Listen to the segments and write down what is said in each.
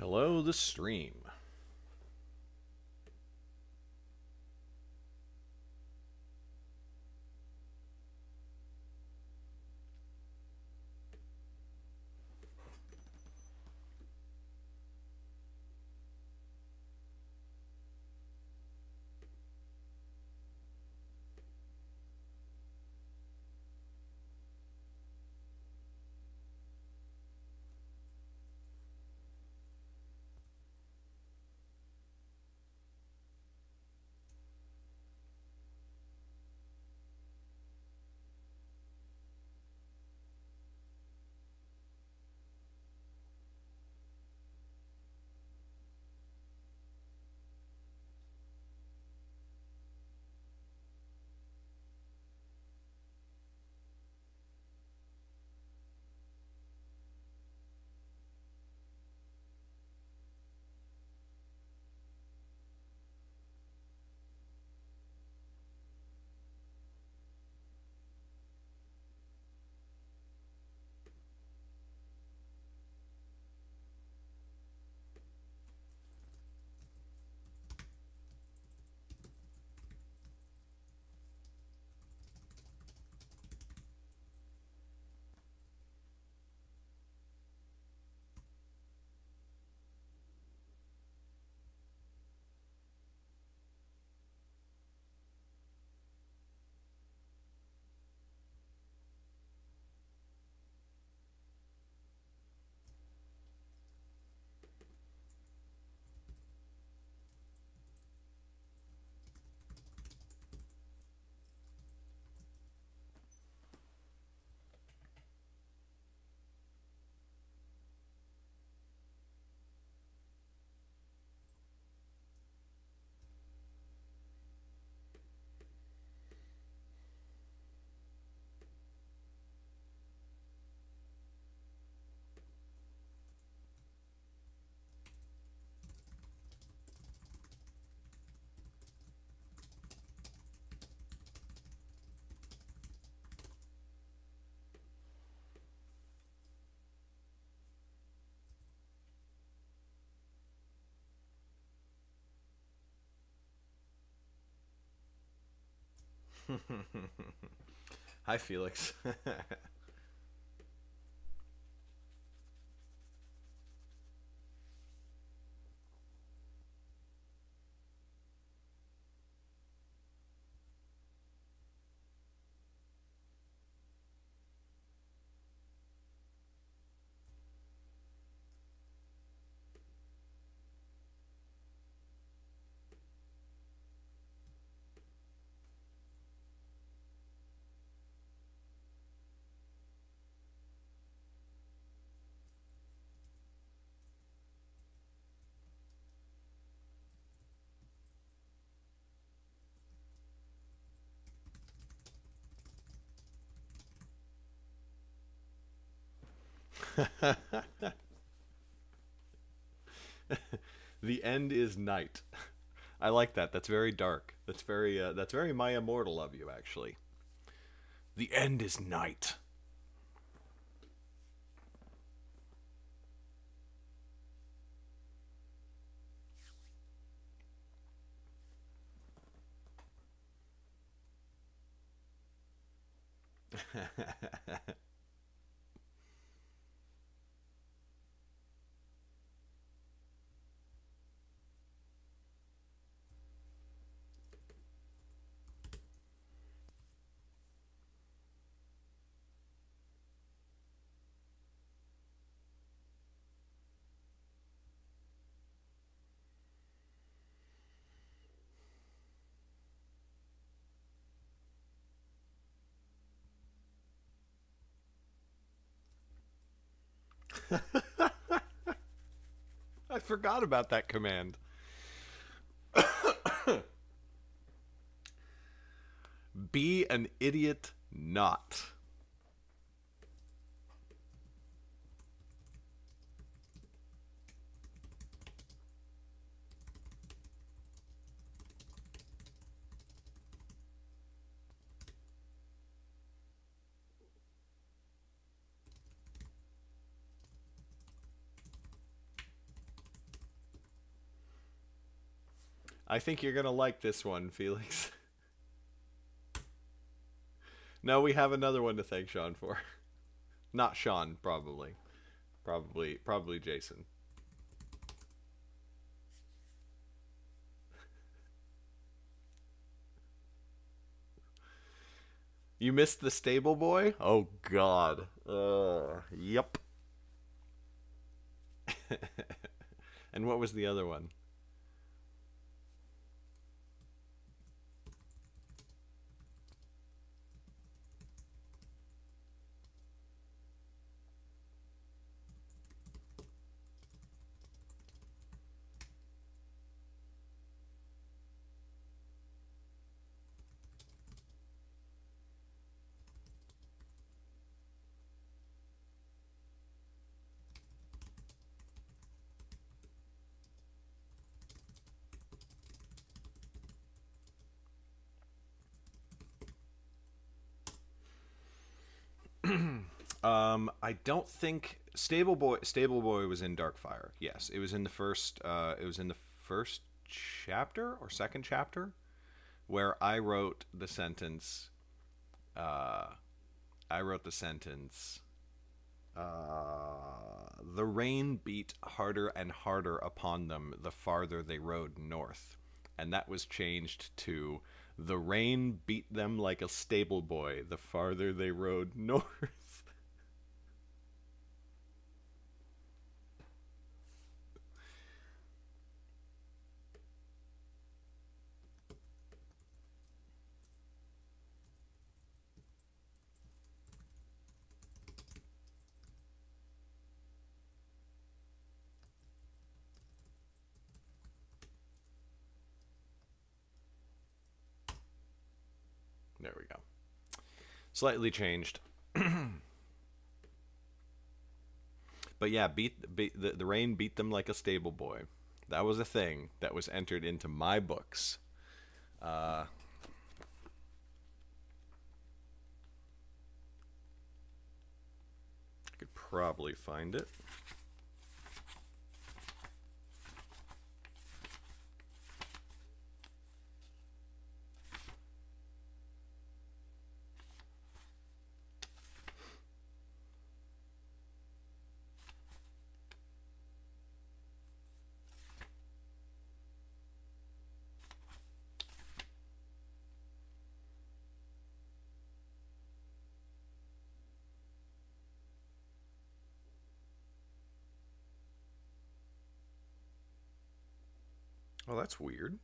Hello, the stream. Hi, Felix. The end is night. I like that. That's very dark. That's very My Immortal of you, actually. The end is night. I forgot about that command. Be an idiot not. I think you're gonna like this one, Felix. No, we have another one to thank Sean for. Not Sean, probably. Probably Jason. You missed the stable boy? Oh God. Yep. And what was the other one? I don't think Stable Boy was in Darkfire. Yes, it was in the first. It was in the first chapter or second chapter, where I wrote the sentence. I wrote the sentence. The rain beat harder and harder upon them the farther they rode north, and that was changed to the rain beat them like a stable boy the farther they rode north. There we go. Slightly changed. But yeah, the rain beat them like a stable boy. That was a thing that was entered into my books. I could probably find it. Oh, that's weird.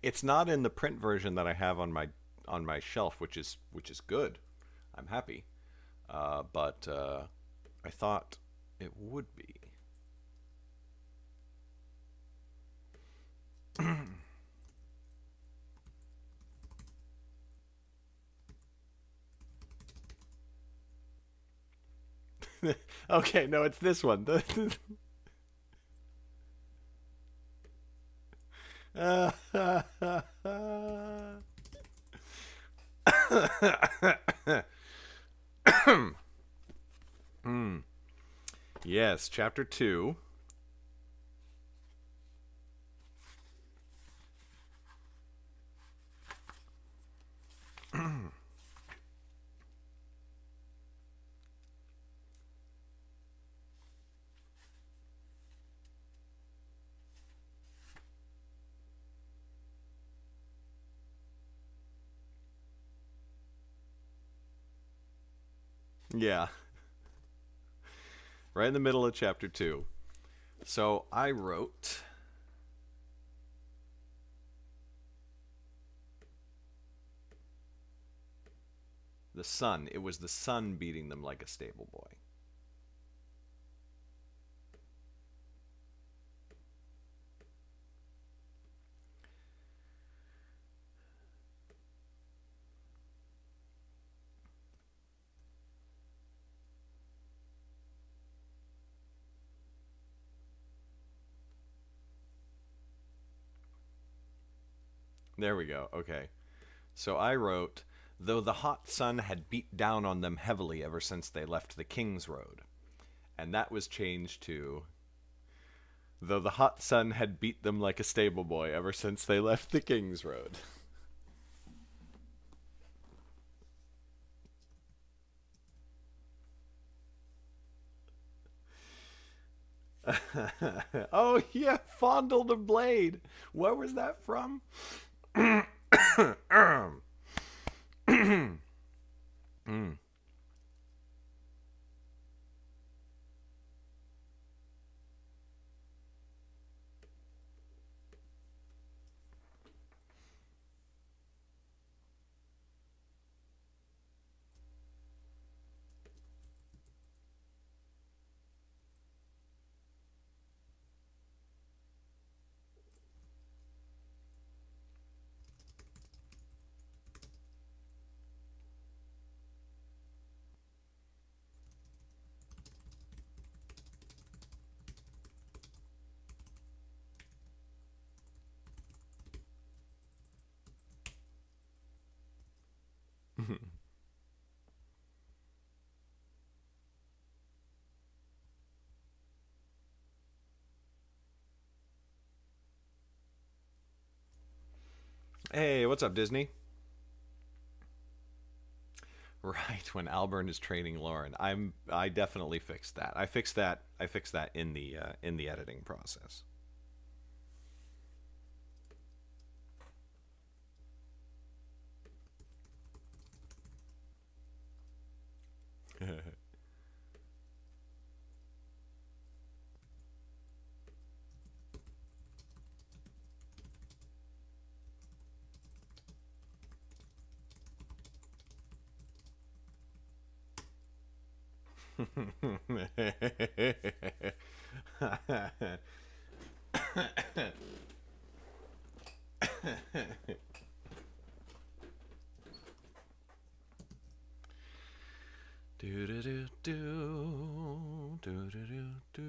It's not in the print version that I have on my shelf, which is good. I'm happy, but I thought it would be. Okay, no, it's this one. Yes, chapter 2. Yeah, right in the middle of chapter 2. So I wrote the sun. It was the sun beating them like a stable boy. There we go. Okay. So I wrote, though the hot sun had beat down on them heavily ever since they left the King's Road. And that was changed to, though the hot sun had beat them like a stable boy ever since they left the King's Road. Oh, yeah, fondled a blade. Where was that from? Mm. Hey, what's up, Disney? Right, when Albert is training Lauren. I definitely fixed that. I fixed that in the editing process. Do do do do do do do do.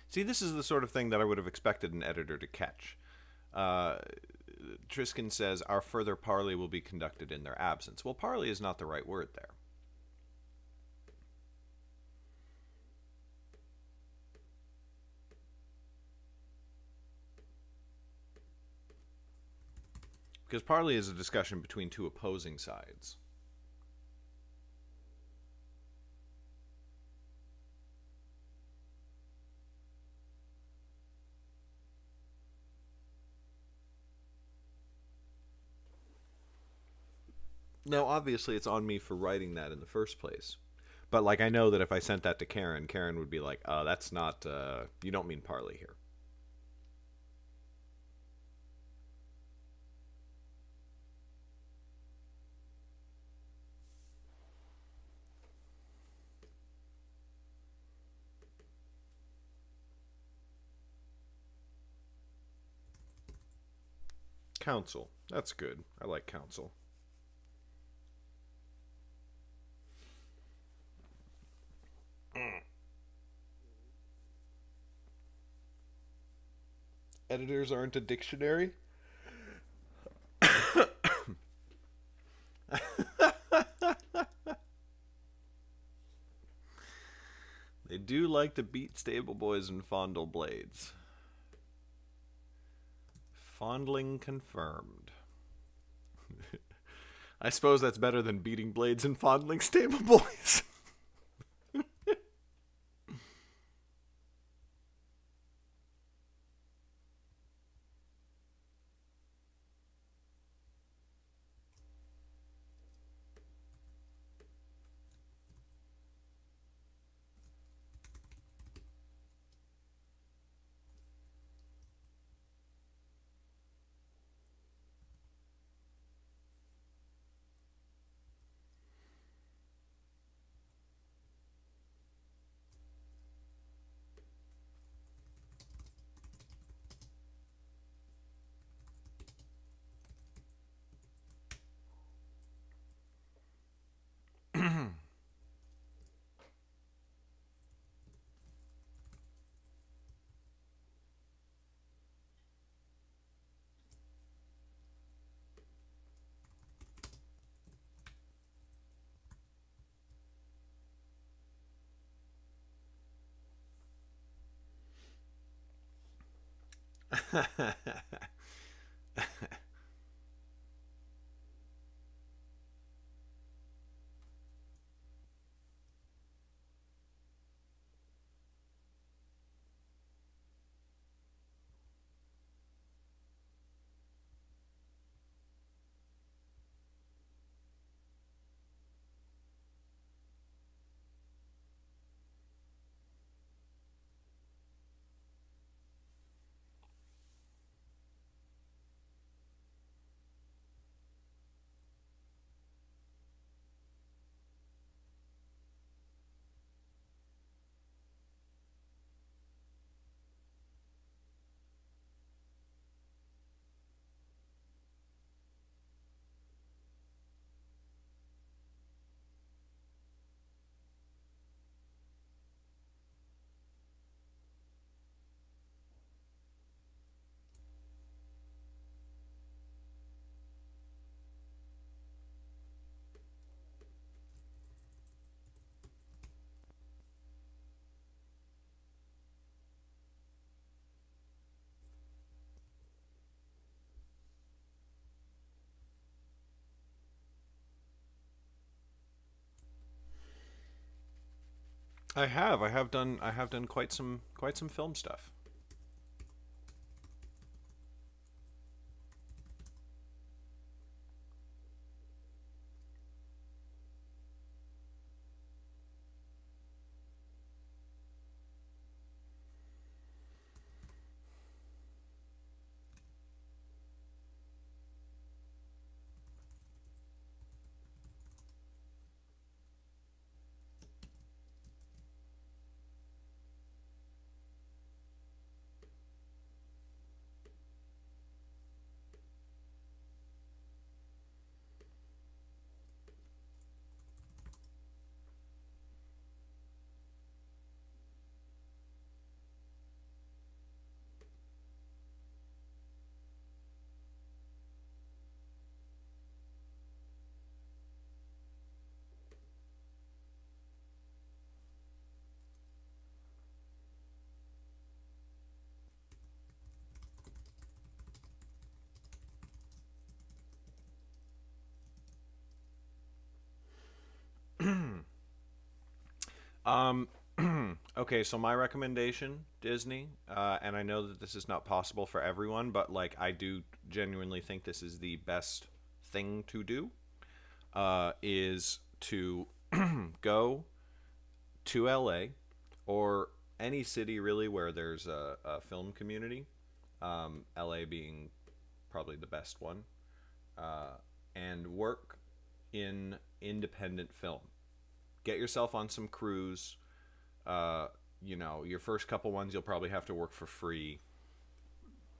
See, this is the sort of thing that I would have expected an editor to catch. Uh, Triskin says, our further parley will be conducted in their absence. Well, parley is not the right word there. Because parley is a discussion between two opposing sides. Now, obviously, it's on me for writing that in the first place. But like I know that if I sent that to Karen, Karen would be like, that's not you don't mean parley here. Council. That's good. I like council. Editors aren't a dictionary. They do like to beat stable boys and fondle blades. Fondling confirmed. I suppose that's better than beating blades and fondling stable boys. I have done quite some film stuff. Um, okay, so my recommendation, Disney, and I know that this is not possible for everyone, but like I do genuinely think this is the best thing to do, is to go to LA or any city really where there's a film community, LA being probably the best one, and work in independent film. Get yourself on some crews. You know, your first couple ones you'll probably have to work for free.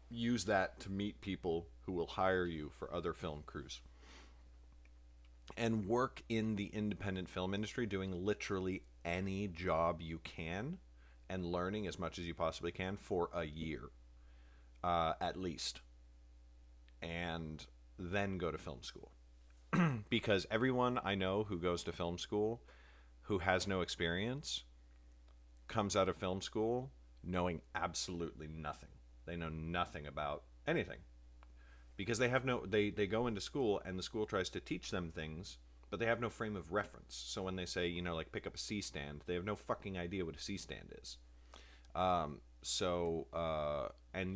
Use that to meet people who will hire you for other film crews. And work in the independent film industry doing literally any job you can and learning as much as you possibly can for a year, at least. And then go to film school. Because everyone I know who goes to film school who has no experience comes out of film school knowing absolutely nothing. They know nothing about anything. Because they have no, they go into school and the school tries to teach them things, but they have no frame of reference. So when they say, you know, like pick up a C stand, they have no fucking idea what a C stand is. And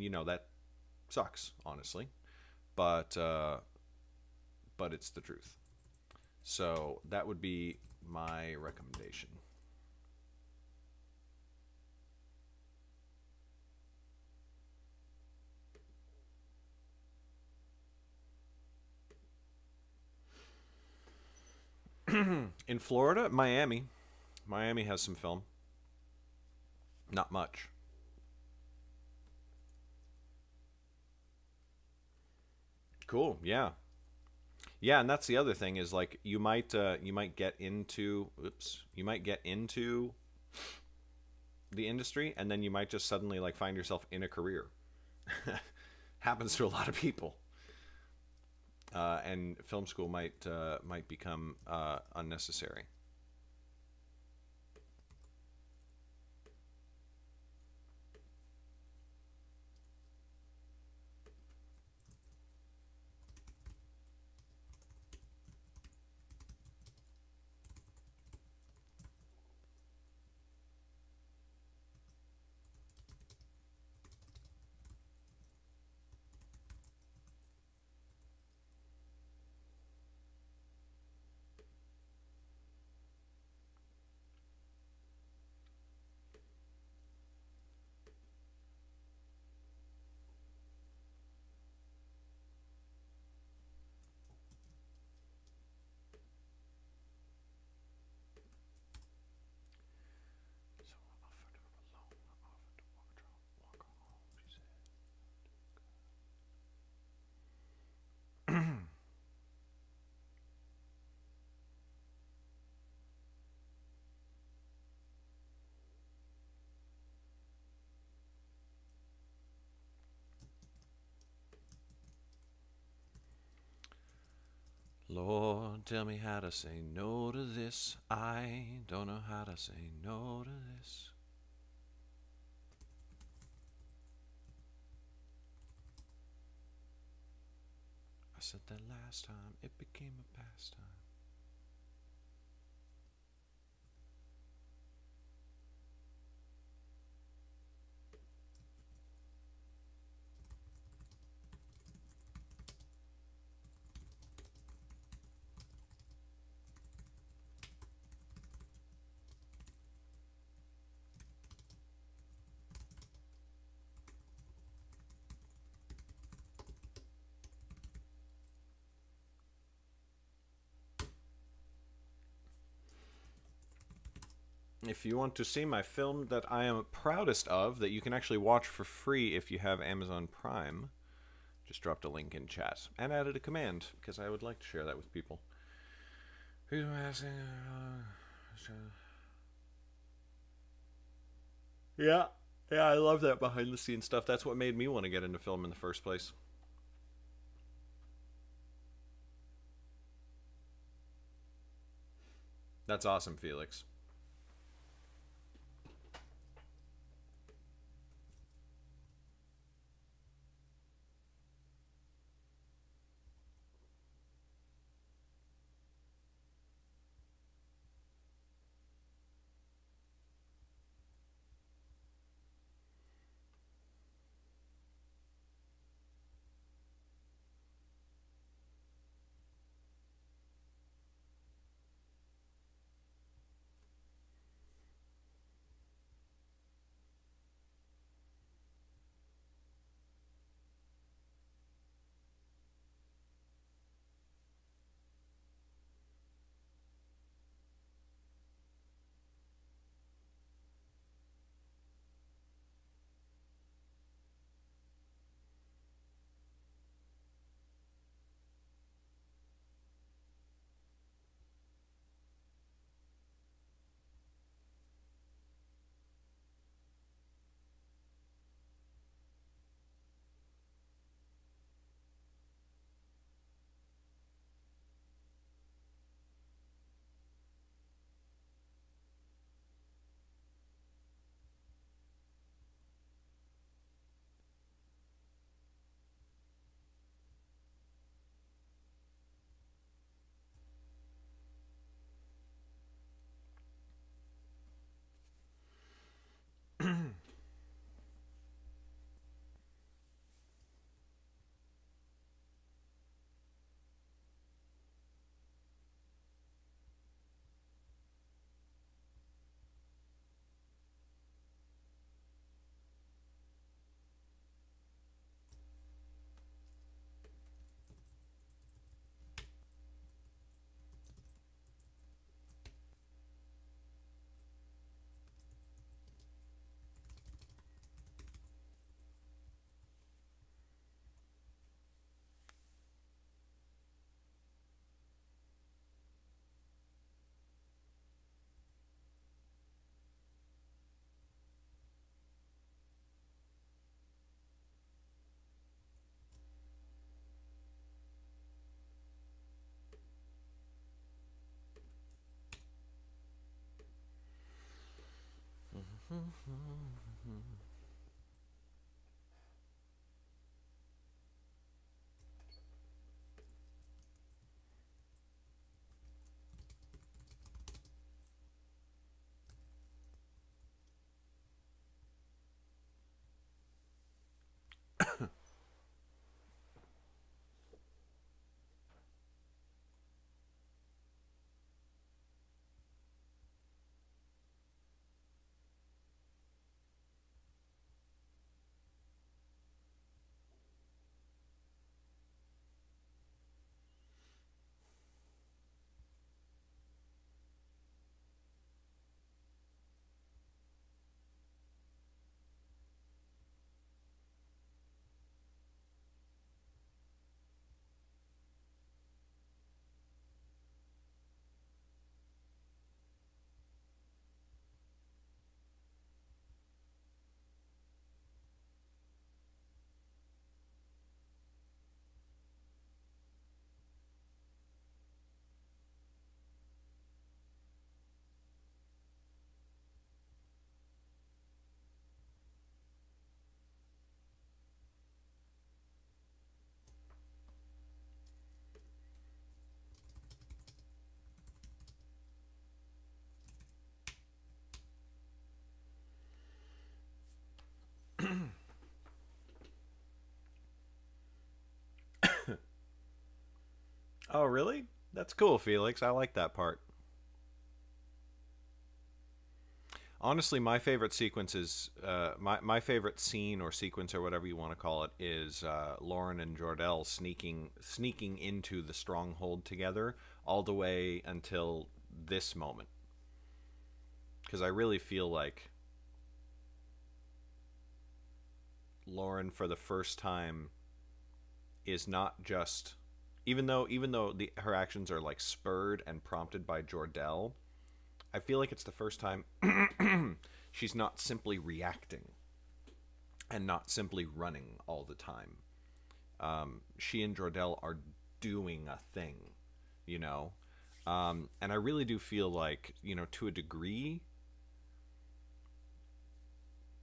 you know, that sucks, honestly. But it's the truth. So that would be my recommendation. In Florida, Miami. Miami has some film. Not much. Cool. Yeah. Yeah, and that's the other thing is like you might get into you might get into the industry and then you might just suddenly like find yourself in a career. Happens to a lot of people. And film school might become unnecessary. Lord, tell me how to say no to this. I don't know how to say no to this. I said that last time, it became a pastime. If you want to see my film that I am proudest of, that you can actually watch for free if you have Amazon Prime, just dropped a link in chat and added a command because I would like to share that with people. Yeah, yeah, I love that behind the scenes stuff. That's what made me want to get into film in the first place. That's awesome, Felix. Oh, really? That's cool, Felix. I like that part. Honestly, my favorite sequence is my favorite scene or sequence or whatever you want to call it is Lauren and Jordell sneaking into the stronghold together all the way until this moment. Because I really feel like Lauren, for the first time, is not just, even though her actions are like spurred and prompted by Jordell. I feel like it's the first time she's not simply reacting and not simply running all the time. She and Jordell are doing a thing, you know? And I really do feel like, to a degree,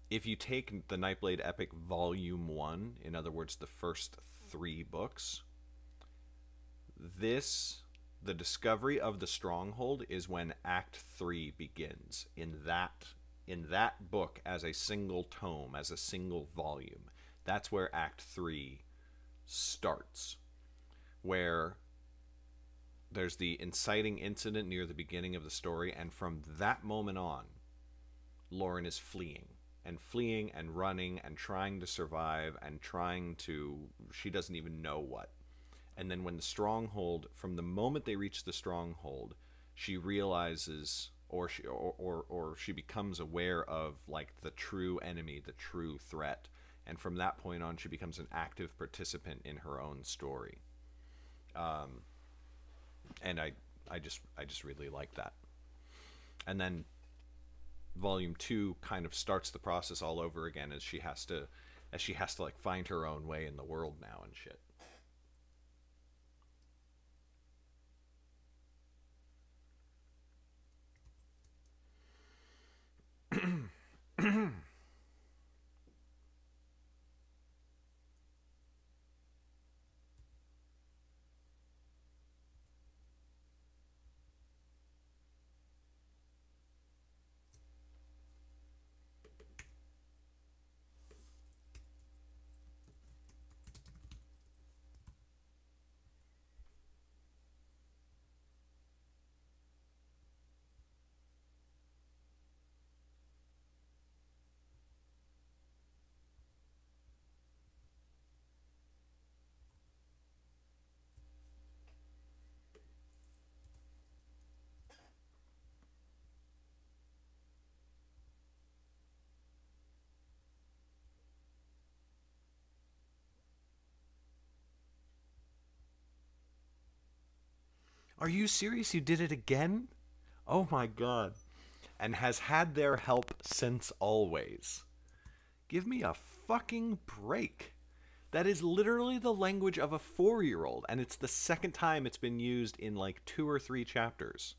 if you take the Nightblade Epic Volume 1, in other words, the first 3 books, the discovery of the stronghold is when Act 3 begins. In that book, as a single tome, as a single volume, that's where Act 3 starts. Where there's the inciting incident near the beginning of the story, and from that moment on, Lauren is fleeing and running and trying to survive and she doesn't even know what. And then when the stronghold, from the moment they reach the stronghold, she realizes, or she becomes aware of like the true enemy, the true threat. And from that point on, she becomes an active participant in her own story. And I just really like that. And then Volume 2 kind of starts the process all over again as she has to like find her own way in the world now and shit. Are you serious? You did it again? Oh my god. And has had their help since always. Give me a fucking break. That is literally the language of a 4-year-old, and it's the second time it's been used in like 2 or 3 chapters.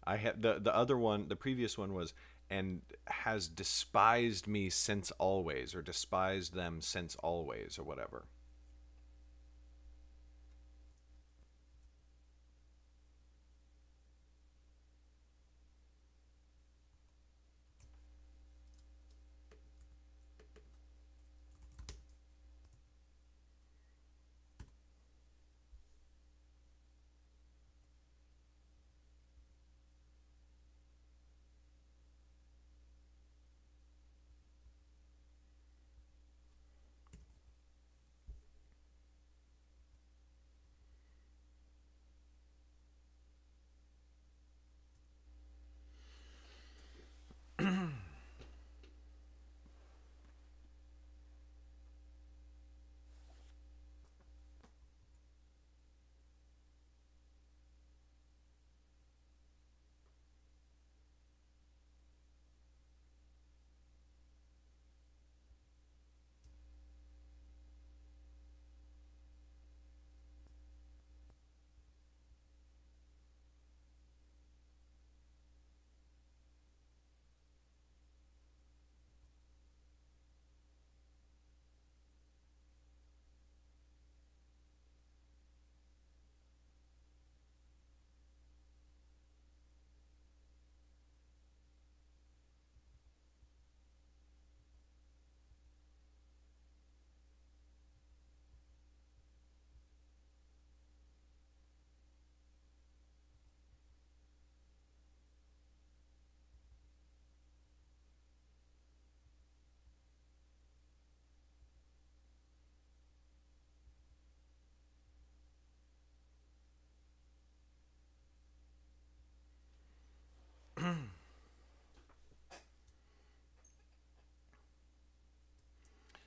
I had the other one, the previous one was, and has despised me since always, or despised them since always, or whatever.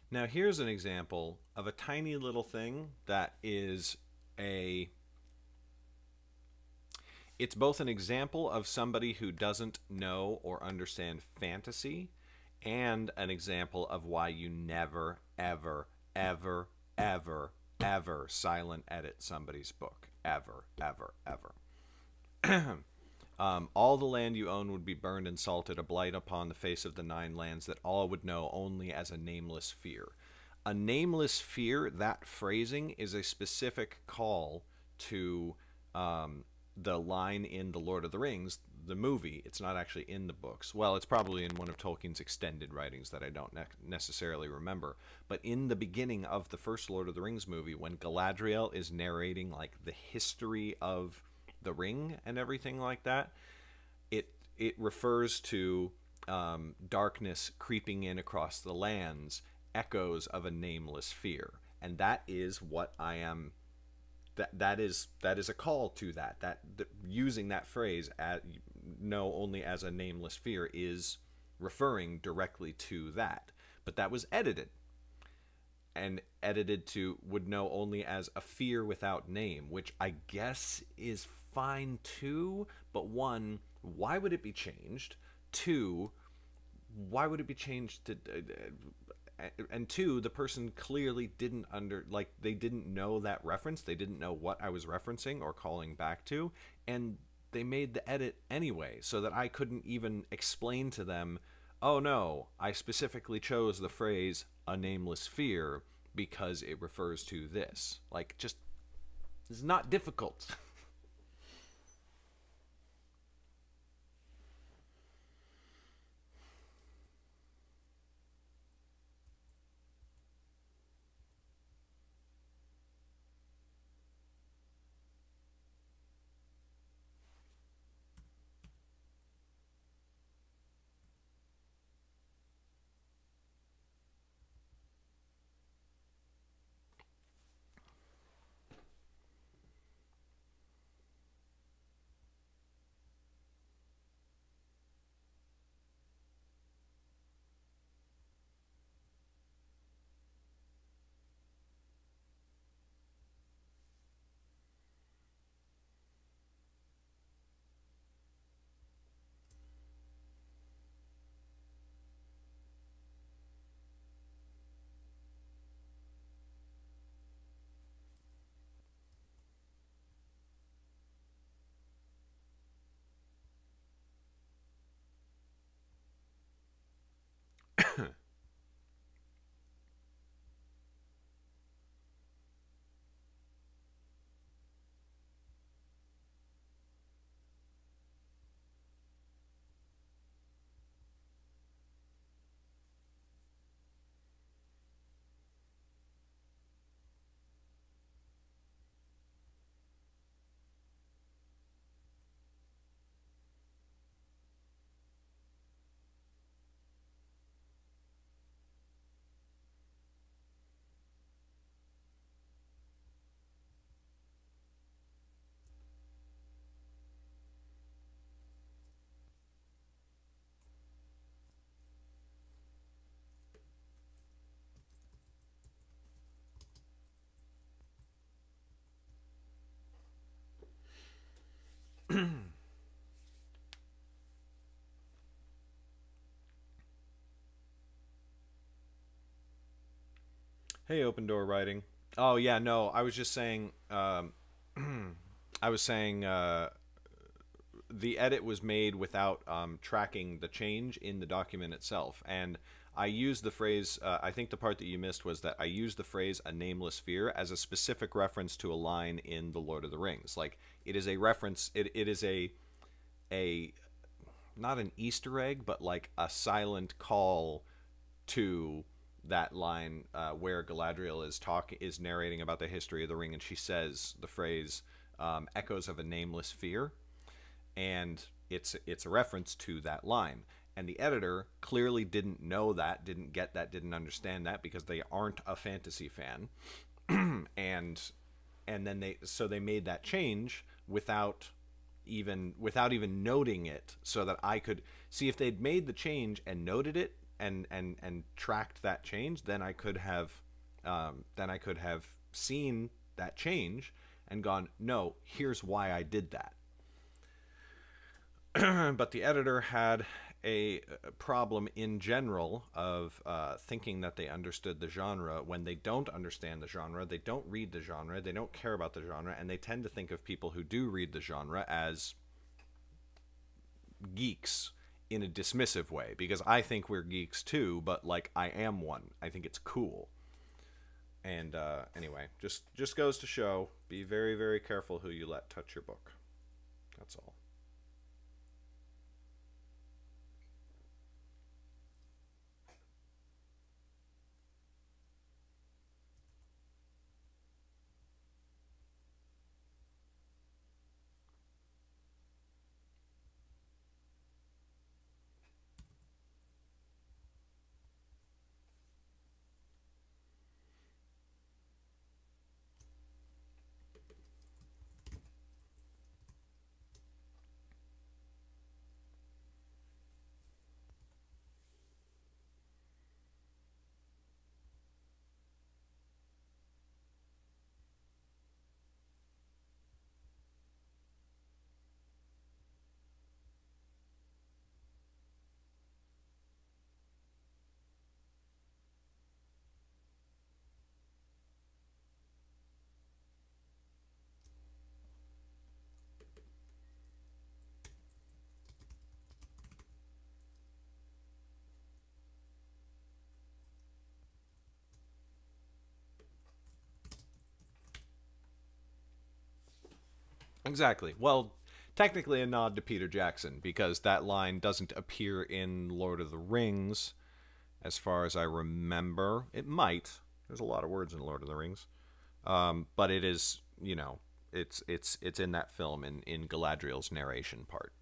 Now, here's an example of a tiny little thing that is a. It's both an example of somebody who doesn't know or understand fantasy, and an example of why you never, ever, ever, ever, ever silent edit somebody's book. Ever, ever, ever. All the land you own would be burned and salted, a blight upon the face of the nine lands that all would know only as a nameless fear. A nameless fear, that phrasing is a specific call to the line in The Lord of the Rings, the movie. It's not actually in the books. Well, it's probably in one of Tolkien's extended writings that I don't necessarily remember. But in the beginning of the first Lord of the Rings movie, when Galadriel is narrating like the history of the ring and everything like that, it refers to darkness creeping in across the lands, echoes of a nameless fear, and that is what I am. That is a call to that using that phrase at know only as a nameless fear is referring directly to that. But that was edited, and edited to would know only as a fear without name, which I guess is fine too. But one, why would it be changed? Two, why would it be changed to and two, the person clearly didn't they didn't know that reference. They didn't know what I was referencing or calling back to, and they made the edit anyway, so that I couldn't even explain to them, oh no, I specifically chose the phrase a nameless fear because it refers to this. Like, just, it's not difficult. Hey, open door writing. Oh yeah, no, I was just saying. I was saying the edit was made without tracking the change in the document itself, and I used the phrase. I think the part that you missed was that I used the phrase "a nameless fear" as a specific reference to a line in the Lord of the Rings. Like it is a reference. It is a not an Easter egg, but like a silent call to that line where Galadriel is narrating about the history of the ring, and she says the phrase "echoes of a nameless fear," and it's a reference to that line. And the editor clearly didn't know that, didn't get that, didn't understand that because they aren't a fantasy fan, and then they made that change without even noting it, so that I could see if they'd made the change and noted it and tracked that change, then I could have seen that change and gone, no, here's why I did that. But the editor had a problem in general of thinking that they understood the genre when they don't understand the genre, they don't read the genre, they don't care about the genre, and they tend to think of people who do read the genre as geeks in a dismissive way, because I think we're geeks too, but like I am one. I think it's cool. And anyway, just goes to show, be very, very careful who you let touch your book. That's all. Exactly. Well, technically a nod to Peter Jackson, because that line doesn't appear in Lord of the Rings, as far as I remember. It might. There's a lot of words in Lord of the Rings, but it is, it's in that film in Galadriel's narration part.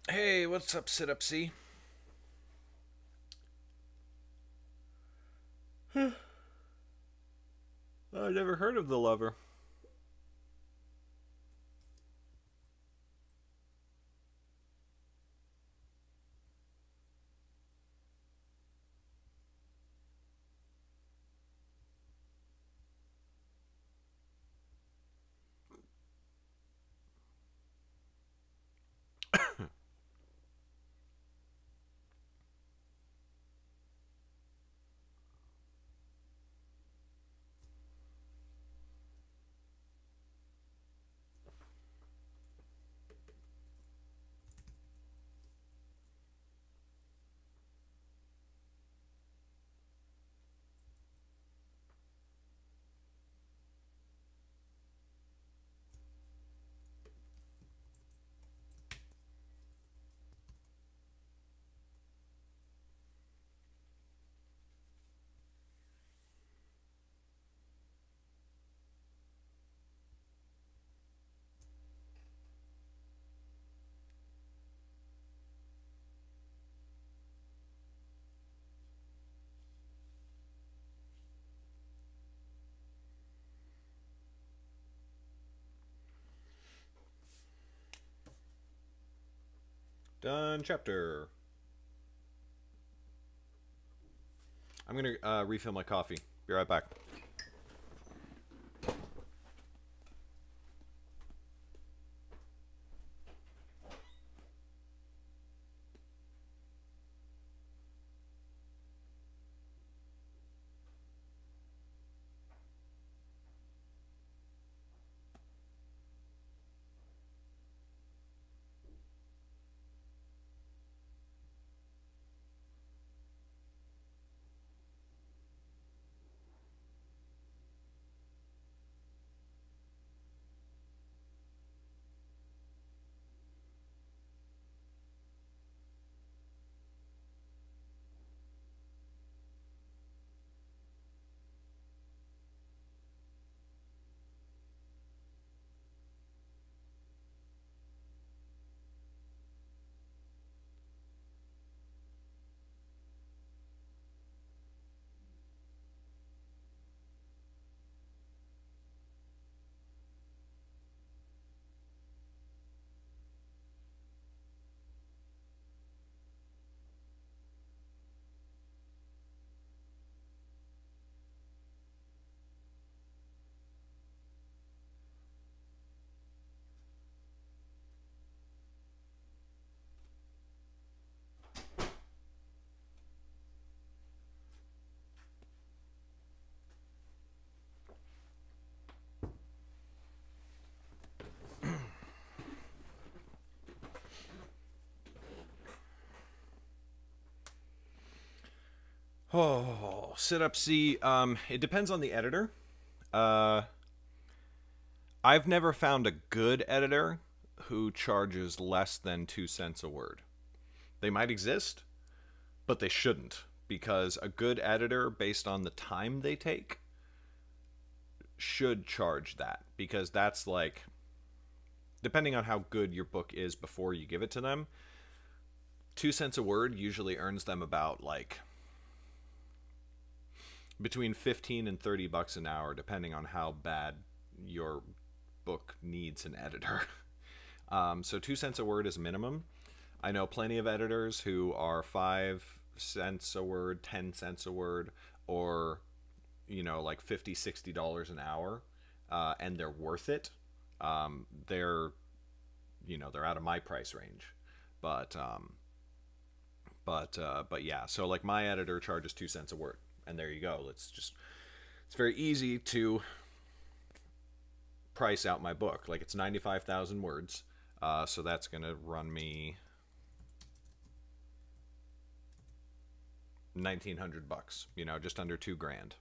Hey, what's up, Sit Up C? I never heard of The Lover. Done chapter. I'm going to refill my coffee. Be right back. Oh, sit up C. It depends on the editor. Uh, I've never found a good editor who charges less than 2 cents a word. They might exist, but they shouldn't, because a good editor, based on the time they take, should charge that, because that's like, depending on how good your book is before you give it to them, 2 cents a word usually earns them about like between 15 and 30 bucks an hour, depending on how bad your book needs an editor. So 2 cents a word is minimum. I know plenty of editors who are 5 cents a word, 10 cents a word, or, you know, like $50, $60 an hour, and they're worth it. They're, you know, they're out of my price range, but yeah. So like my editor charges 2 cents a word, and there you go. It's very easy to price out my book. Like, it's 95,000 words, so that's gonna run me 1,900 bucks. You know, just under $2,000.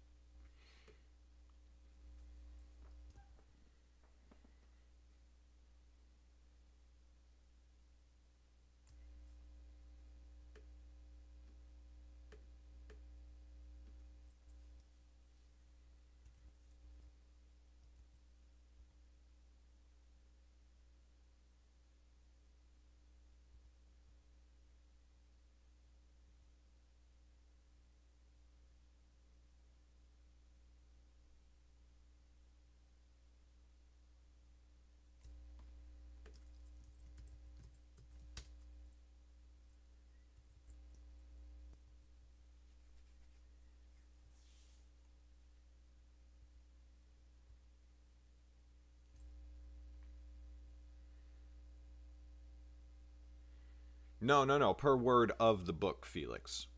No, no, no. Per word of the book, Felix.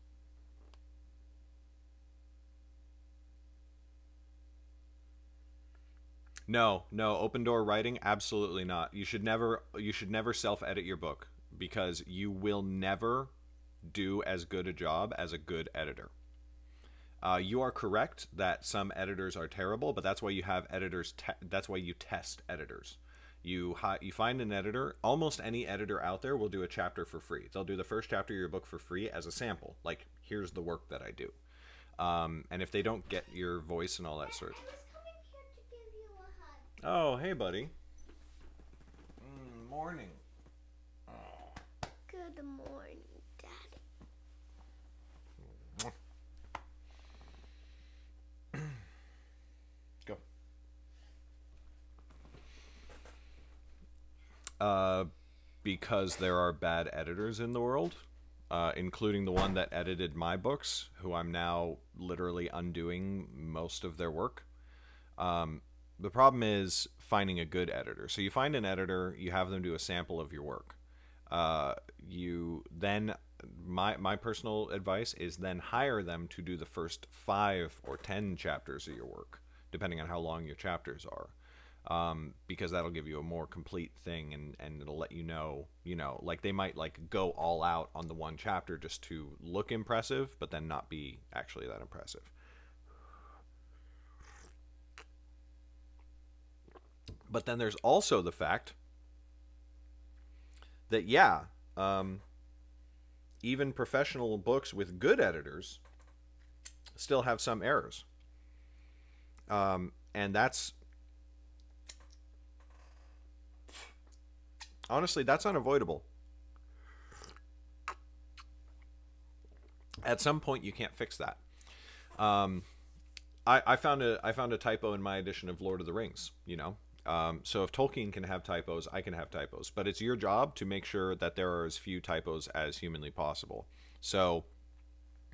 No, no. Open door writing, absolutely not. You should never self-edit your book, because you will never do as good a job as a good editor. You are correct that some editors are terrible, but that's why you have editors. That's why you test editors. You find an editor. Almost any editor out there will do a chapter for free. They'll do the first chapter of your book for free as a sample. Like, here's the work that I do. And if they don't get your voice and all that sort. Oh, hey, buddy. Morning. Good morning, Daddy. Go. because there are bad editors in the world, including the one that edited my books, who I'm now literally undoing most of their work. The problem is finding a good editor. So you find an editor, you have them do a sample of your work. You then, my personal advice is then hire them to do the first 5 or 10 chapters of your work, depending on how long your chapters are. Because that'll give you a more complete thing, and it'll let you know, like they might like go all out on the one chapter just to look impressive, but then not be actually that impressive. But then there's also the fact that, even professional books with good editors still have some errors. And that's, honestly, that's unavoidable. At some point, you can't fix that. I found a typo in my edition of Lord of the Rings, So if Tolkien can have typos, I can have typos. But it's your job to make sure that there are as few typos as humanly possible. So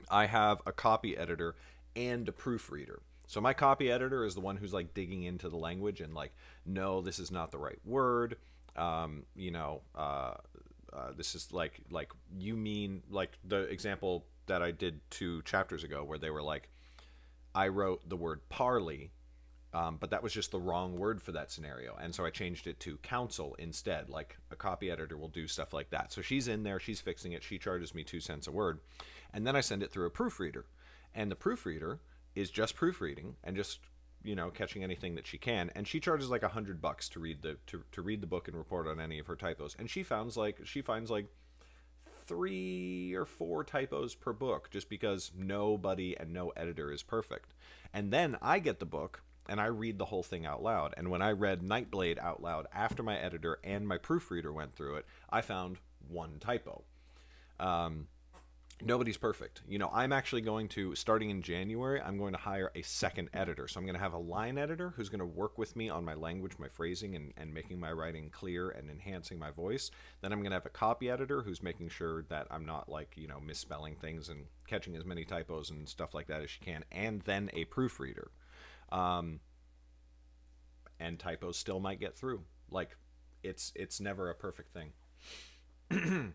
I have a copy editor and a proofreader. So my copy editor is the one who's like digging into the language and like, no, this is not the right word. This is like you mean, like the example that I did 2 chapters ago where they were like, I wrote the word parley, but that was just the wrong word for that scenario. And so I changed it to counsel instead. Like a copy editor will do stuff like that. So she's in there, she's fixing it. She charges me 2 cents a word. And then I send it through a proofreader. And the proofreader is just proofreading and just, catching anything that she can. And she charges like $100 to read the book and report on any of her typos. And she finds like 3 or 4 typos per book, just because nobody and no editor is perfect. And then I get the book and I read the whole thing out loud. And when I read Nightblade out loud after my editor and my proofreader went through it, I found 1 typo. Nobody's perfect. I'm actually going to, starting in January, I'm going to hire a second editor. So I'm going to have a line editor who's going to work with me on my language, my phrasing, and making my writing clear and enhancing my voice. Then I'm going to have a copy editor who's making sure that I'm not like, misspelling things and catching as many typos and stuff like that as she can. And then a proofreader. And typos still might get through. Like, it's never a perfect thing.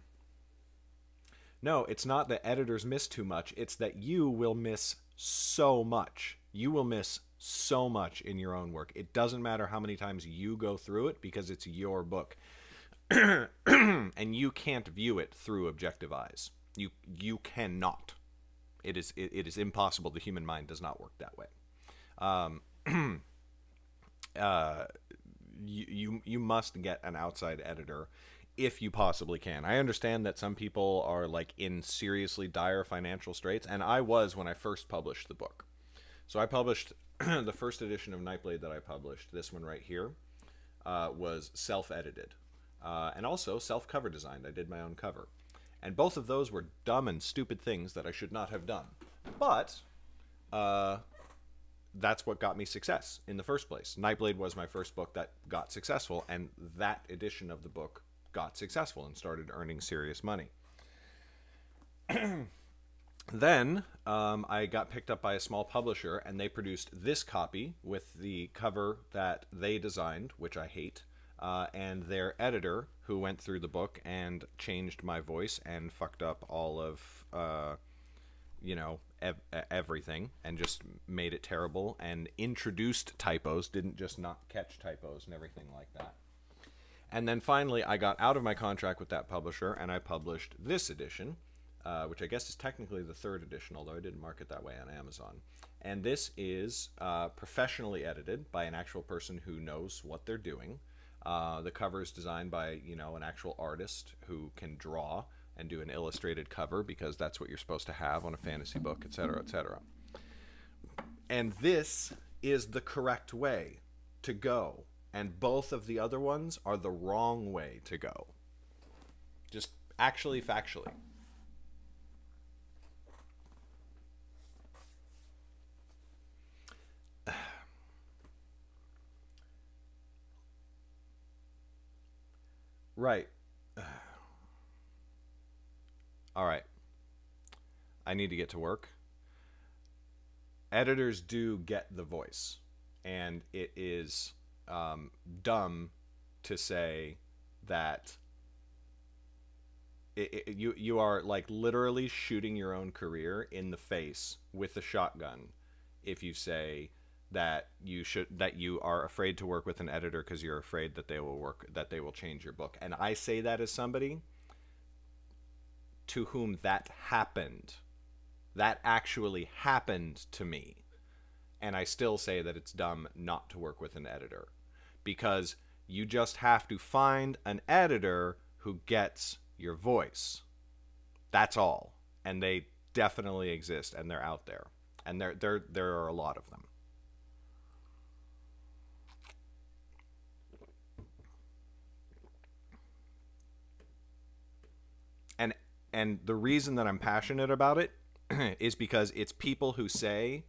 No, it's not that editors miss too much. It's that you will miss so much. You will miss so much in your own work. It doesn't matter how many times you go through it, because it's your book. And you can't view it through objective eyes. You cannot. It is impossible. The human mind does not work that way. You must get an outside editor if you possibly can. I understand that some people are like in seriously dire financial straits, and I was when I first published the book. So I published the first edition of Nightblade that I published, this one right here, was self-edited, and also self-cover designed. I did my own cover. And both of those were dumb and stupid things that I should not have done. But that's what got me success in the first place. Nightblade was my first book that got successful, and that edition of the book got successful and started earning serious money. Then I got picked up by a small publisher, and they produced this copy with the cover that they designed, which I hate, and their editor, who went through the book and changed my voice and fucked up all of everything and just made it terrible and introduced typos, didn't just not catch typos and everything like that. And then finally, I got out of my contract with that publisher, and I published this edition, which I guess is technically the 3rd edition, although I didn't mark it that way on Amazon. And this is professionally edited by an actual person who knows what they're doing. The cover is designed by, an actual artist who can draw and do an illustrated cover, because that's what you're supposed to have on a fantasy book, etc., etc. And this is the correct way to go. And both of the other ones are the wrong way to go. Just actually, factually. Right. All right. I need to get to work. Editors do get the voice, and it is dumb to say that you are like literally shooting your own career in the face with a shotgun if you say that you are afraid to work with an editor because you're afraid that they will change your book. And I say that as somebody to whom that happened. That actually happened to me. And I still say that it's dumb not to work with an editor, because you just have to find an editor who gets your voice. That's all. And they definitely exist, and they're out there. And there are a lot of them. And the reason that I'm passionate about it is because it's people who say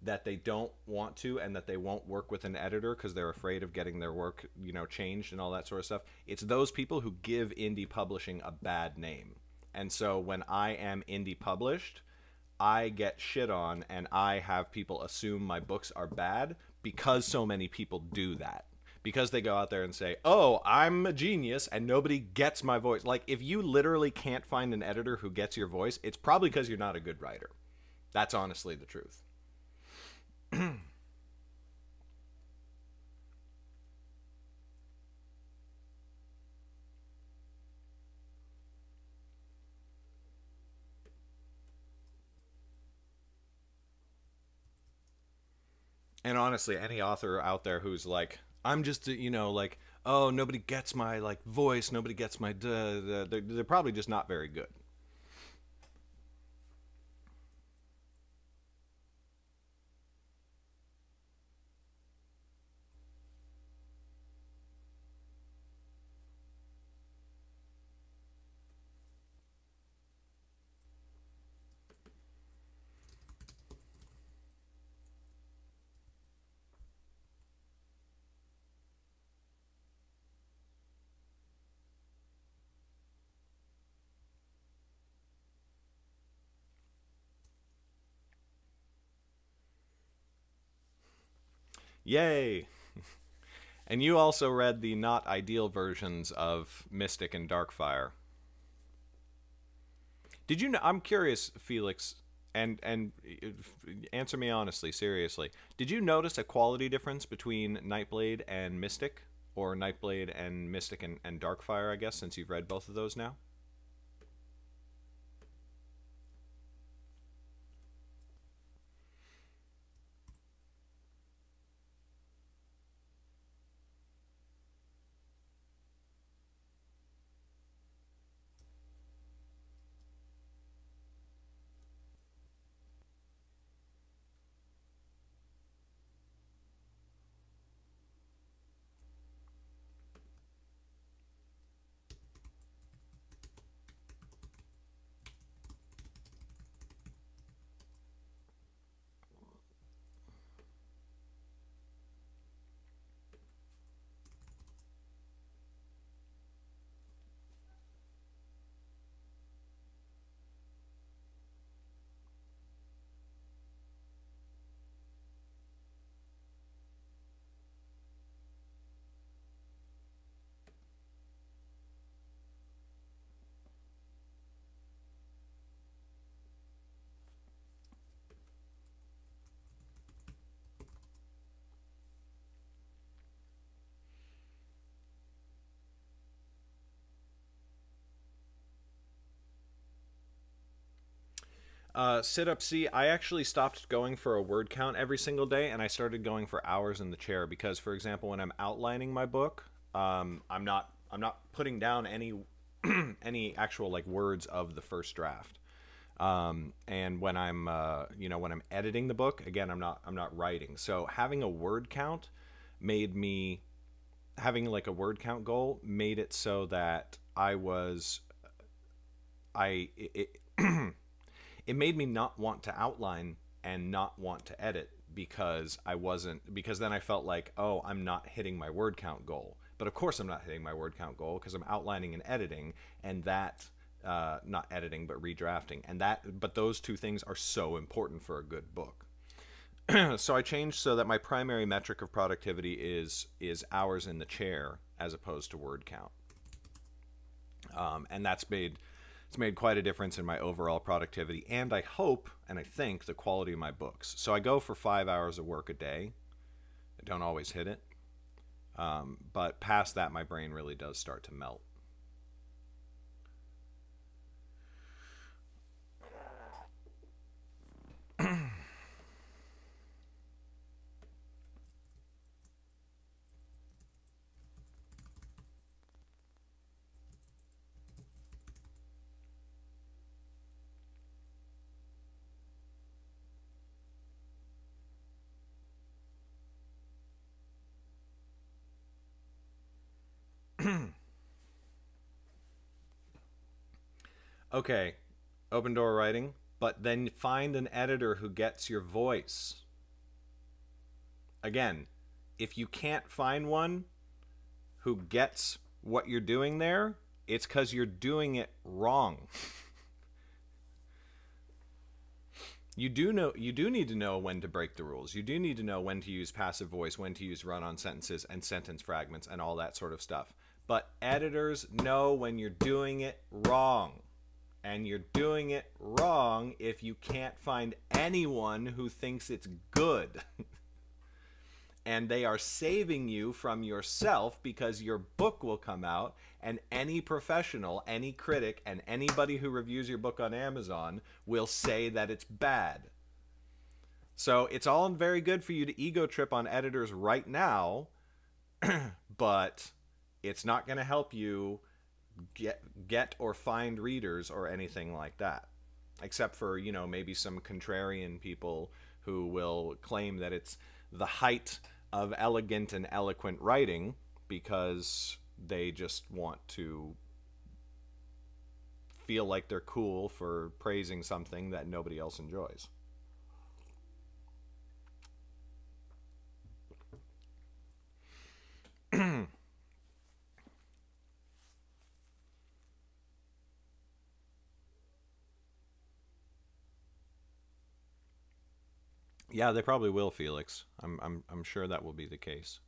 that they don't want to and that they won't work with an editor because they're afraid of getting their work, changed and all that sort of stuff. It's those people who give indie publishing a bad name. And so when I am indie published, I get shit on and I have people assume my books are bad because so many people do that. Because they go out there and say, oh, I'm a genius and nobody gets my voice. Like, if you literally can't find an editor who gets your voice, it's probably because you're not a good writer. That's honestly the truth. And honestly, any author out there who's like, I'm just, like, oh, nobody gets my, like, voice, nobody gets my duh, they're probably just not very good. Yay! And you also read the not ideal versions of Mystic and Darkfire. Did you know? I'm curious, Felix, and answer me honestly, seriously. Did you notice a quality difference between Nightblade and Mystic, or Nightblade and Mystic and Darkfire? I guess since you've read both of those now. Sit up C, I actually stopped going for a word count every single day, and I started going for hours in the chair because, for example, when I'm outlining my book, I'm not putting down any any actual like words of the first draft. And when when I'm editing the book, again, I'm not writing. So having a word count made me having like a word count goal made it so that I was I it, it made me not want to outline and not want to edit because then I felt like, oh, I'm not hitting my word count goal. But of course I'm not hitting my word count goal because I'm outlining and editing, and that not editing, but redrafting. But those two things are so important for a good book. So I changed so that my primary metric of productivity is hours in the chair as opposed to word count, and it's made quite a difference in my overall productivity, and I hope and I think the quality of my books. So I go for 5 hours of work a day. I don't always hit it, but past that, my brain really does start to melt. Okay, open door writing, but then find an editor who gets your voice. Again, if you can't find one who gets what you're doing there, it's because you're doing it wrong. You do need to know when to break the rules. You do need to know when to use passive voice, when to use run-on sentences and sentence fragments and all that sort of stuff. But editors know when you're doing it wrong. And you're doing it wrong if you can't find anyone who thinks it's good. And they are saving you from yourself, because your book will come out and any professional, any critic, and anybody who reviews your book on Amazon will say that it's bad. So it's all very good for you to ego trip on editors right now, but it's not going to help you get or find readers or anything like that, except for, you know, maybe some contrarian people who will claim that it's the height of elegant and eloquent writing because they just want to feel like they're cool for praising something that nobody else enjoys. Yeah, they probably will, Felix. I'm sure that will be the case.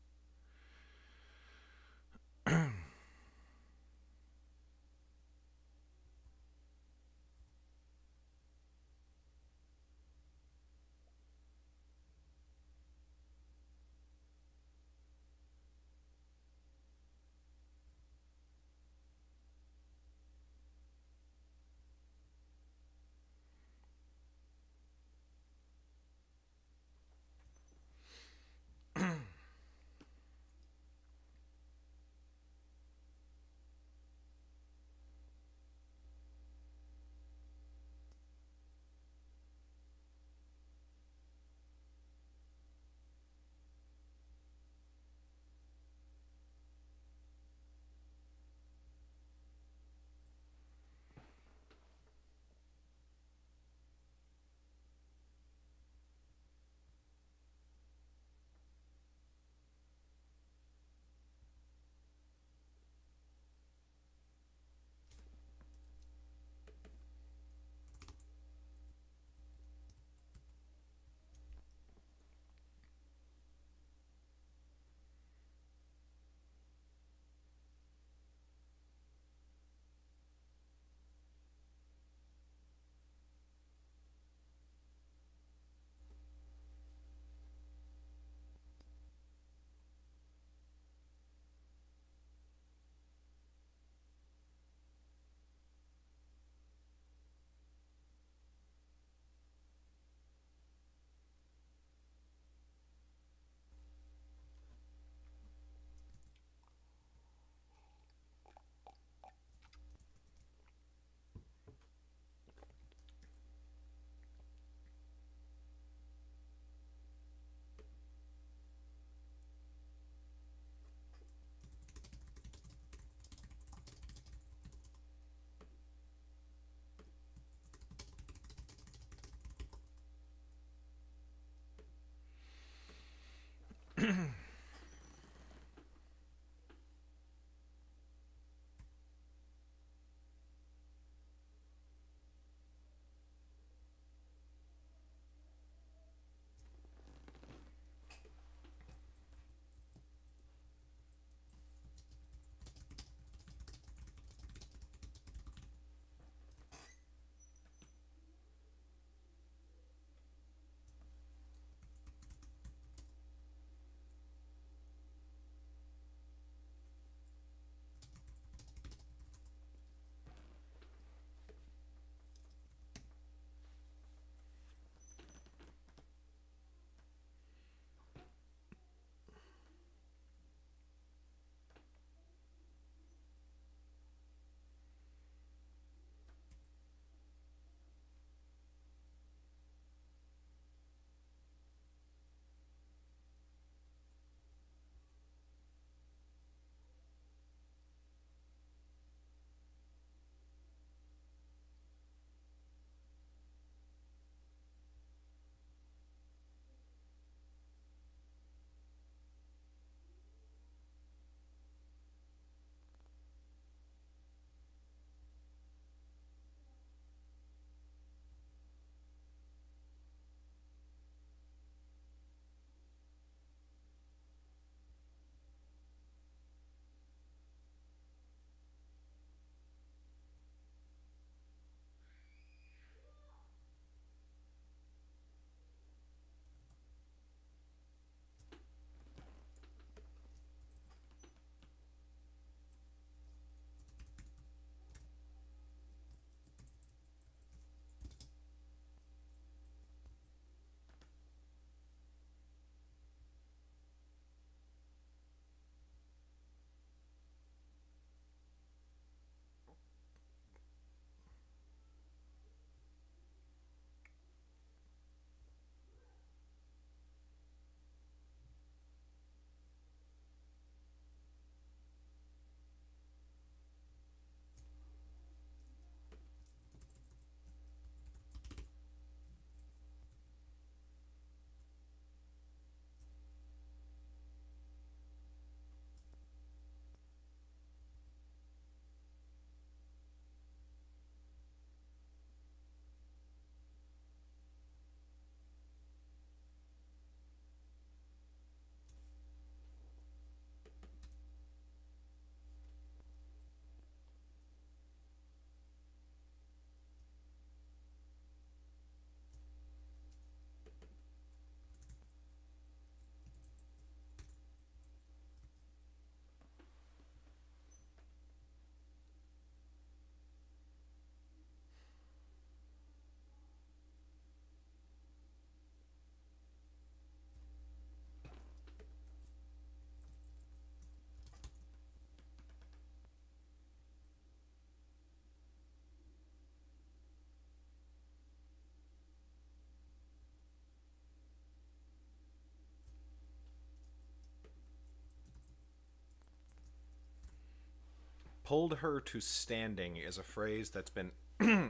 pulled her to standing is a phrase that's been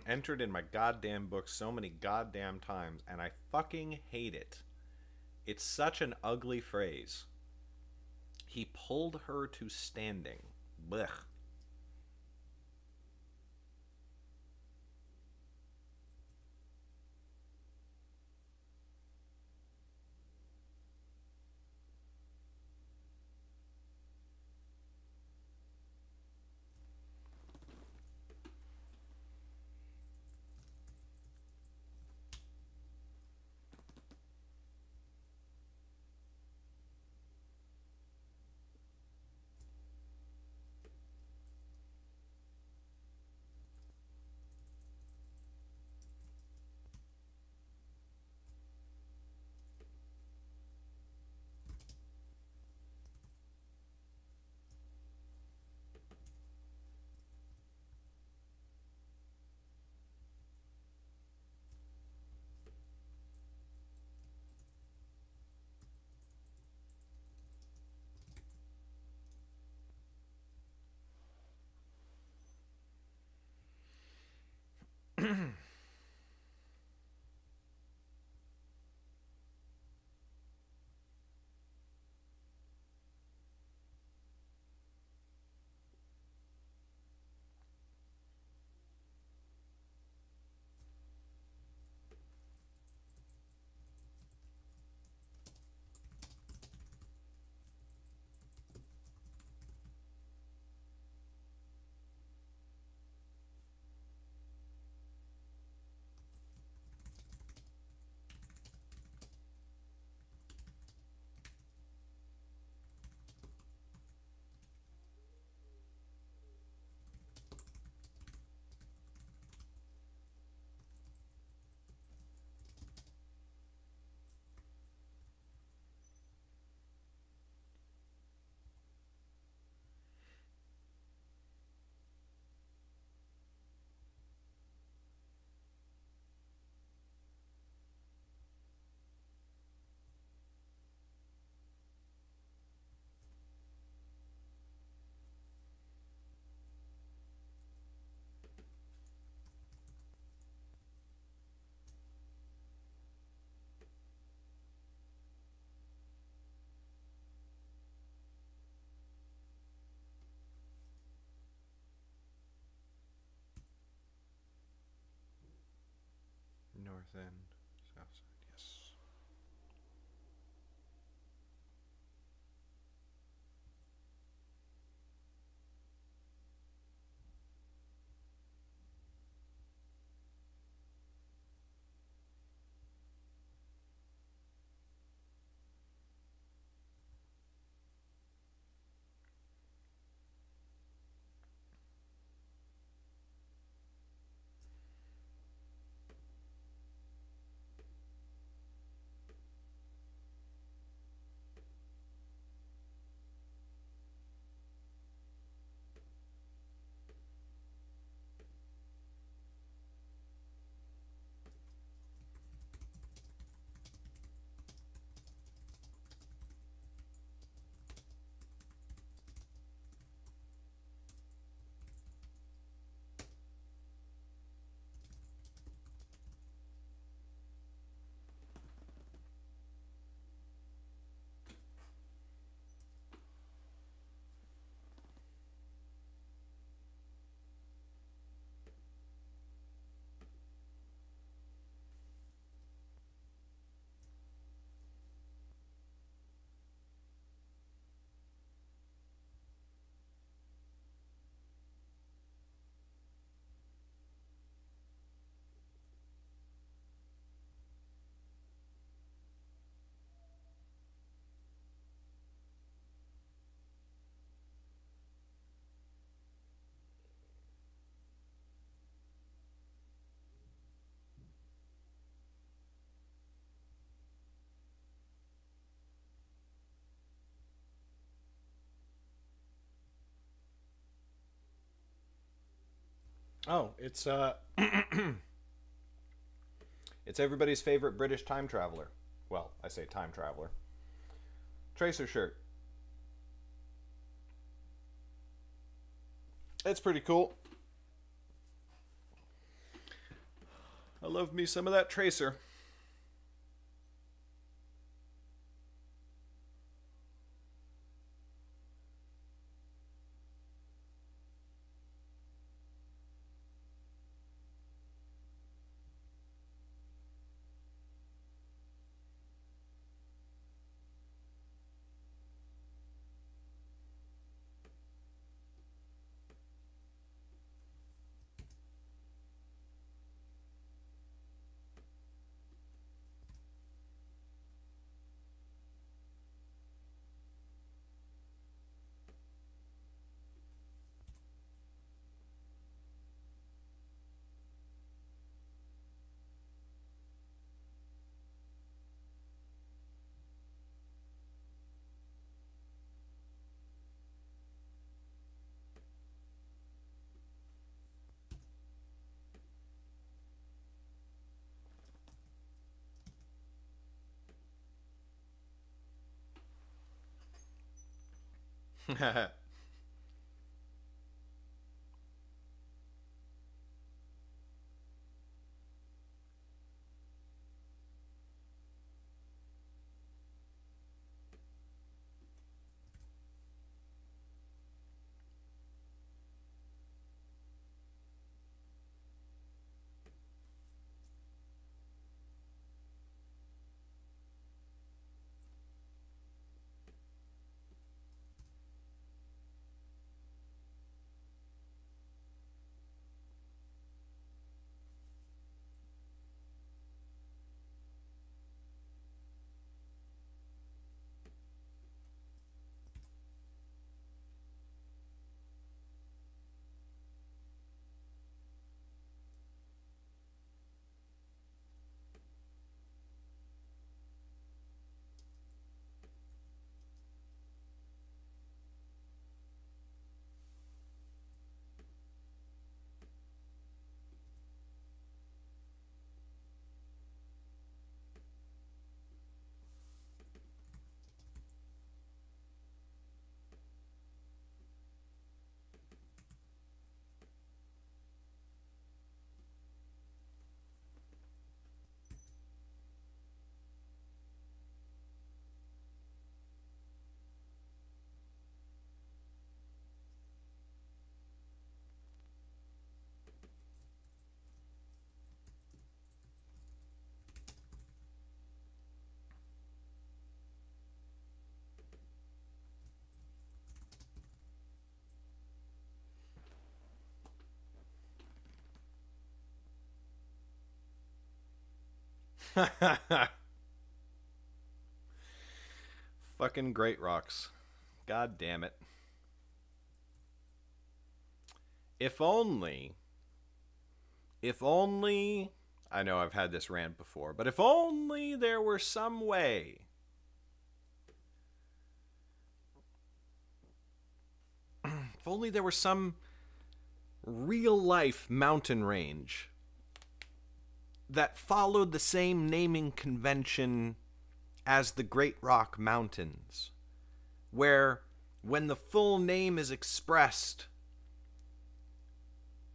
entered in my goddamn book so many goddamn times, and I fucking hate it. It's such an ugly phrase. He pulled her to standing. Blech. North end, south side, yes. Oh, it's it's everybody's favorite British time traveler. Well, I say time traveler. Tracer shirt. It's pretty cool. I love me some of that Tracer. Fucking great rocks. God damn it. If only, I know I've had this rant before, but if only there were some way if only there were some real life mountain range that followed the same naming convention as the Great Rock Mountains, where when the full name is expressed,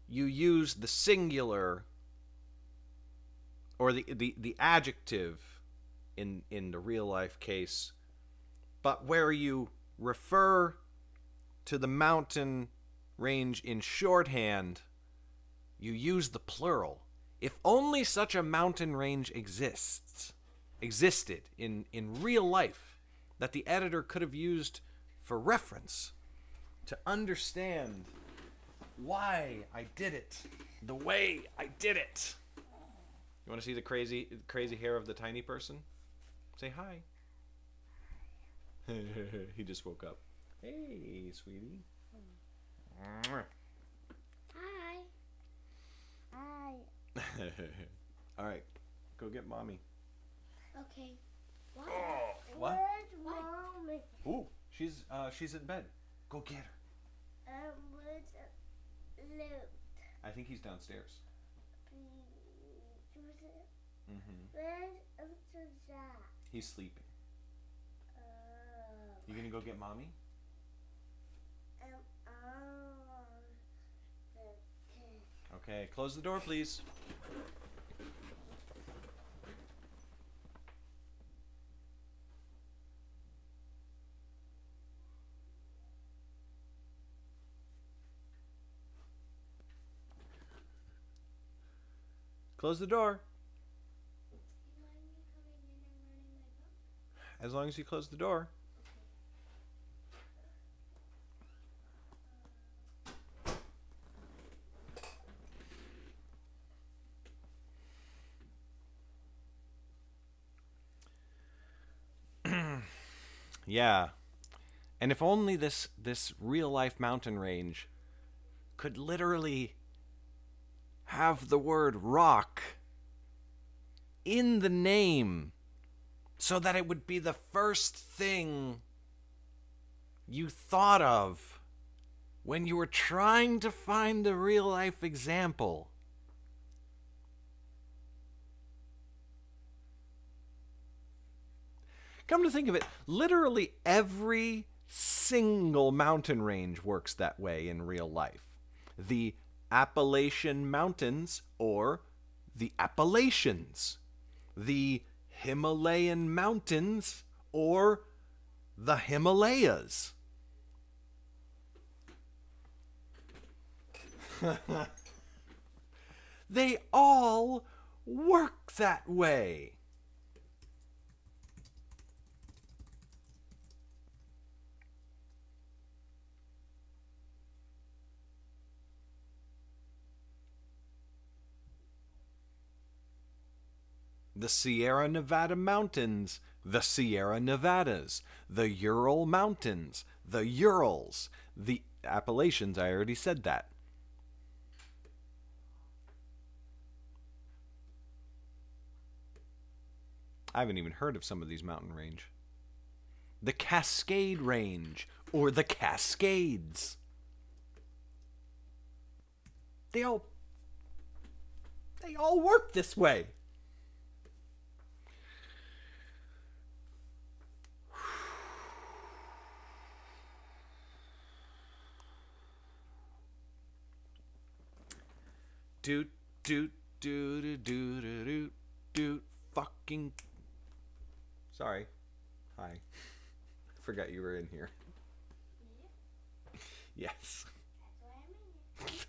you use the singular or the adjective in the real life case, but where you refer to the mountain range in shorthand, you use the plural. If only such a mountain range existed in real life that the editor could have used for reference to understand why I did it the way I did it. You want to see the crazy hair of the tiny person? Say hi. He just woke up. Hey, sweetie. Hi. Hi. All right, go get mommy. Okay. What? Oh, what? Where's mommy? Ooh, she's in bed. Go get her. Where's Luke? I think he's downstairs. Where's Uncle Zach? He's sleeping. You gonna go get mommy? Okay, close the door, please. Close the door. You mind me coming in and learning my book? As long as you close the door. Yeah. And if only this real life mountain range could literally have the word rock in the name so that it would be the first thing you thought of when you were trying to find a real life example. Come to think of it, literally every single mountain range works that way in real life. The Appalachian Mountains or the Appalachians. The Himalayan Mountains or the Himalayas. They all work that way. The Sierra Nevada Mountains, the Sierra Nevadas, the Ural Mountains, the Urals, the Appalachians, I already said that. I haven't even heard of some of these mountain range. The Cascade Range, or the Cascades. They all work this way. Doot doot doot doot doot doot fucking. Sorry. Hi. I forgot you were in here. Yes. That's why I'm in here.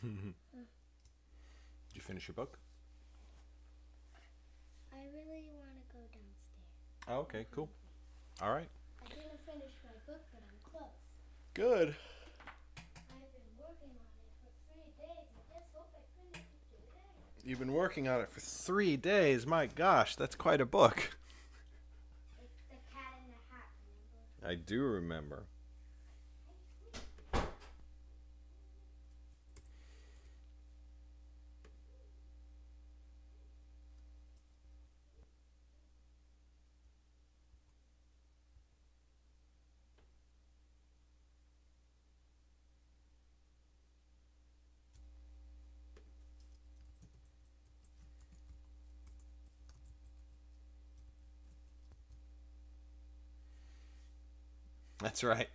Did you finish your book? I really want to go downstairs. Oh, okay, cool. All right. I didn't finish my book, but I'm close. Good. I've been working on it for 3 days. I just hope I finish it today. You've been working on it for 3 days. My gosh, that's quite a book. It's the Cat in the Hat, remember? I do remember. That's right.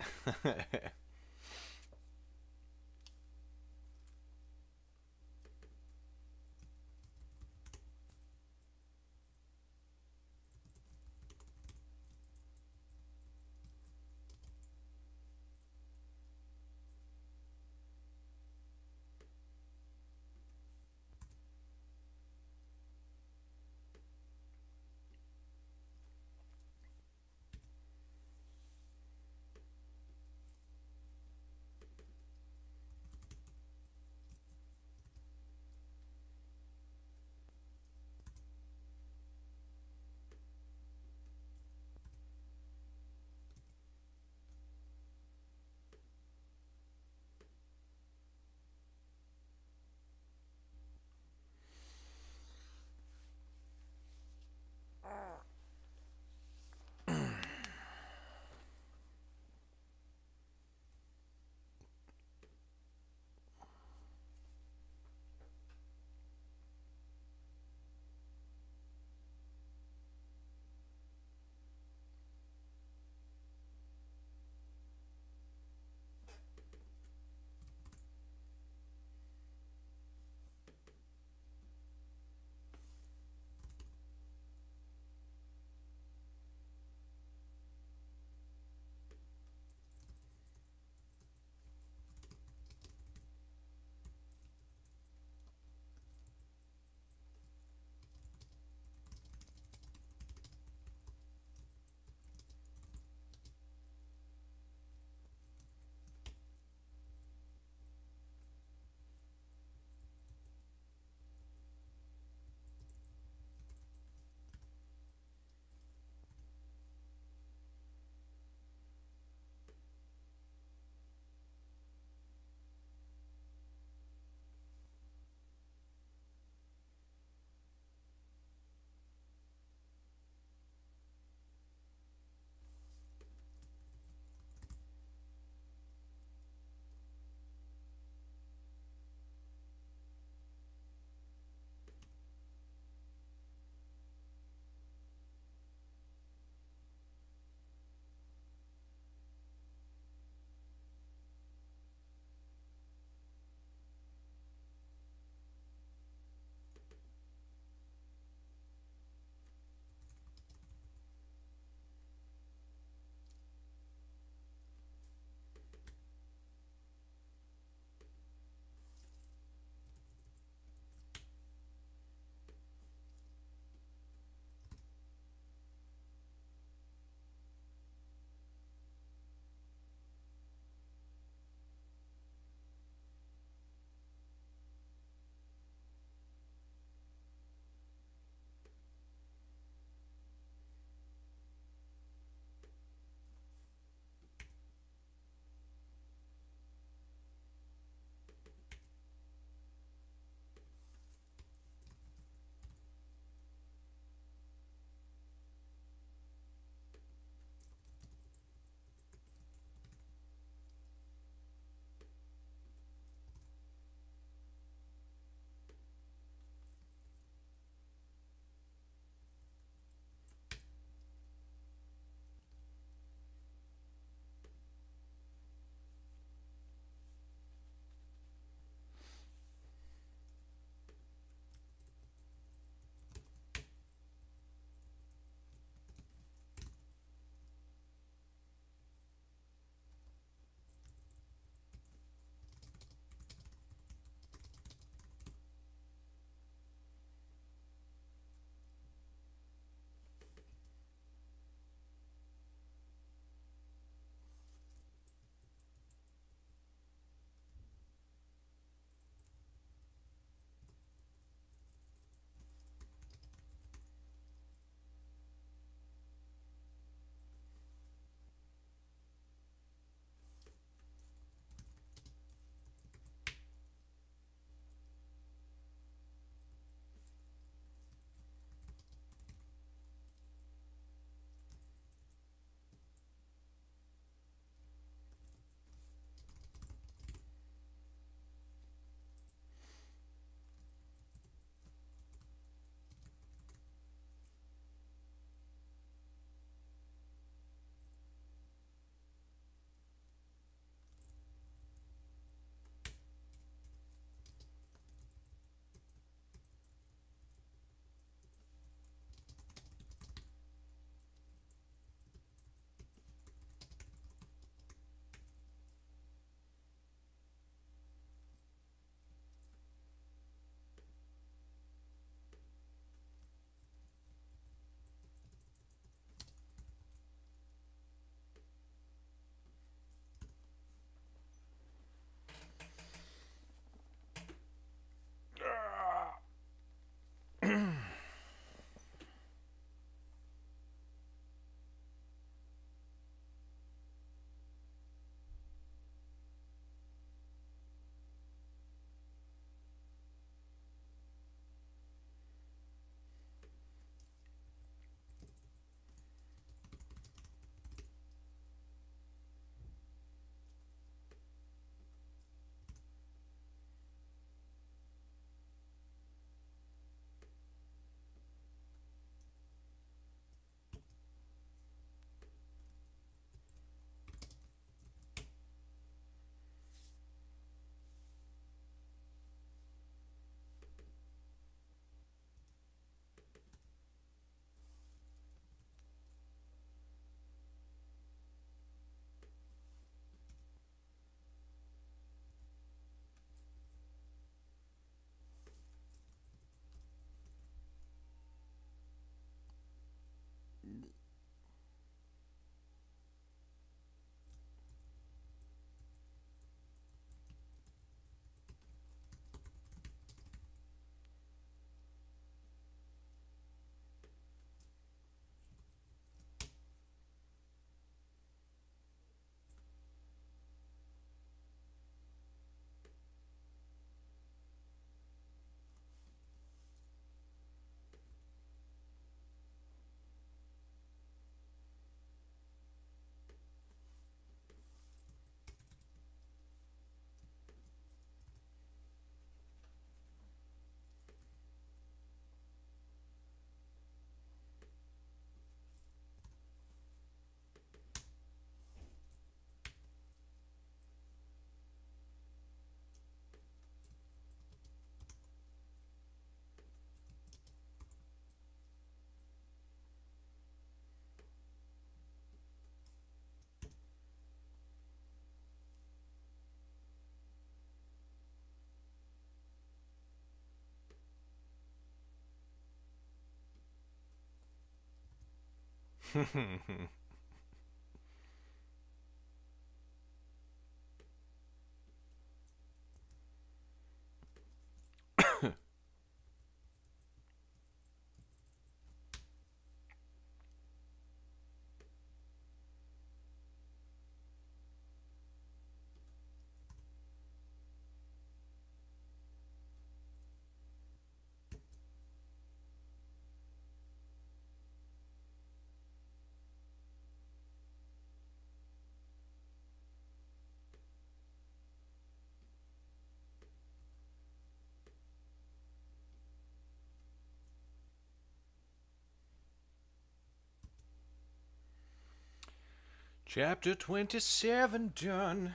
Chapter 27 done.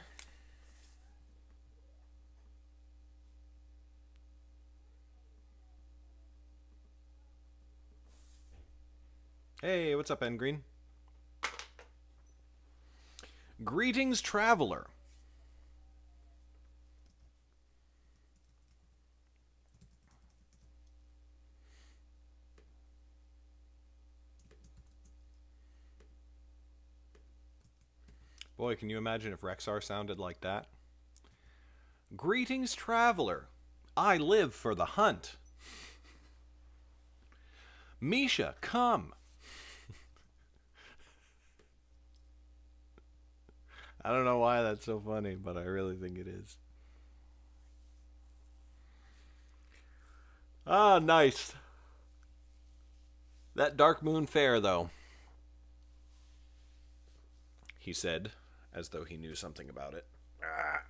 Hey, what's up, N Green? Greetings, traveler. Boy, can you imagine if Rexar sounded like that? Greetings, traveler. I live for the hunt. Misha, come. I don't know why that's so funny, but I really think it is. Ah, nice. That Dark Moon Fair, though, he said, as though he knew something about it. Ah.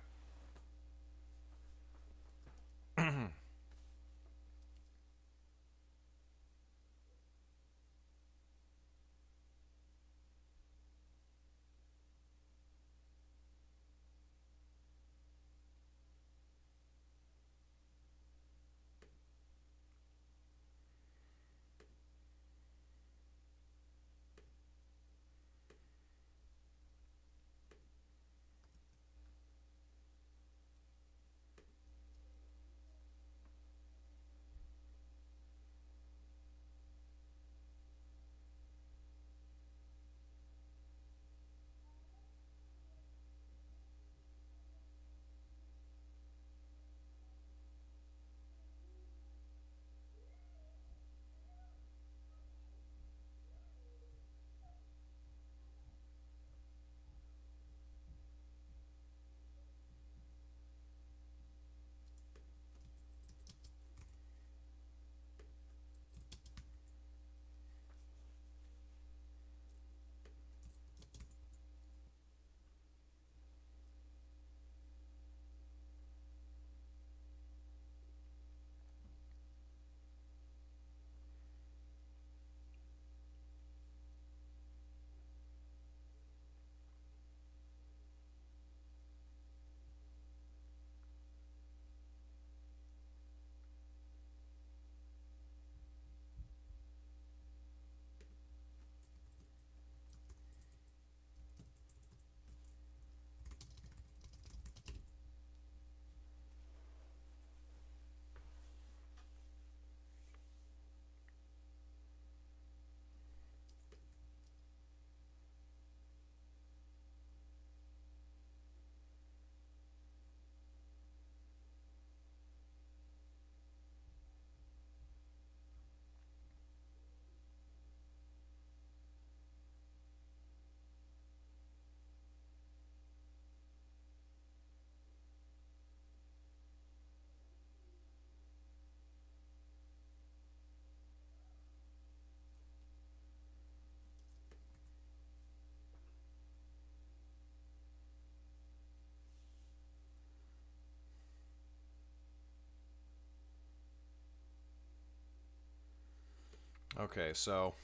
Okay, so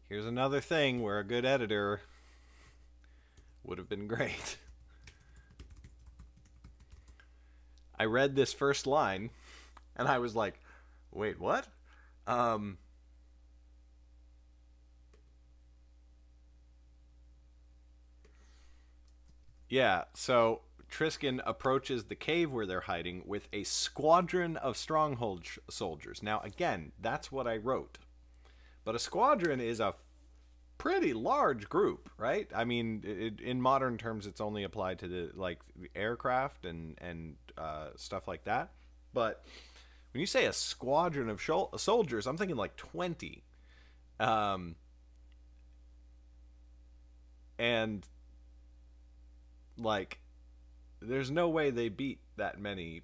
here's another thing where a good editor would have been great. I read this first line, and I was like, wait, what? Yeah, so Triskin approaches the cave where they're hiding with a squadron of stronghold soldiers. Now, again, that's what I wrote. But a squadron is a pretty large group, right? I mean, in modern terms, it's only applied to the aircraft and stuff like that. But when you say a squadron of soldiers, I'm thinking like 20. And like, there's no way they beat that many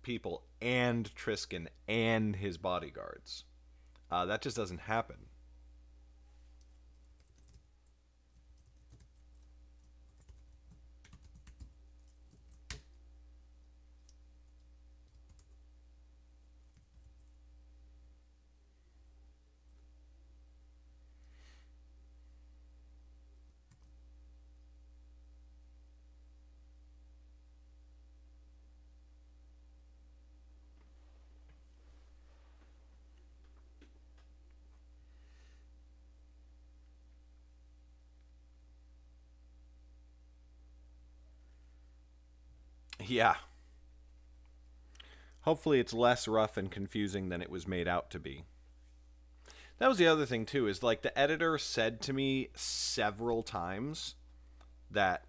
people and Triskin and his bodyguards. That just doesn't happen. Yeah. Hopefully it's less rough and confusing than it was made out to be. That was the other thing too, is like the editor said to me several times that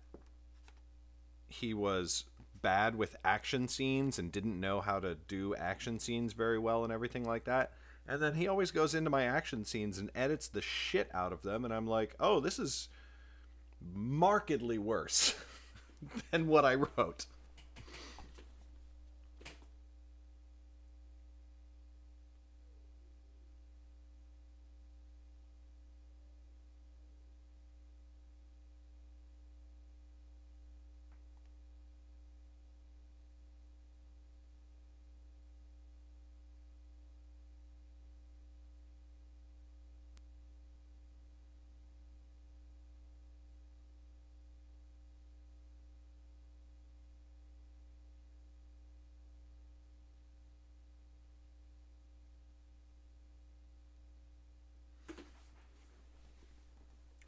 he was bad with action scenes and didn't know how to do action scenes very well and everything like that. And then he always goes into my action scenes and edits the shit out of them, and I'm like, oh, this is markedly worse than what I wrote.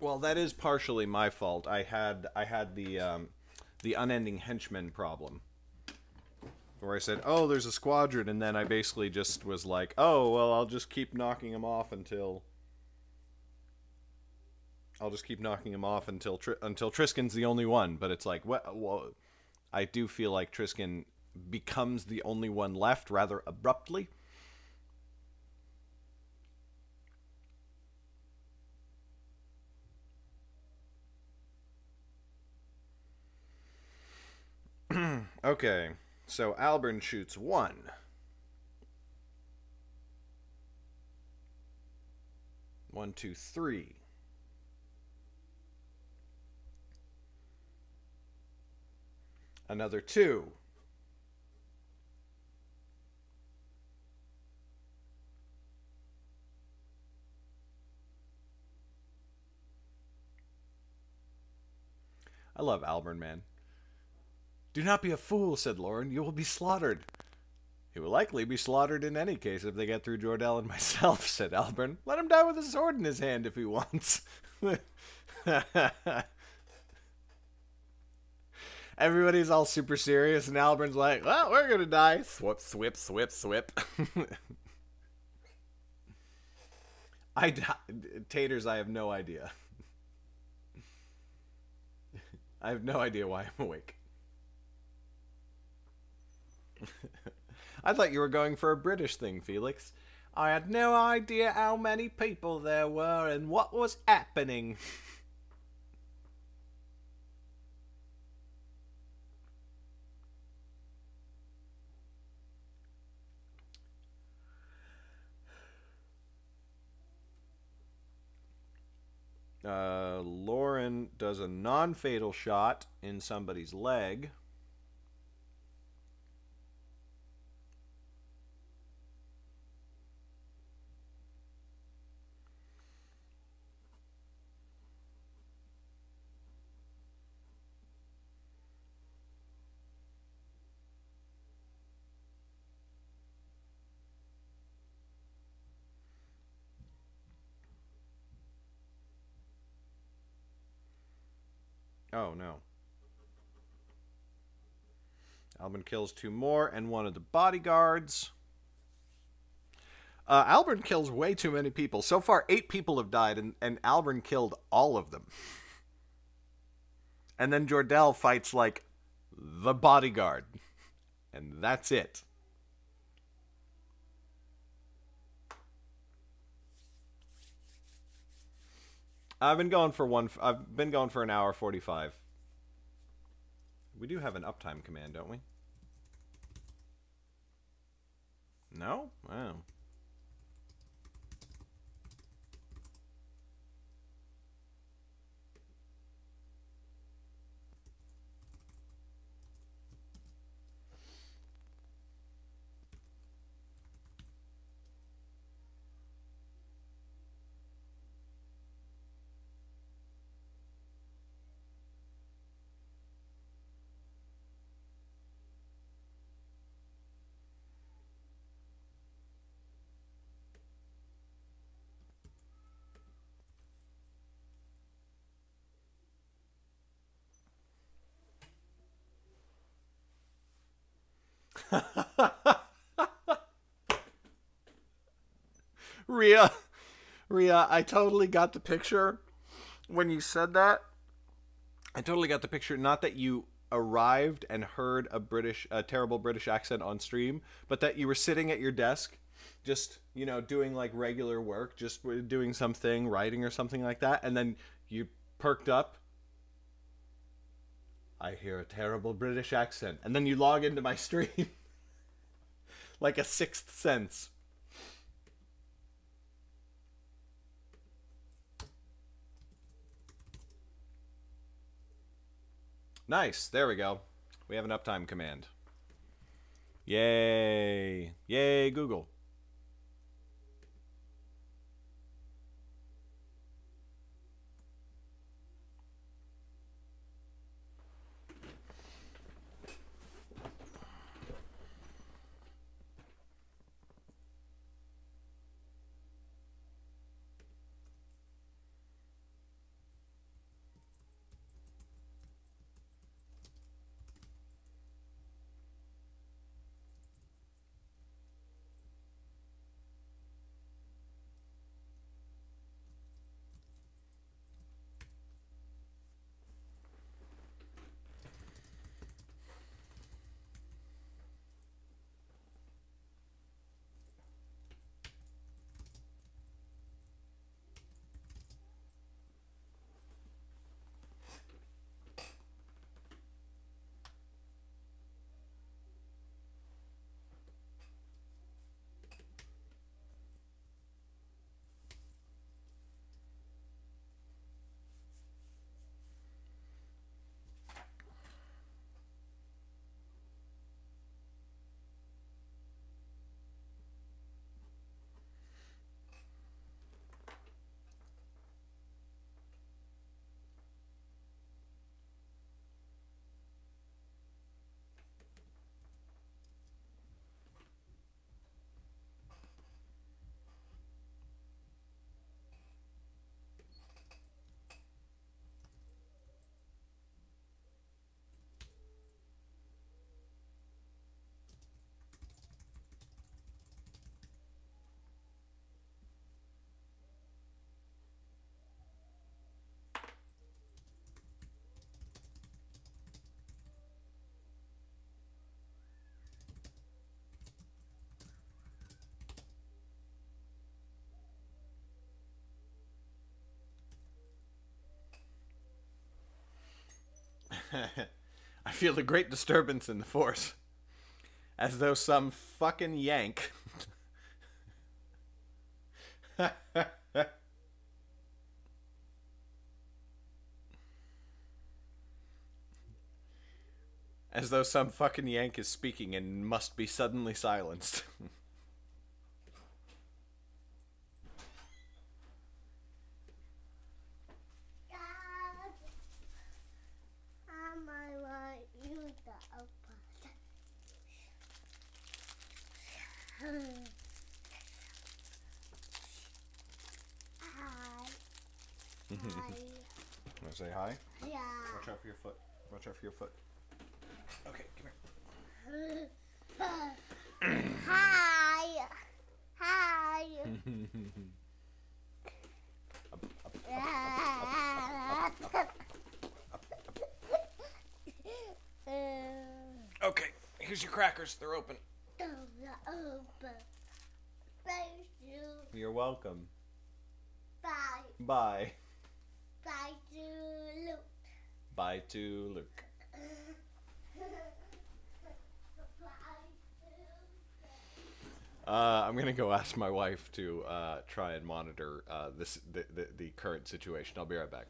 Well, that is partially my fault. I had the unending henchman problem, where I said, "Oh, there's a squadron," and then I basically just was like, "Oh, well, I'll just keep knocking them off until until Triskin's the only one." But it's like, well, I do feel like Triskin becomes the only one left rather abruptly. Okay, so Albern shoots one. One, two, three. Another two. I love Albern, man. "Do not be a fool," said Lauren. "You will be slaughtered." "He will likely be slaughtered in any case if they get through Jordell and myself," said Albern. "Let him die with a sword in his hand if he wants." Everybody's all super serious, and Albern's like, "Well, we're gonna die." Swip, swip, swip, swip. Taters, I have no idea. I have no idea why I'm awake. I thought you were going for a British thing, Felix. "I had no idea how many people there were and what was happening." Lauren does a non-fatal shot in somebody's leg. Oh, no. Albin kills two more and one of the bodyguards. Albern kills way too many people. So far, 8 people have died, and Albern killed all of them. And then Jordell fights like the bodyguard. And that's it. I've been going for an hour 45. We do have an uptime command, don't we? No? Wow. Rhea, I totally got the picture when you said that. I totally got the picture. Not that you arrived and heard a terrible British accent on stream, but that you were sitting at your desk, just, you know, doing like regular work, just doing something, writing or something like that, and then you perked up. I hear a terrible British accent, and then you log into my stream like a sixth sense. Nice. There we go. We have an uptime command. Yay. Yay, Google. I feel a great disturbance in the force. As though some fucking yank. As though some fucking yank is speaking and must be suddenly silenced. Want to say hi? Yeah. Watch out for your foot. Watch out for your foot. Okay, come here. Hi. Hi. Okay, here's your crackers. They're open. Thank you. You're welcome. Bye. Bye. Bye to Luke. Bye to Luke. I'm gonna go ask my wife to try and monitor the current situation. I'll be right back.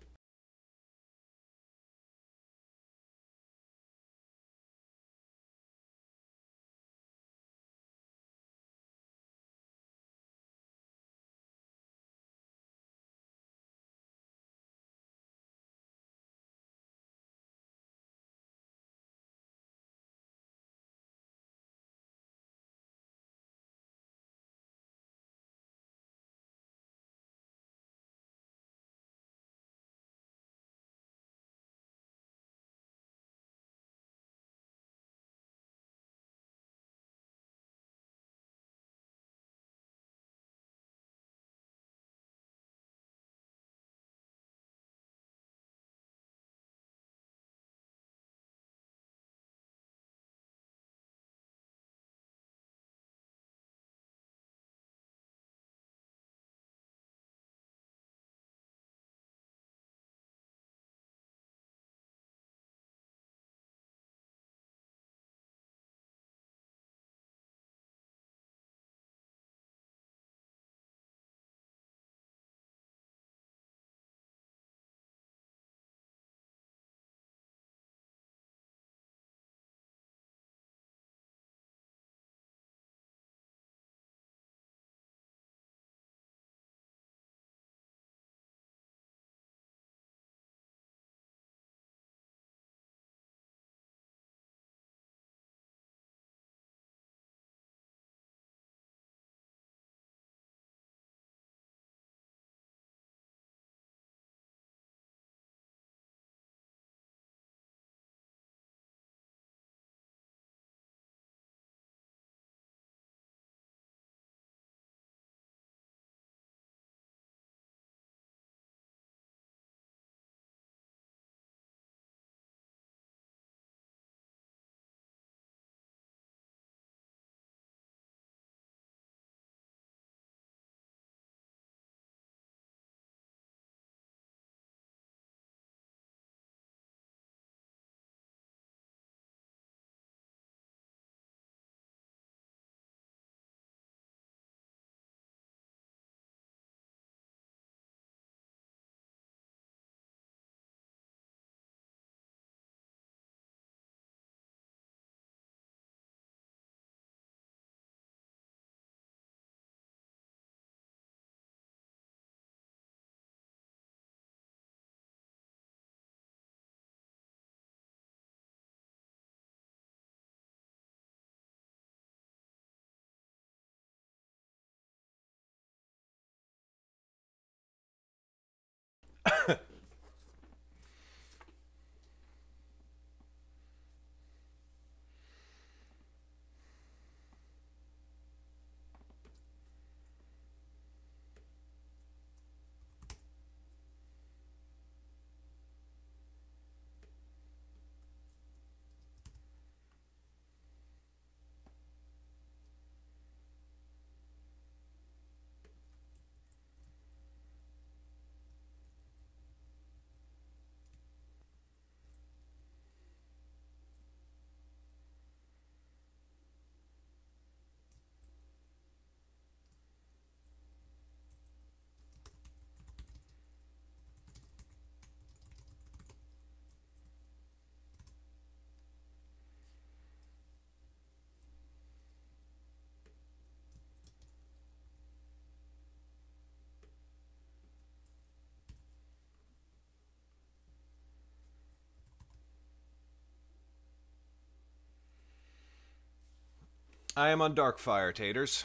I am on Darkfire, taters.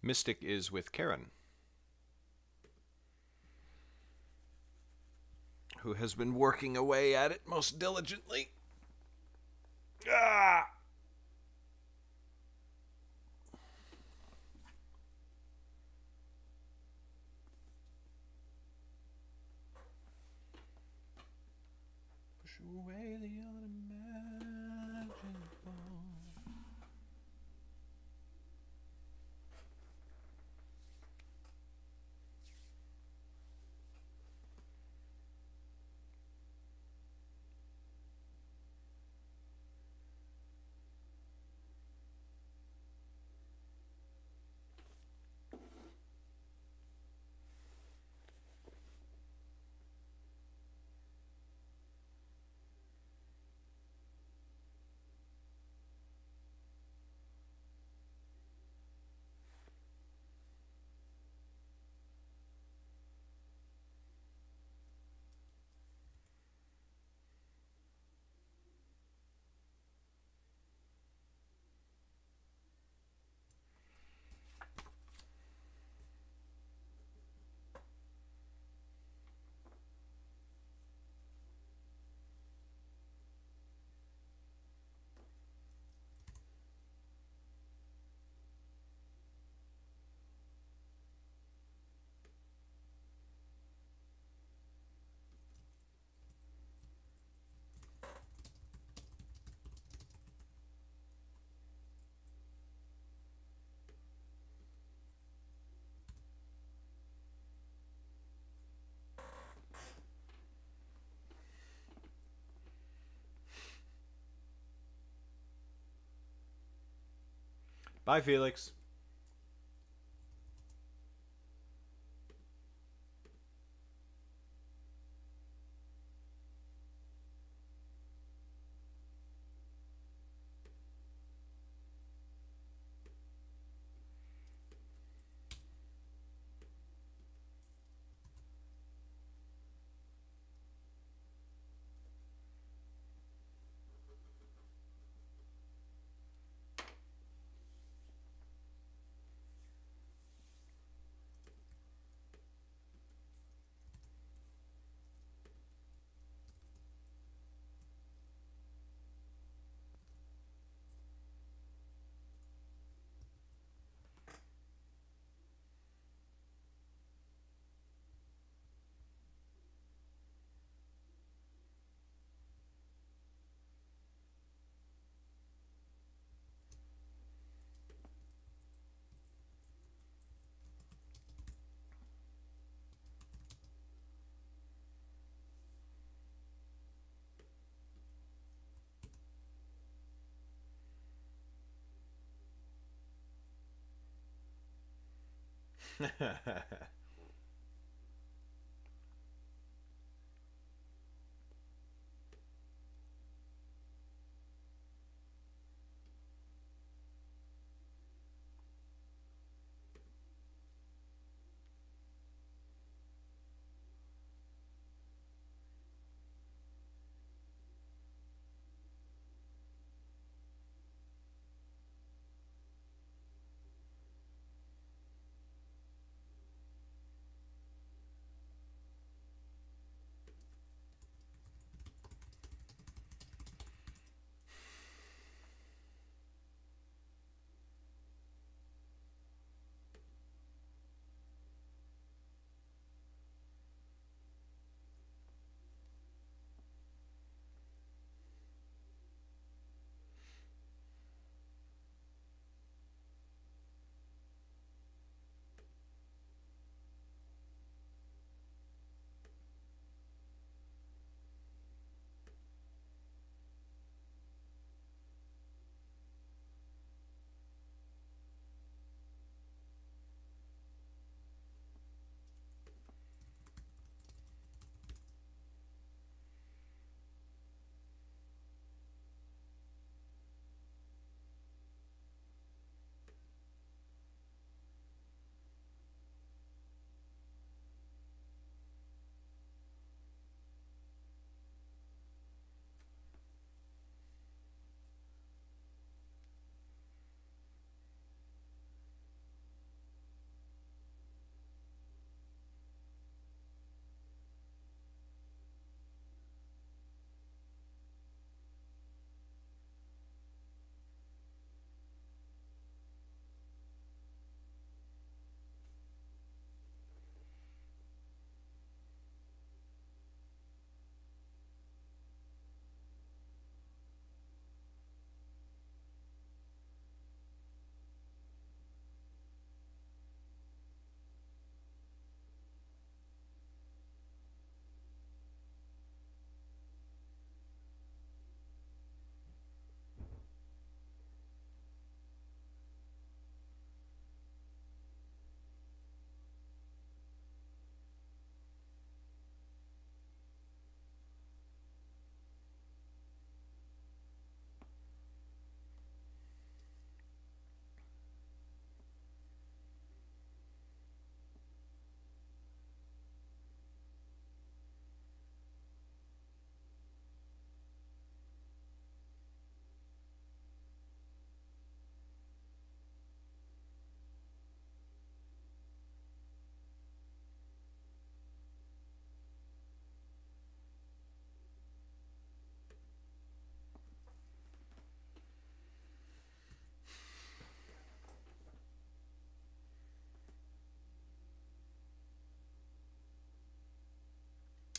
Mystic is with Karen, who has been working away at it most diligently. Ah! Push away the unimaginable. Bye, Felix.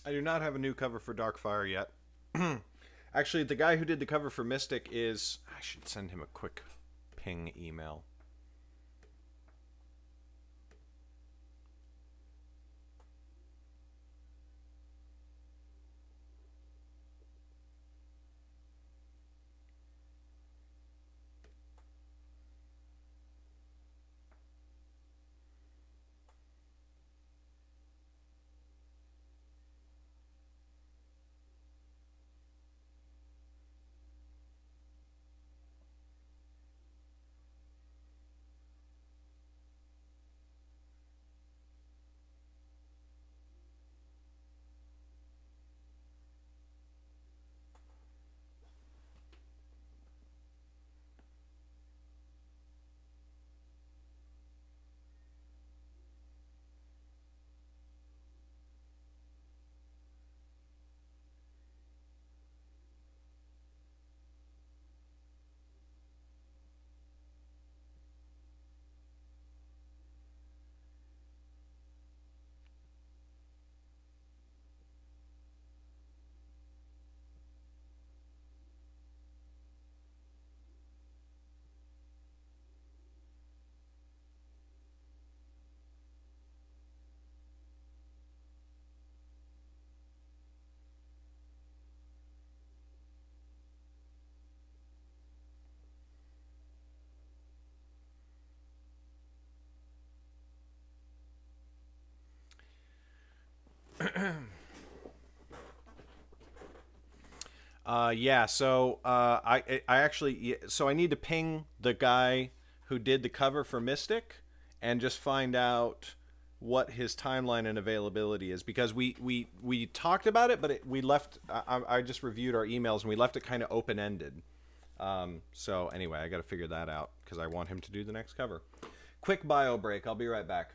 I do not have a new cover for Darkfire yet. Actually, the guy who did the cover for Mystic is... I should send him a quick ping email. Yeah, so I actually so I need to ping the guy who did the cover for Mystic and just find out what his timeline and availability is, because we talked about it, but we left. I just reviewed our emails and we left it kind of open ended. So anyway, I got to figure that out because I want him to do the next cover. Quick bio break. I'll be right back.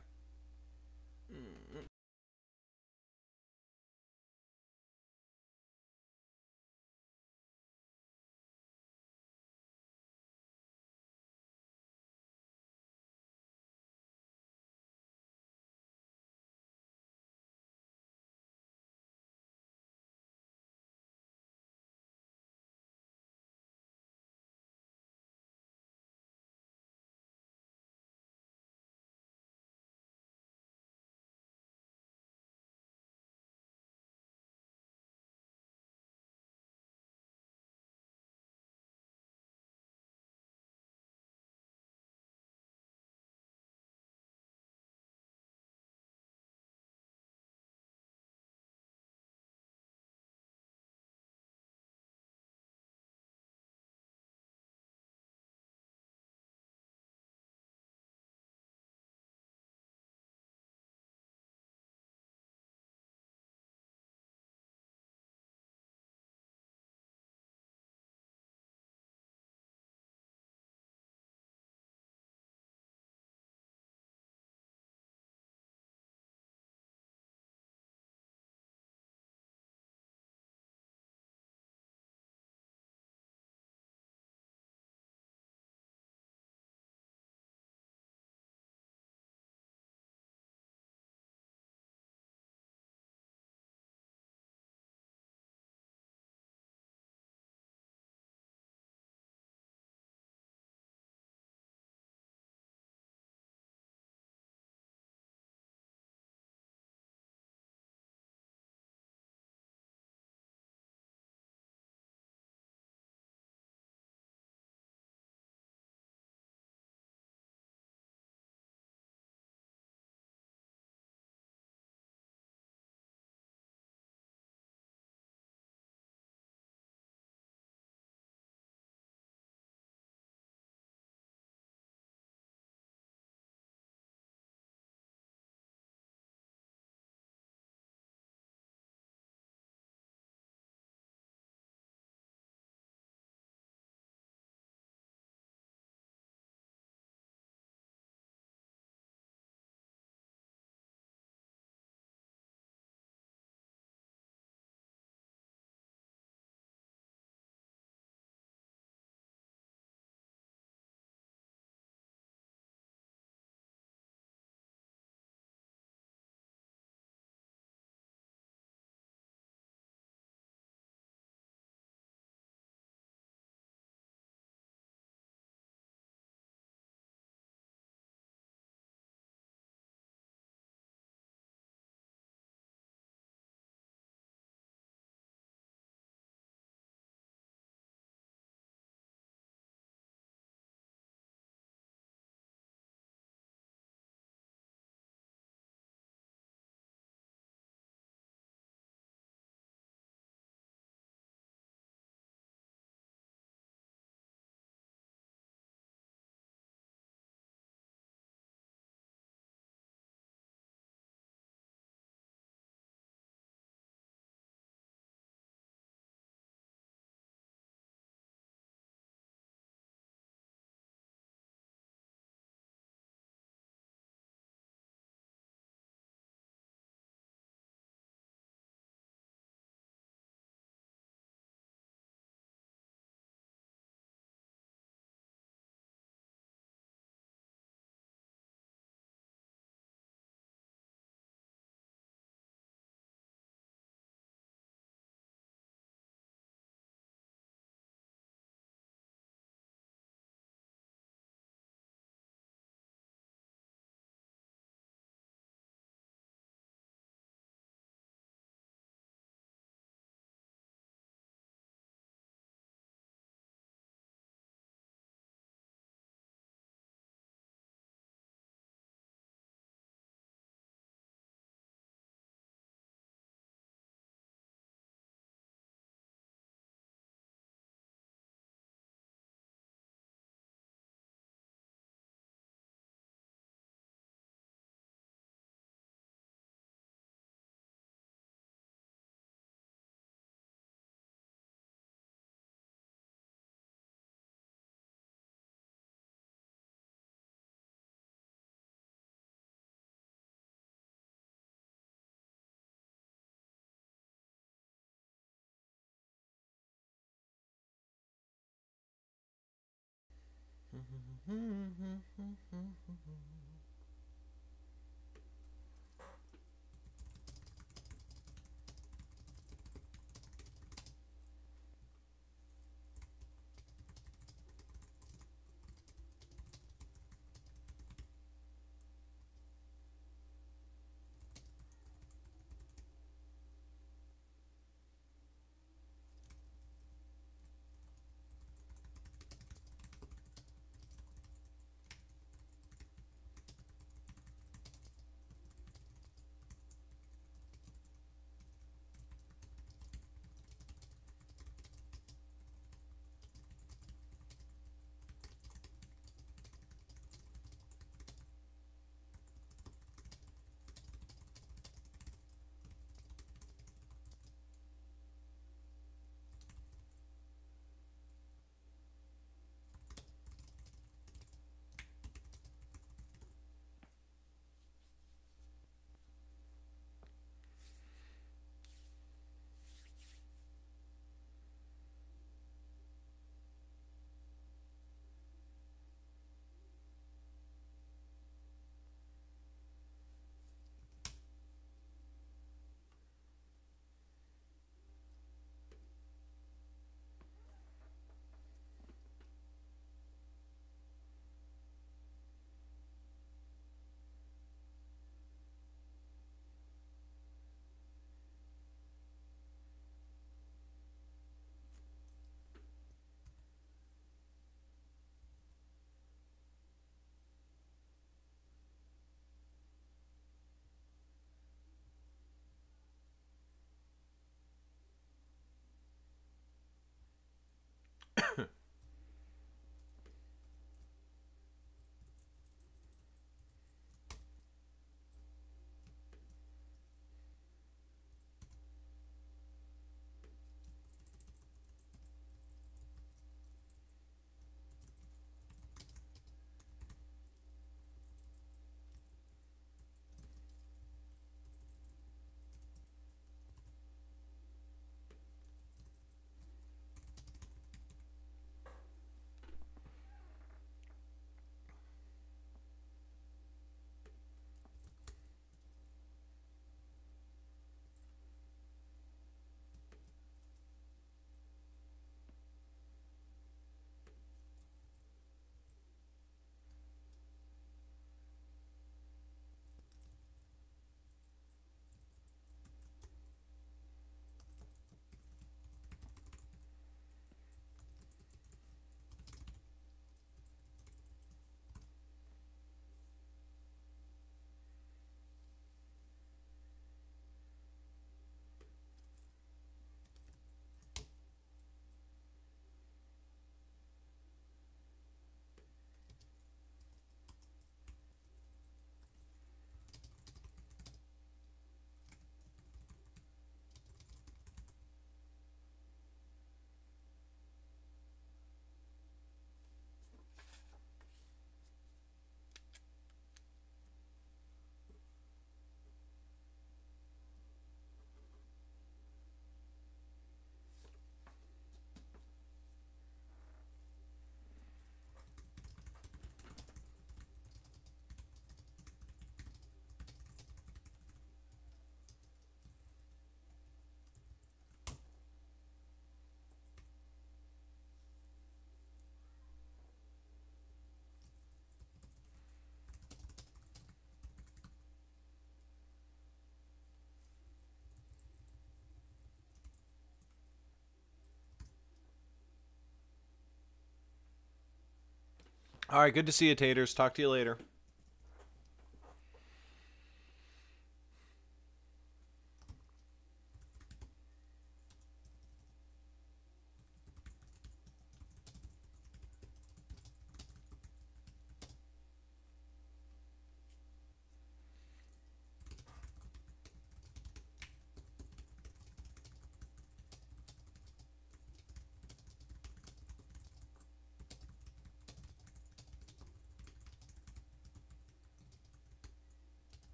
All right, good to see you, Taters. Talk to you later.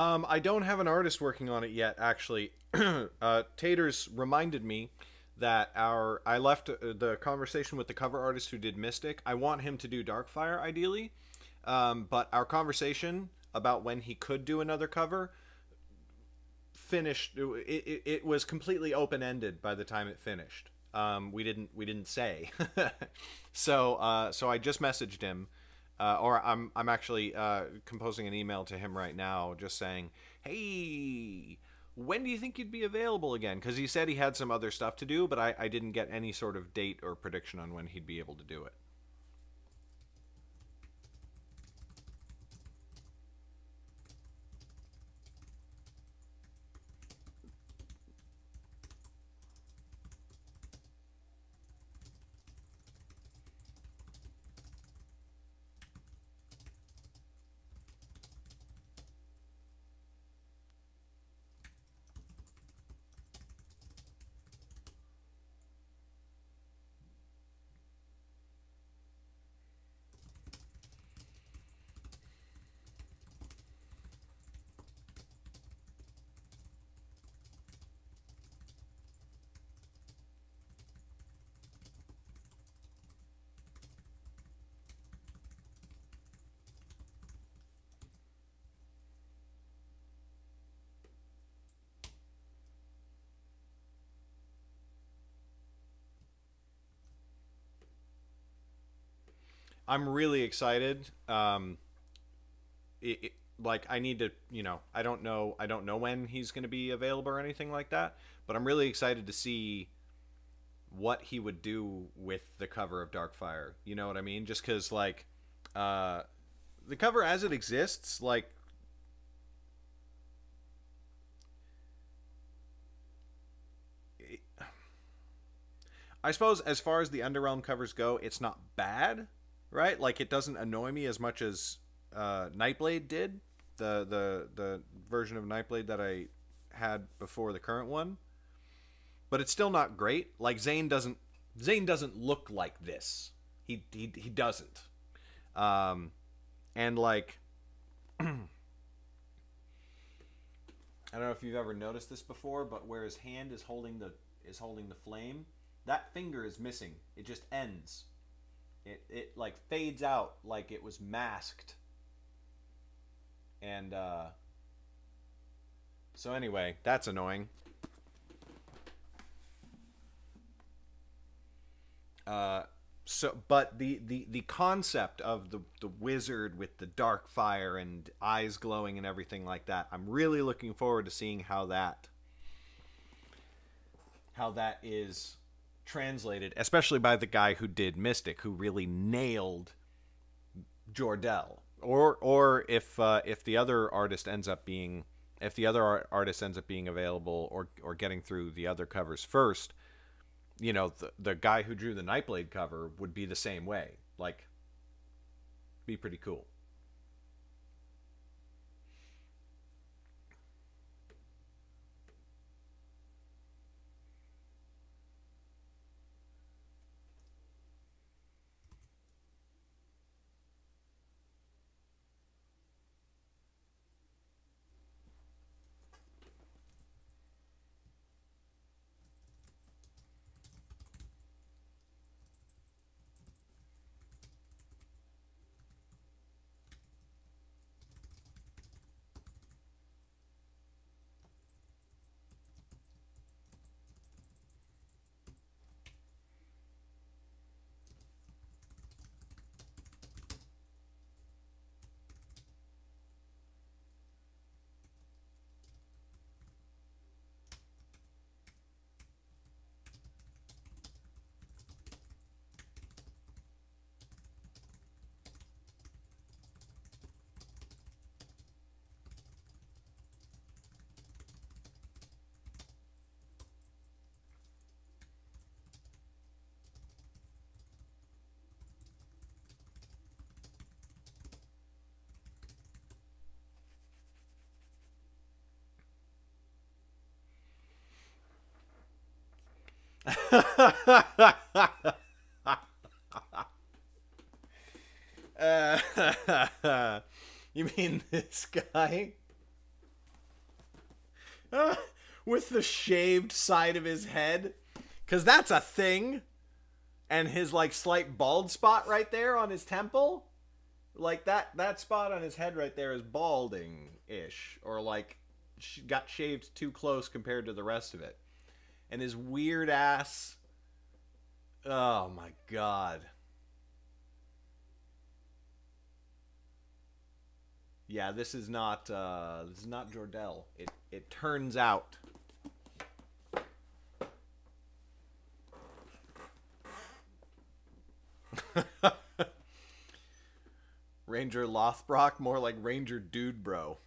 I don't have an artist working on it yet, actually. Taters reminded me that I left the conversation with the cover artist who did Mystic. I want him to do Darkfire, ideally. But our conversation about when he could do another cover finished. It was completely open ended by the time it finished. We didn't say. So I just messaged him, or I'm actually composing an email to him right now, just saying, hey, when do you think you'd be available again? Because he said he had some other stuff to do, but I didn't get any sort of date or prediction on when he'd be able to do it. I'm really excited. Like I need to, I don't know when he's going to be available or anything like that, but I'm really excited to see what he would do with the cover of Darkfire. You know what I mean? Just because, like, the cover as it exists, like, I suppose as far as the Underrealm covers go, it's not bad, right? Like, it doesn't annoy me as much as Nightblade did, the version of Nightblade that I had before the current one. But it's still not great. Like, Zane doesn't look like this. He doesn't. And like, I don't know if you've ever noticed this before, but where his hand is holding the flame, that finger is missing. It just ends. It like fades out like it was masked. And so anyway, that's annoying. But the concept of the wizard with the dark fire and eyes glowing and everything like that, I'm really looking forward to seeing how that is translated, especially by the guy who did Mystic, who really nailed Jordell. Or if the other artist ends up being available or getting through the other covers first, the guy who drew the Nightblade cover would be the same way. Like, be pretty cool. You mean this guy? With the shaved side of his head. Because that's a thing. And his, like, slight bald spot right there on his temple. Like, that spot on his head right there is balding-ish. Or, like, got shaved too close compared to the rest of it. And his weird ass... Oh, my God. Yeah, this is not Jordell. It turns out. Ranger Lothbrok, more like Ranger Dude Bro.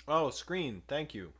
Oh, screen. Thank you.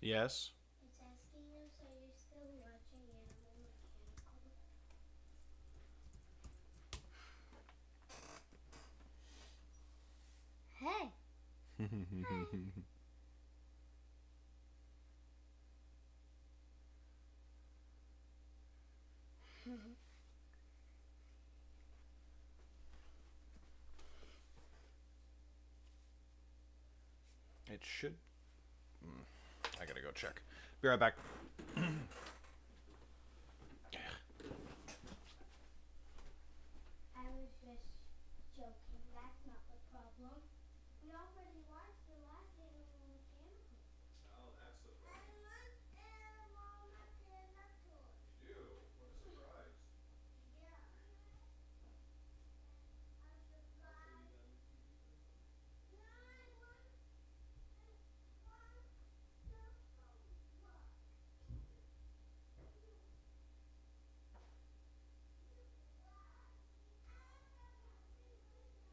Daddy, Yes. it's asking us, are you still watching Animal Mechanical? Hey! It should. I gotta go check. Be right back. I was just joking. That's not the problem. We already watched the last Animal Mechanical. Oh, that's the I want Animal Mechanical. You do. What a surprise. Yeah. A surprise. No, I want the what?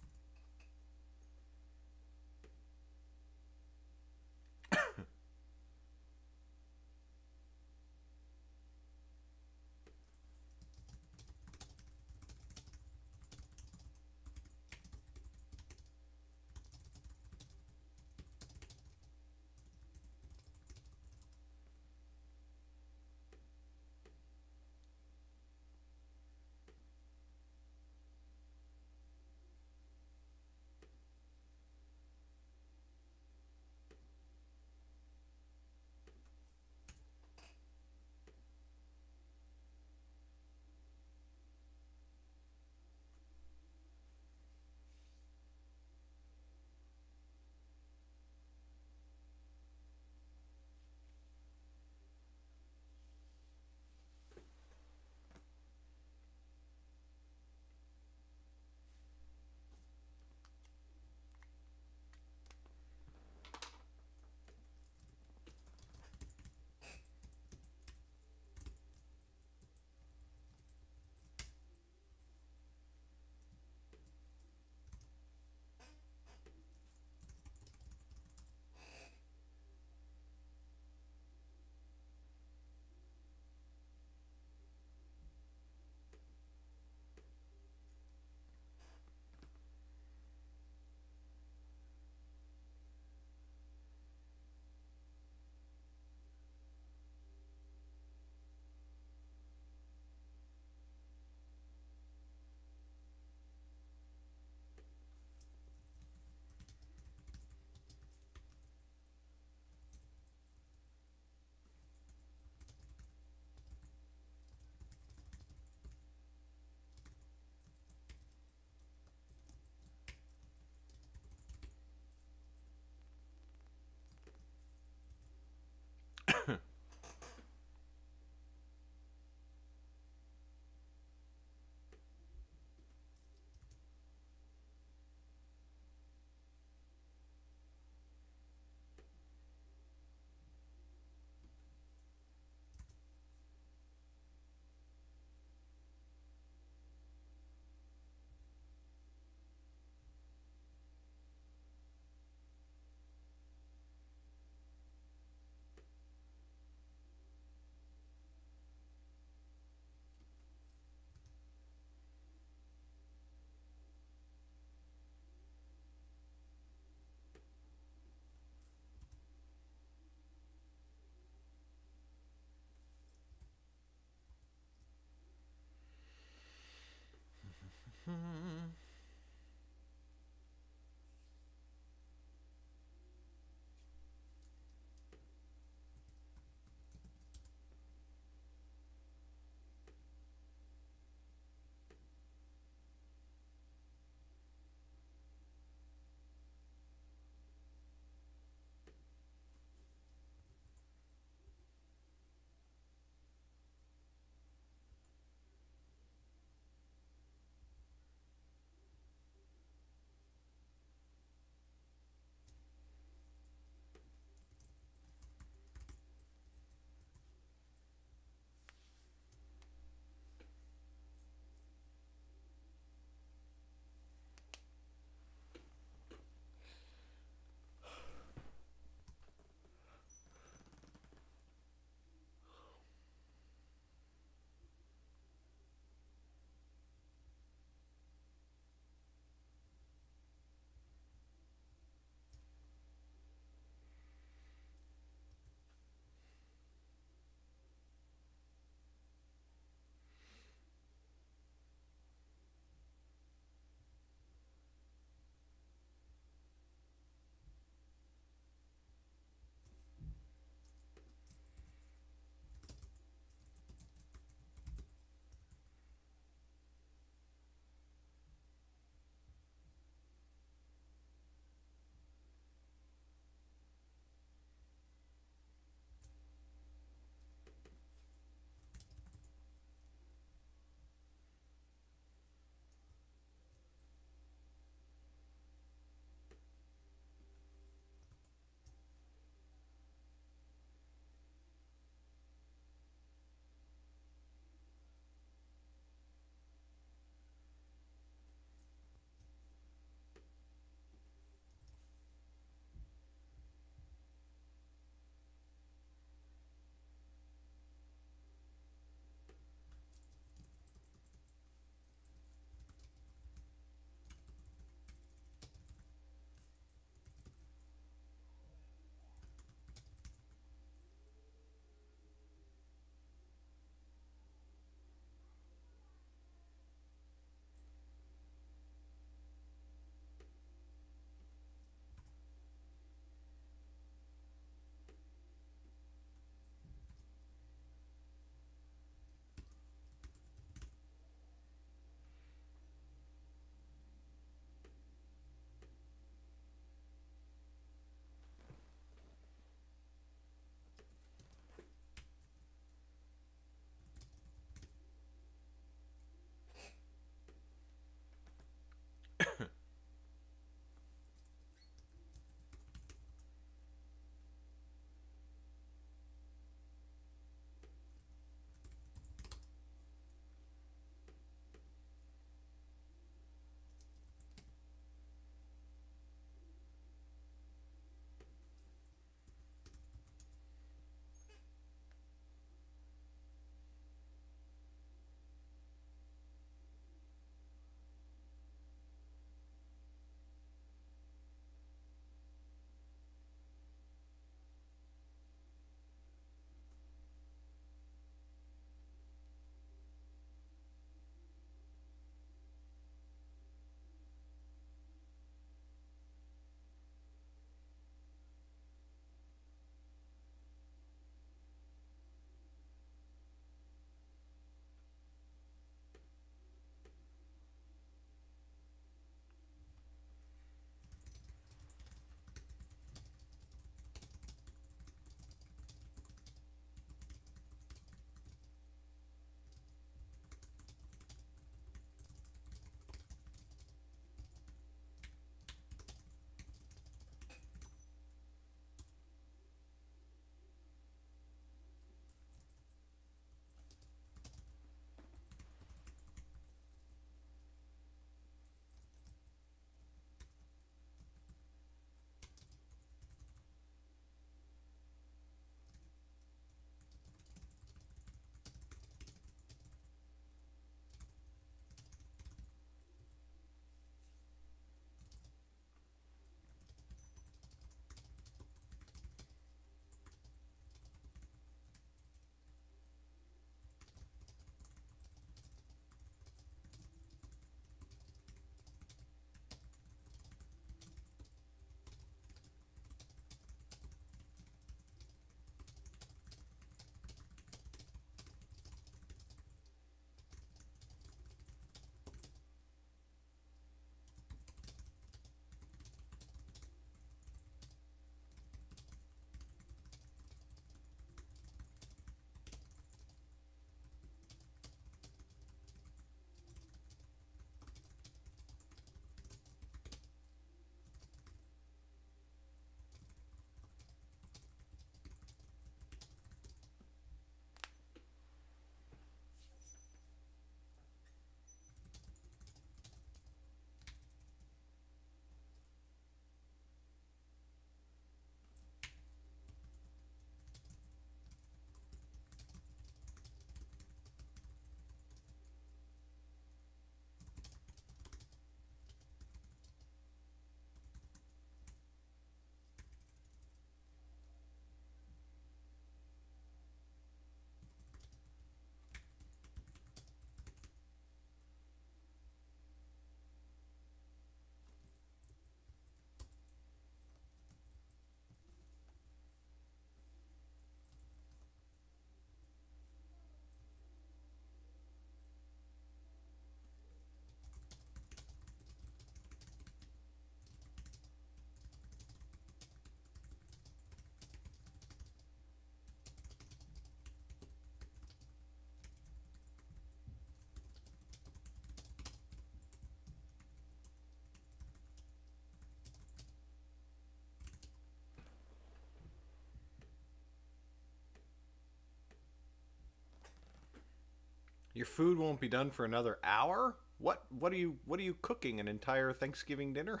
Your food won't be done for another hour? What are you cooking? An entire Thanksgiving dinner?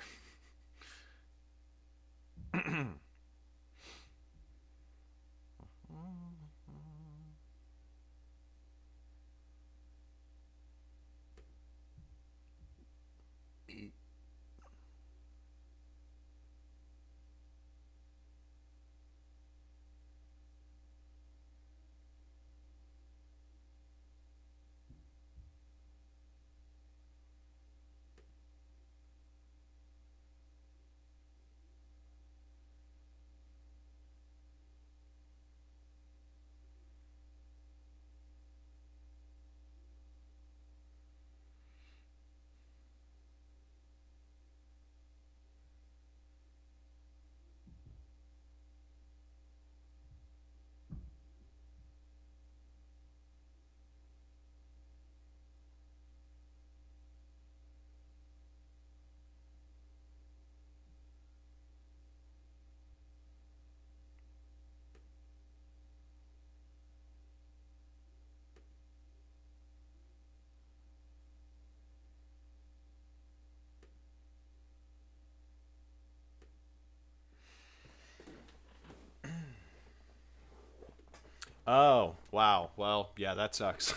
Oh, wow. Well, yeah, that sucks.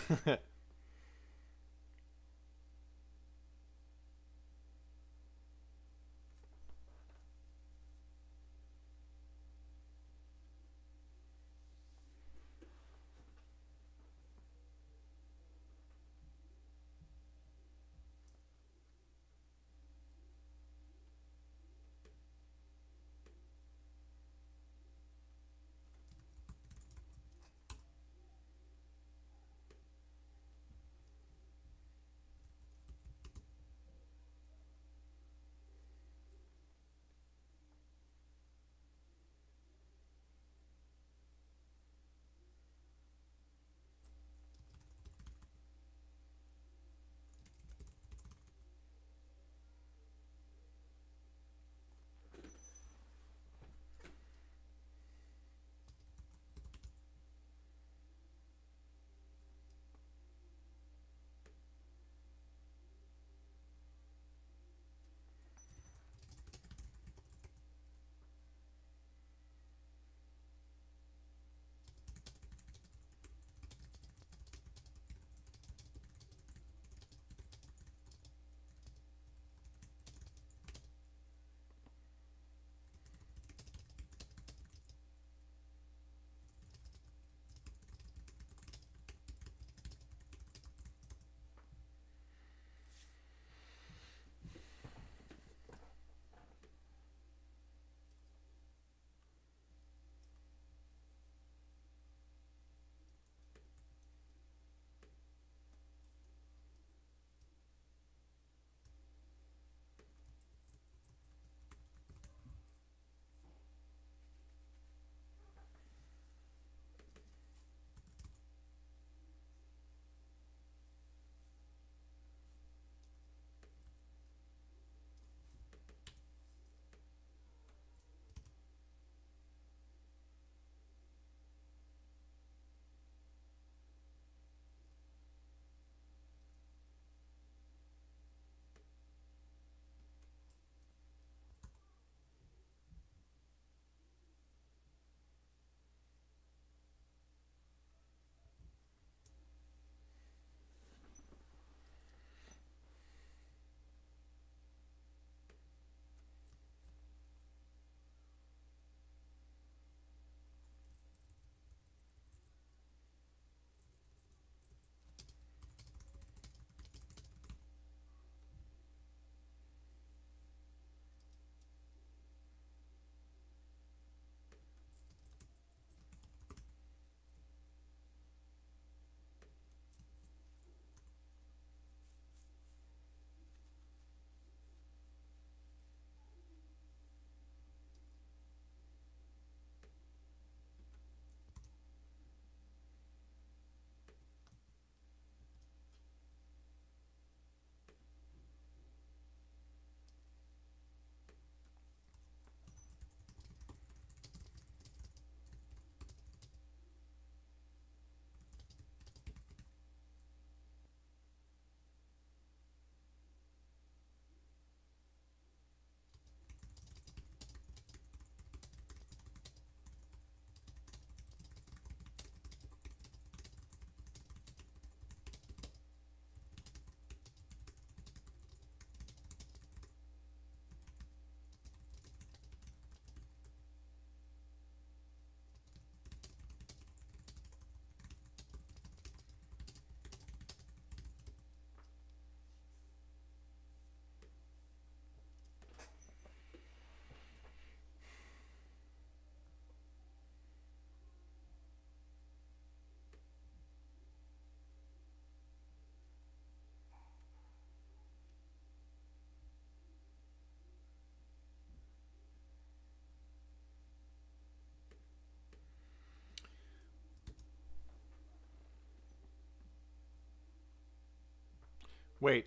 Wait.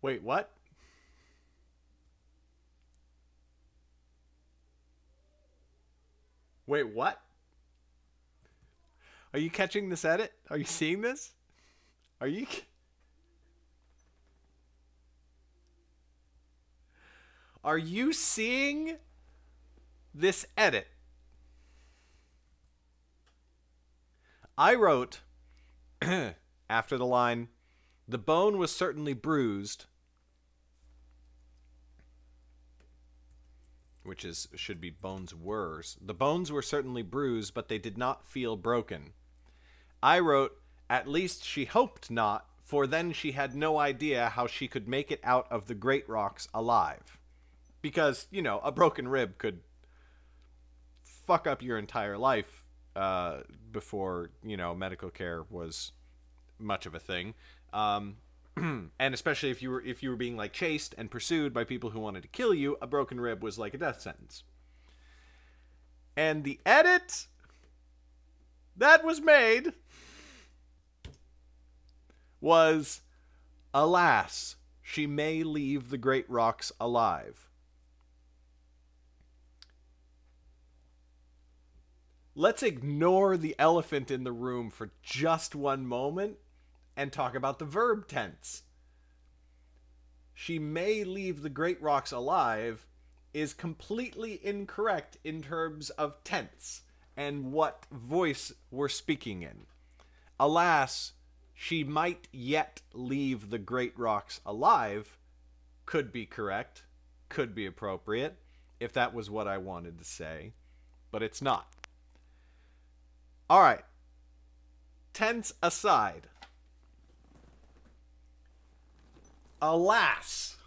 Wait, what? Wait, what? Are you catching this edit? Are you seeing this? Are you... Are you seeing this edit? I wrote, after the line, "The bone was certainly bruised," which should be "bones were." "The bones were certainly bruised, but they did not feel broken." I wrote, "At least she hoped not, for then she had no idea how she could make it out of the great rocks alive." Because, you know, a broken rib could fuck up your entire life before, you know, medical care was much of a thing. And especially if you were being like chased and pursued by people who wanted to kill you, a broken rib was like a death sentence. And the edit that was made was, "Alas, she may leave the great rocks alive." Let's ignore the elephant in the room for just one moment and talk about the verb tense. "She may leave the great rocks alive" is completely incorrect in terms of tense and what voice we're speaking in. "Alas, she might yet leave the great rocks alive" could be correct, could be appropriate, if that was what I wanted to say, but it's not. All right. Tense aside. Alas,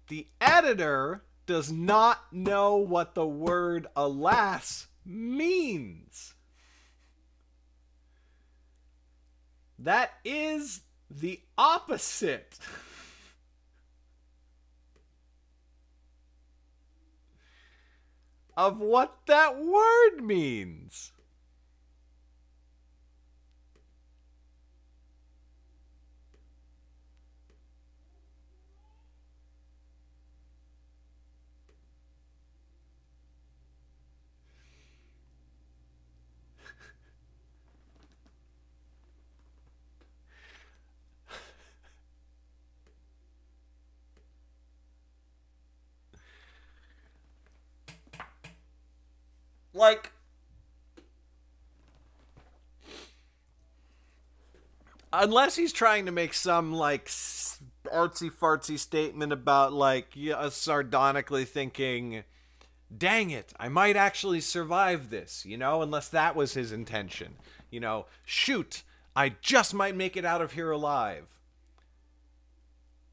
the editor does not know what the word alas means. That is the opposite of what that word means. Like, unless he's trying to make some, like, artsy-fartsy statement about, like, sardonically thinking, "Dang it, I might actually survive this," you know? Unless that was his intention. You know, "Shoot, I just might make it out of here alive."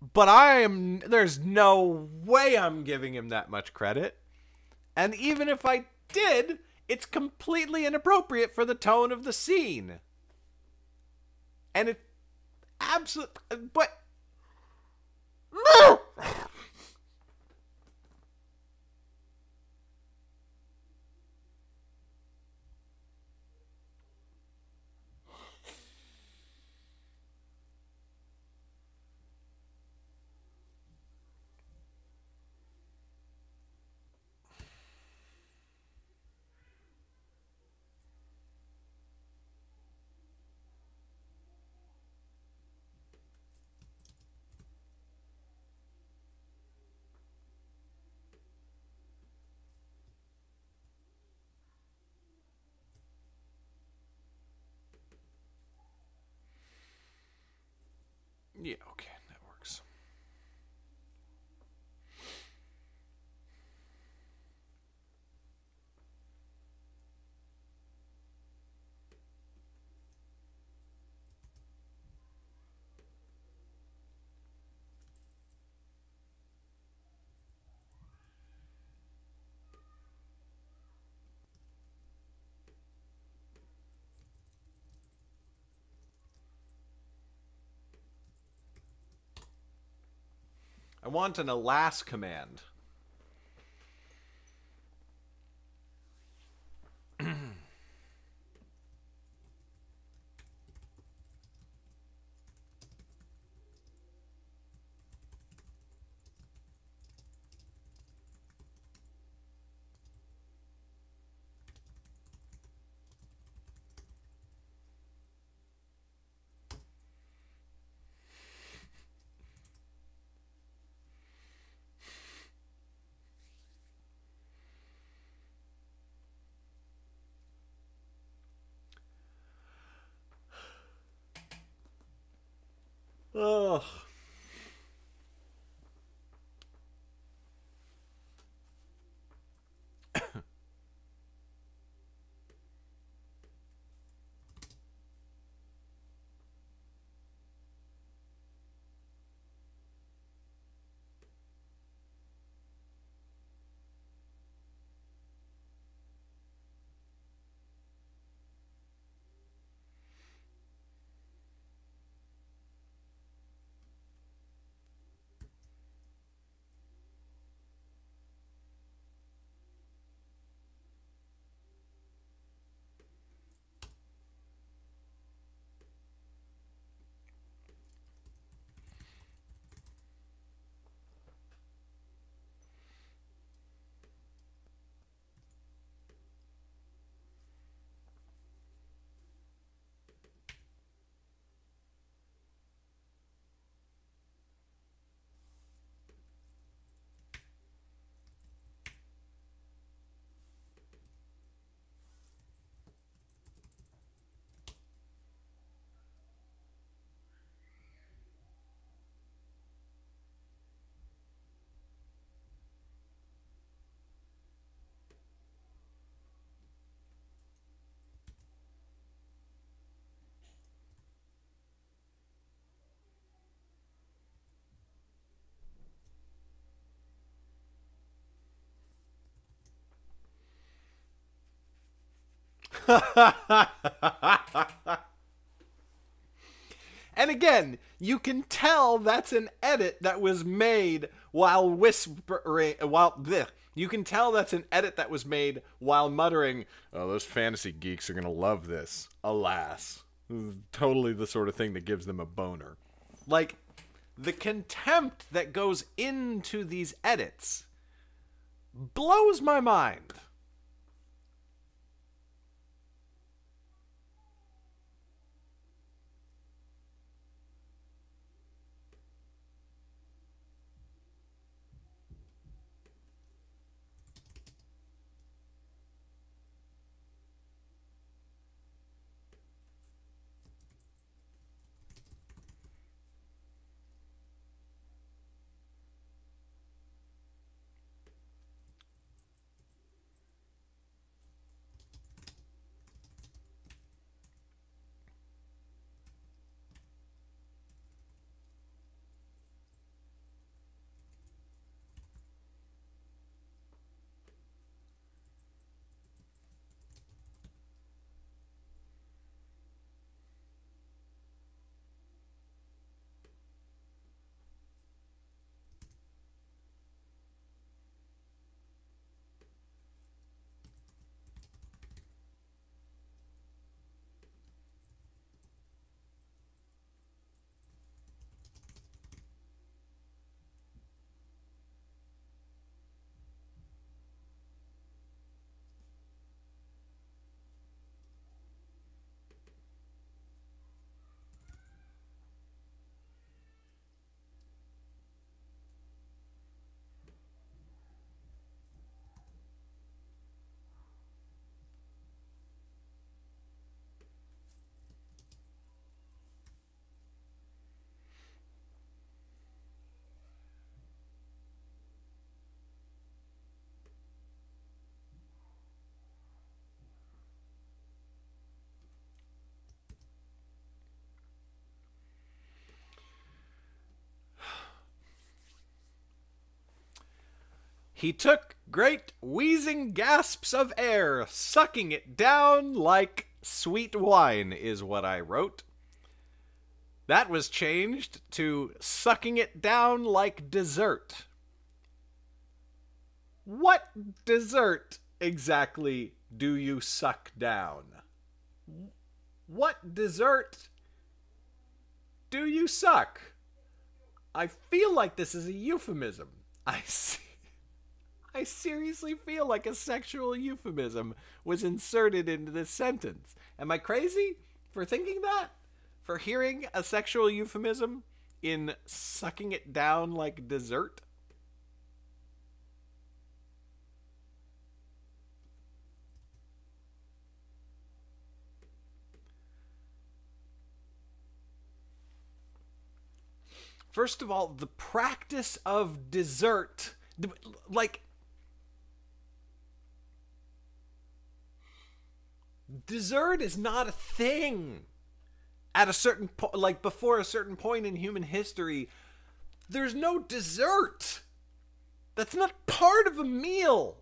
But there's no way I'm giving him that much credit. And even if I did, it's completely inappropriate for the tone of the scene. And it absolutely, but no! Yeah, okay, that works. I want an alas command. Ugh. And again, you can tell that's an edit that was made while whispering. You can tell that's an edit that was made while muttering, "Oh, those fantasy geeks are gonna love this." Alas, this is totally the sort of thing that gives them a boner. Like, the contempt that goes into these edits blows my mind. He took great wheezing gasps of air, sucking it down like sweet wine, is what I wrote. That was changed to sucking it down like dessert. What dessert exactly do you suck down? What dessert do you suck? I feel like this is a euphemism. I seriously feel like a sexual euphemism was inserted into this sentence. Am I crazy for thinking that? For hearing a sexual euphemism in sucking it down like dessert? First of all, the practice of dessert, like, dessert is not a thing. At a certain point, like before a certain point in human history, there's no dessert. That's not part of a meal.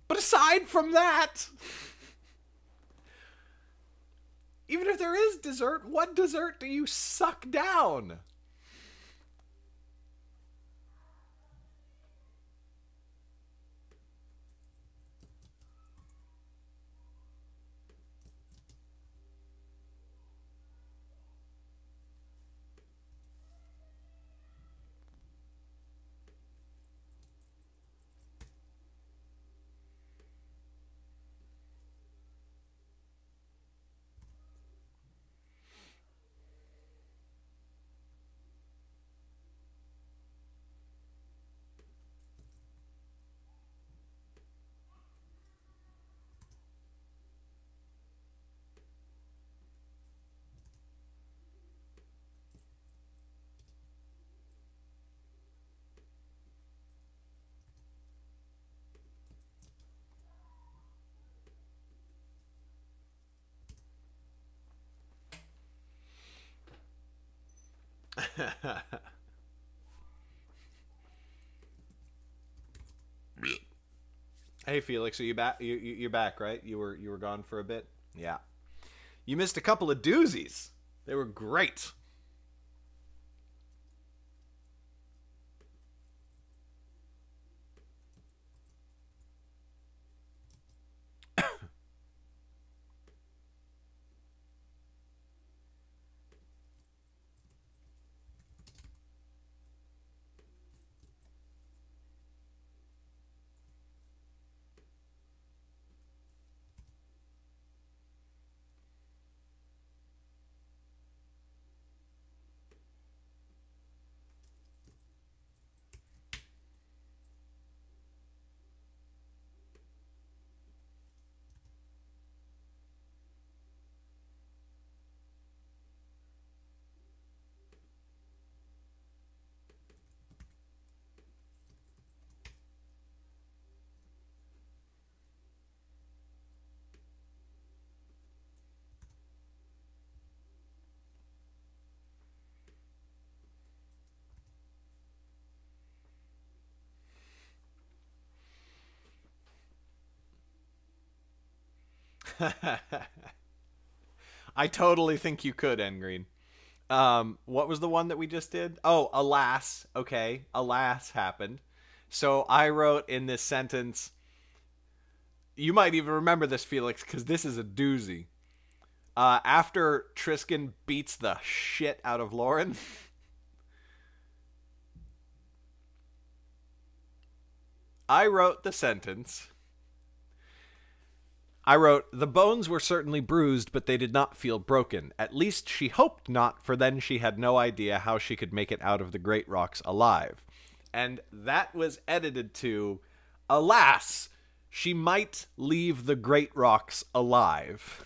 But aside from that, even if there is dessert, what dessert do you suck down? Hey Felix, are you back? You're back, right? You were gone for a bit. Yeah, you missed a couple of doozies. They were great. I totally think you could, Engreen. What was the one that we just did? Oh, alas. Okay, alas happened. So I wrote in this sentence, you might even remember this, Felix, because this is a doozy. After Tristan beats the shit out of Lauren, I wrote the sentence. I wrote, the bones were certainly bruised, but they did not feel broken. At least she hoped not, for then she had no idea how she could make it out of the Great Rocks alive. And that was edited to, alas, she might leave the Great Rocks alive.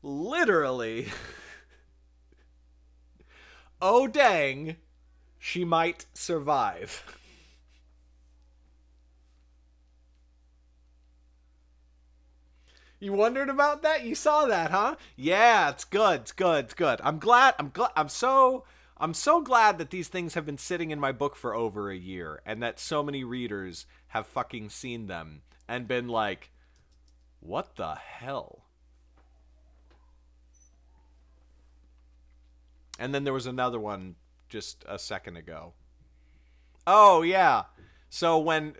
Literally. Oh dang, she might survive. You wondered about that? You saw that, huh? Yeah, it's good. It's good. It's good. I'm so glad that these things have been sitting in my book for over a year and that so many readers have fucking seen them and been like, what the hell? And then there was another one just a second ago. Oh, yeah. So when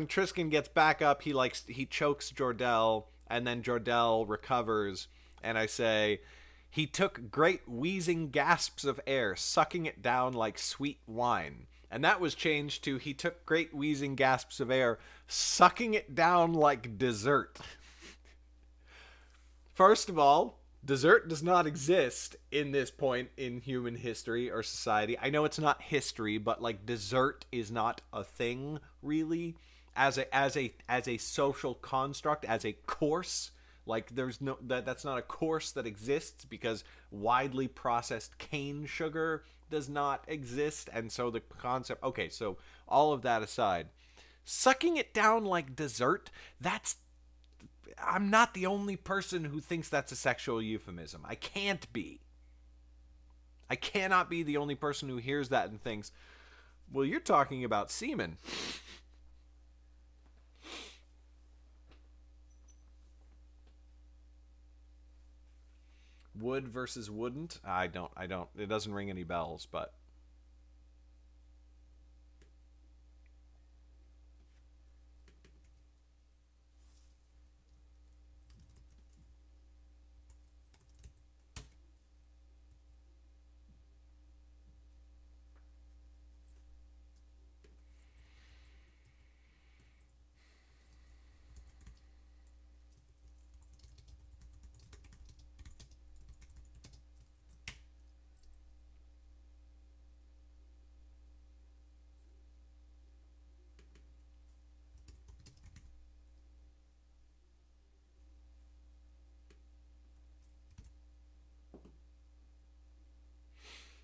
Tristan gets back up, he chokes Jordell, and then Jordell recovers, and I say, he took great wheezing gasps of air, sucking it down like sweet wine. And that was changed to, he took great wheezing gasps of air, sucking it down like dessert. First of all, Dessert does not exist in this point in human history or society. I know it's not history, but like dessert is not a thing really as a social construct, as a course. Like there's no that's not a course that exists because widely processed cane sugar does not exist, and so the concept. Okay, so all of that aside, sucking it down like dessert, that's I'm not the only person who thinks that's a sexual euphemism. I can't be. I cannot be the only person who hears that and thinks, well, you're talking about semen. Would versus wouldn't? I don't. It doesn't ring any bells, but.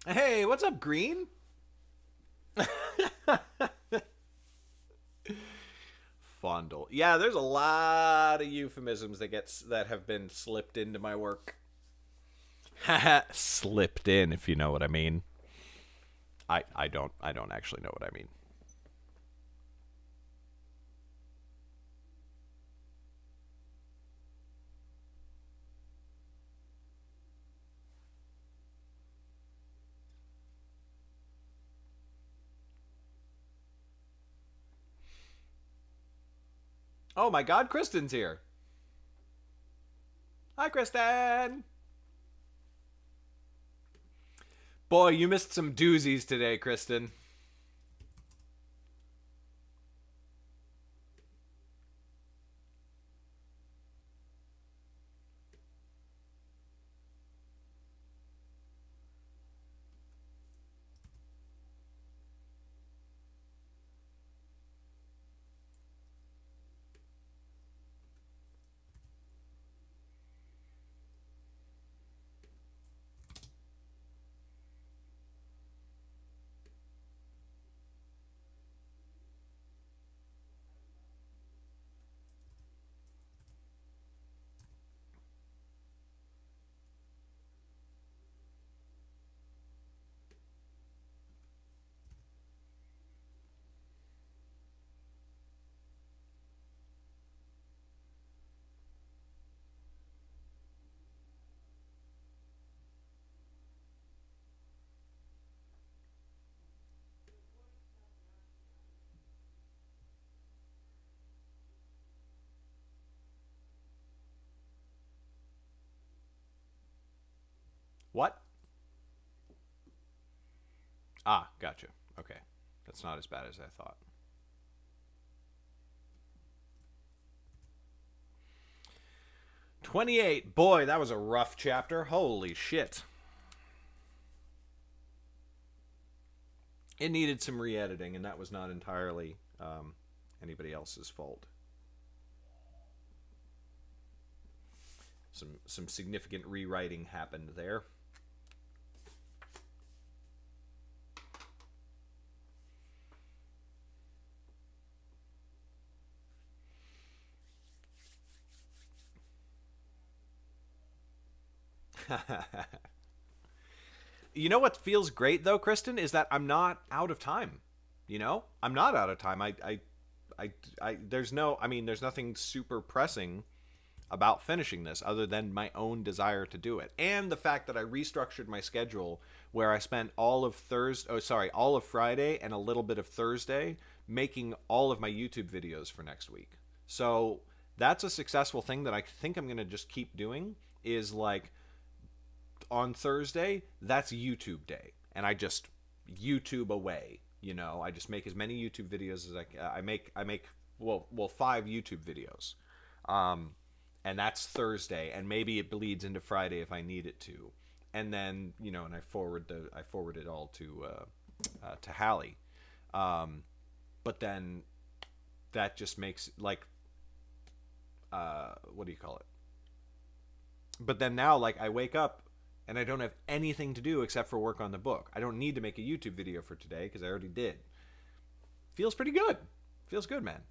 Hey, what's up, Green? Fondle. Yeah, there's a lot of euphemisms that have been slipped into my work. Slipped in, if you know what I mean. I don't actually know what I mean. Oh my god, Kristen's here. Hi, Kristen. Boy, you missed some doozies today, Kristen. What? Ah, gotcha. Okay. That's not as bad as I thought. $28. Boy, that was a rough chapter. Holy shit. It needed some re-editing, and that was not entirely anybody else's fault. Some significant rewriting happened there. You know what feels great though, Kristen, is that I'm not out of time. You know, I'm not out of time. There's no. I mean, there's nothing super pressing about finishing this other than my own desire to do it, and the fact that I restructured my schedule where I spent all of all of Friday and a little bit of Thursday making all of my YouTube videos for next week. So that's a successful thing that I think I'm going to just keep doing. Is like on Thursday, that's YouTube day, and I just YouTube away. You know, I just make as many YouTube videos as I make 5 YouTube videos, and that's Thursday, and maybe it bleeds into Friday if I need it to, and then and I forward it all to Hallie, but then that just makes like what do you call it? But then now, like, I wake up and I don't have anything to do except for work on the book. I don't need to make a YouTube video for today because I already did. Feels pretty good. Feels good, man.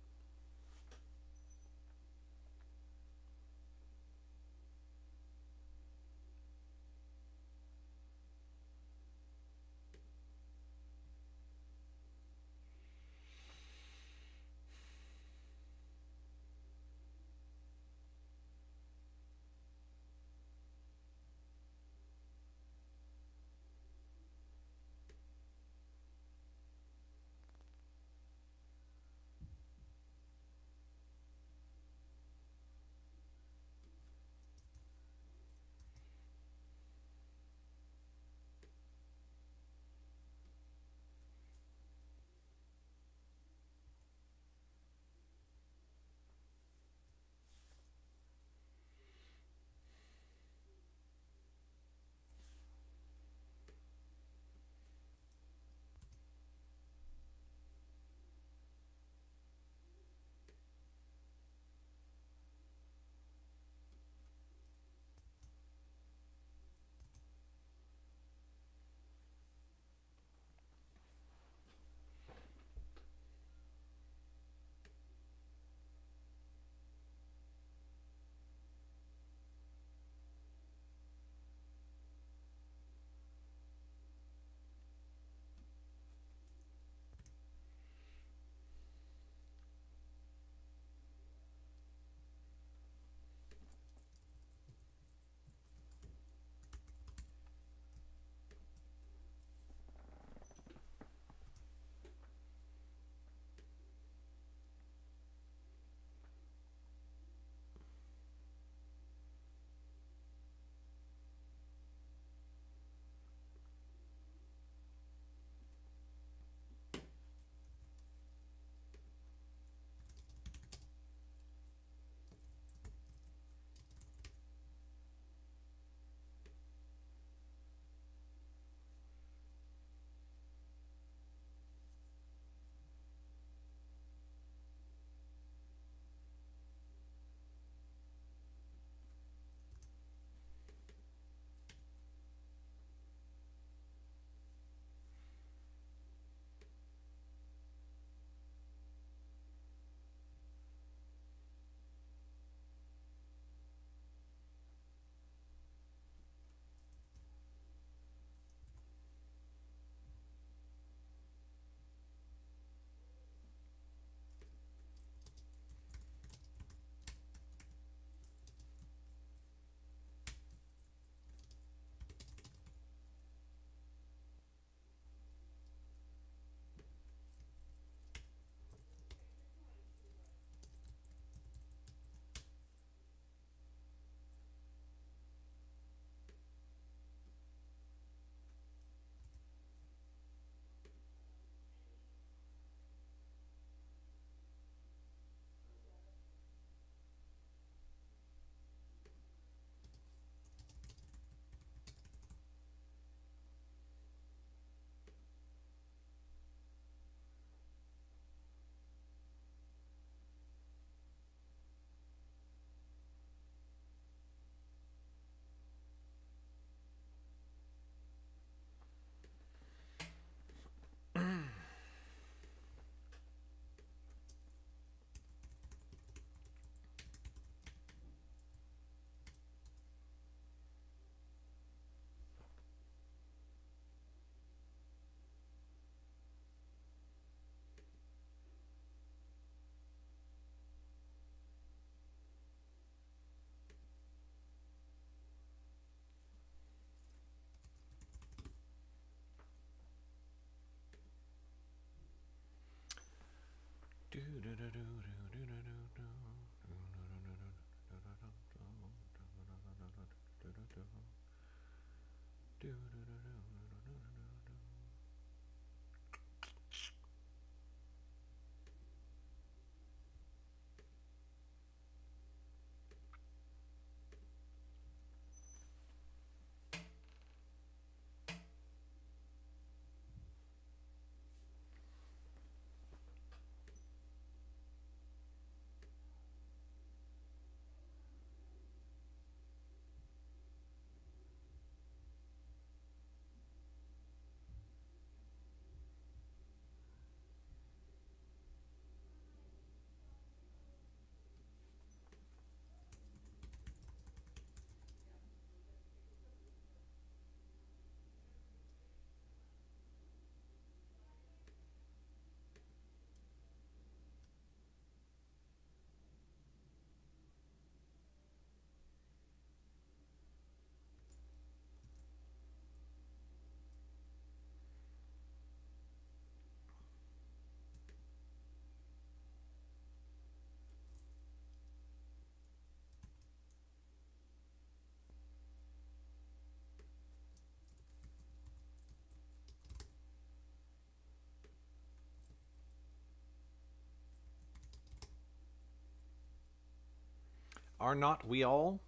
Are not we all?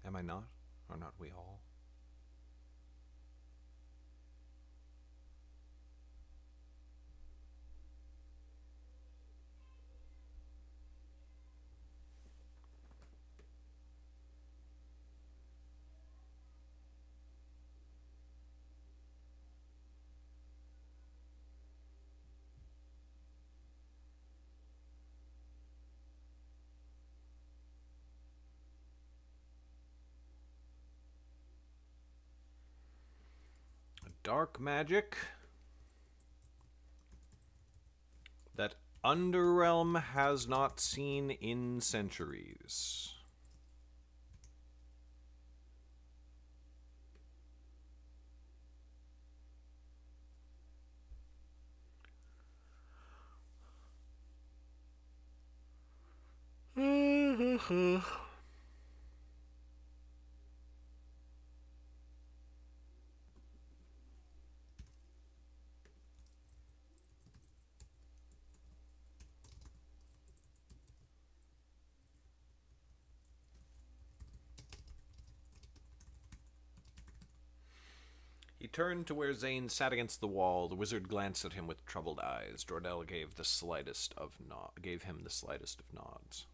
Am I not? Are not we all? Dark magic that Underrealm has not seen in centuries. He turned to where Zane sat against the wall. The wizard glanced at him with troubled eyes. Jordell gave him the slightest of nods.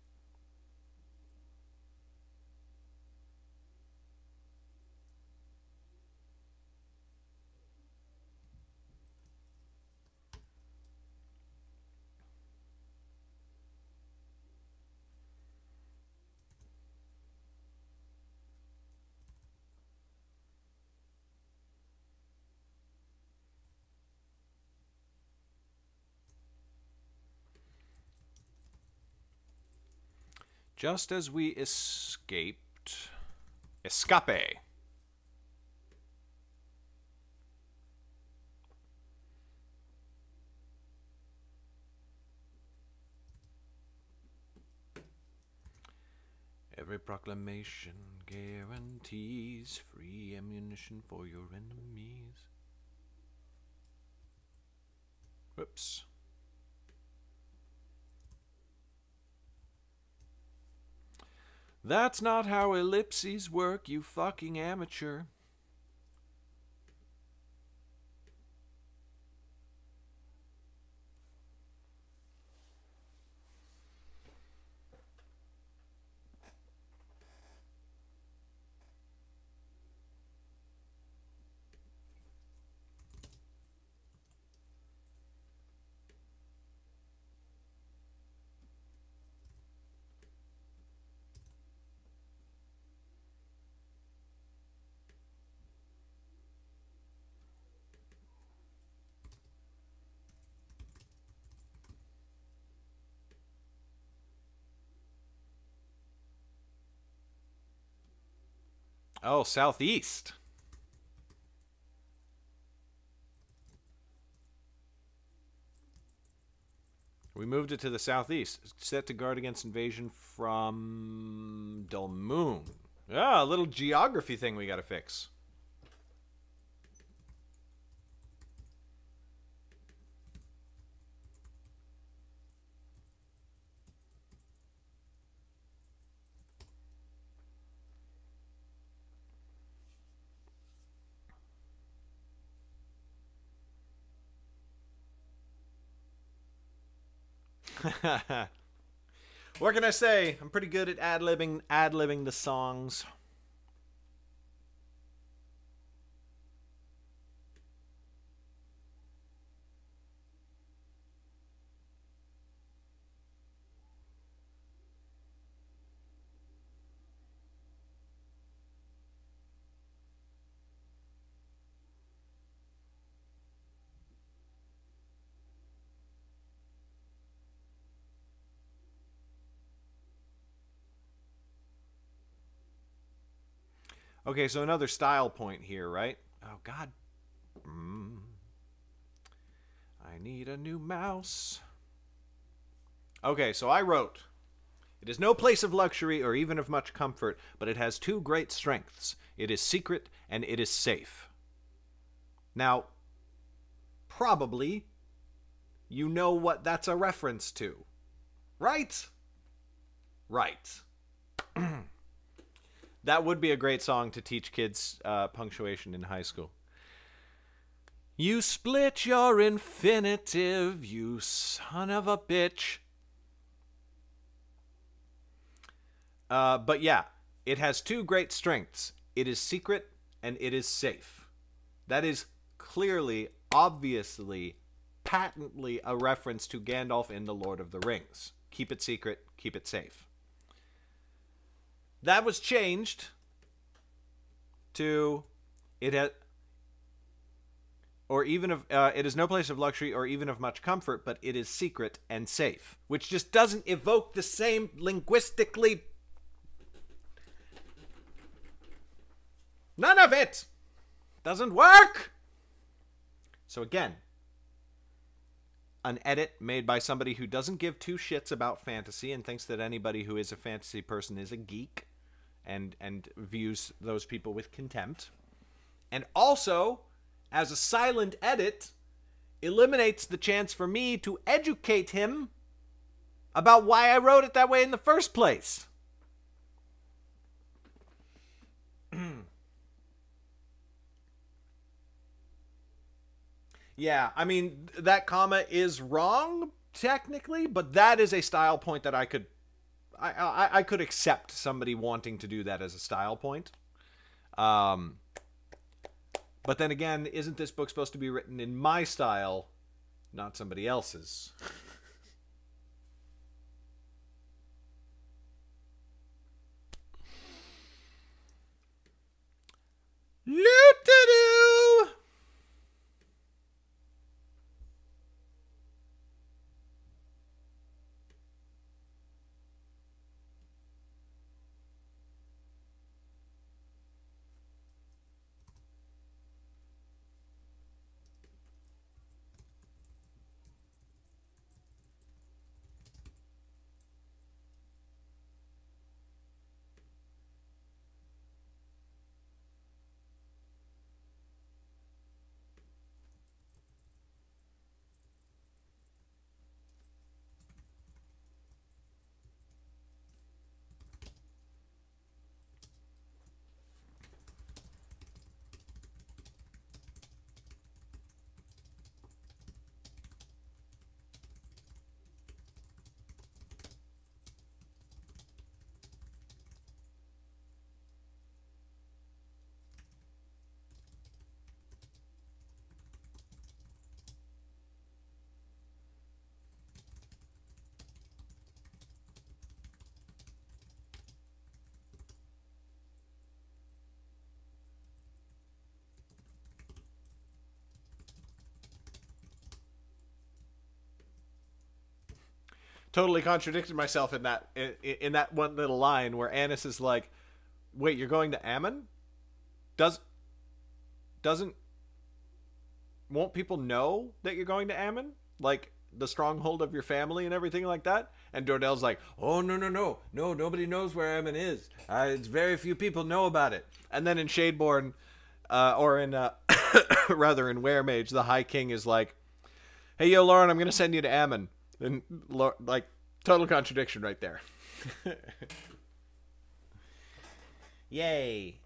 Just as we escape. Every proclamation guarantees free ammunition for your enemies. Whoops. That's not how ellipses work, you fucking amateur. Oh, southeast. We moved it to the southeast. Set to guard against invasion from Delmoon. Ah, a little geography thing we gotta fix. What can I say? I'm pretty good at ad-libbing the songs. Okay, so another style point here, right? Oh, God. I need a new mouse. Okay, so I wrote, it is no place of luxury or even of much comfort, but it has two great strengths. It is secret and it is safe. Now, probably, you know what that's a reference to, right? Right. That would be a great song to teach kids punctuation in high school. You split your infinitive, you son of a bitch. But yeah, it has two great strengths. It is secret and it is safe. That is clearly, obviously, patently a reference to Gandalf in The Lord of the Rings. Keep it secret, keep it safe. That was changed to it has, or even of it is no place of luxury or even of much comfort, but it is secret and safe, which just doesn't evoke the same linguistically. None of it doesn't work. So again, an edit made by somebody who doesn't give two shits about fantasy and thinks that anybody who is a fantasy person is a geek and views those people with contempt. And also, as a silent edit, eliminates the chance for me to educate him about why I wrote it that way in the first place. Yeah, I mean, that comma is wrong, technically, but that is a style point that I could accept somebody wanting to do that as a style point. But then again, isn't this book supposed to be written in my style, not somebody else's? Loo-doo-doo! Totally contradicted myself in that one little line where Annis is like, "Wait, you're going to Ammon? Doesn't won't people know that you're going to Ammon? Like the stronghold of your family and everything like that?" And Dordell's like, "Oh no, nobody knows where Ammon is. It's very few people know about it." And then in Shadeborn, or in rather in Weremage, the High King is like, "Hey, yo, Lauren, I'm gonna send you to Ammon." And like total contradiction right there. Yay.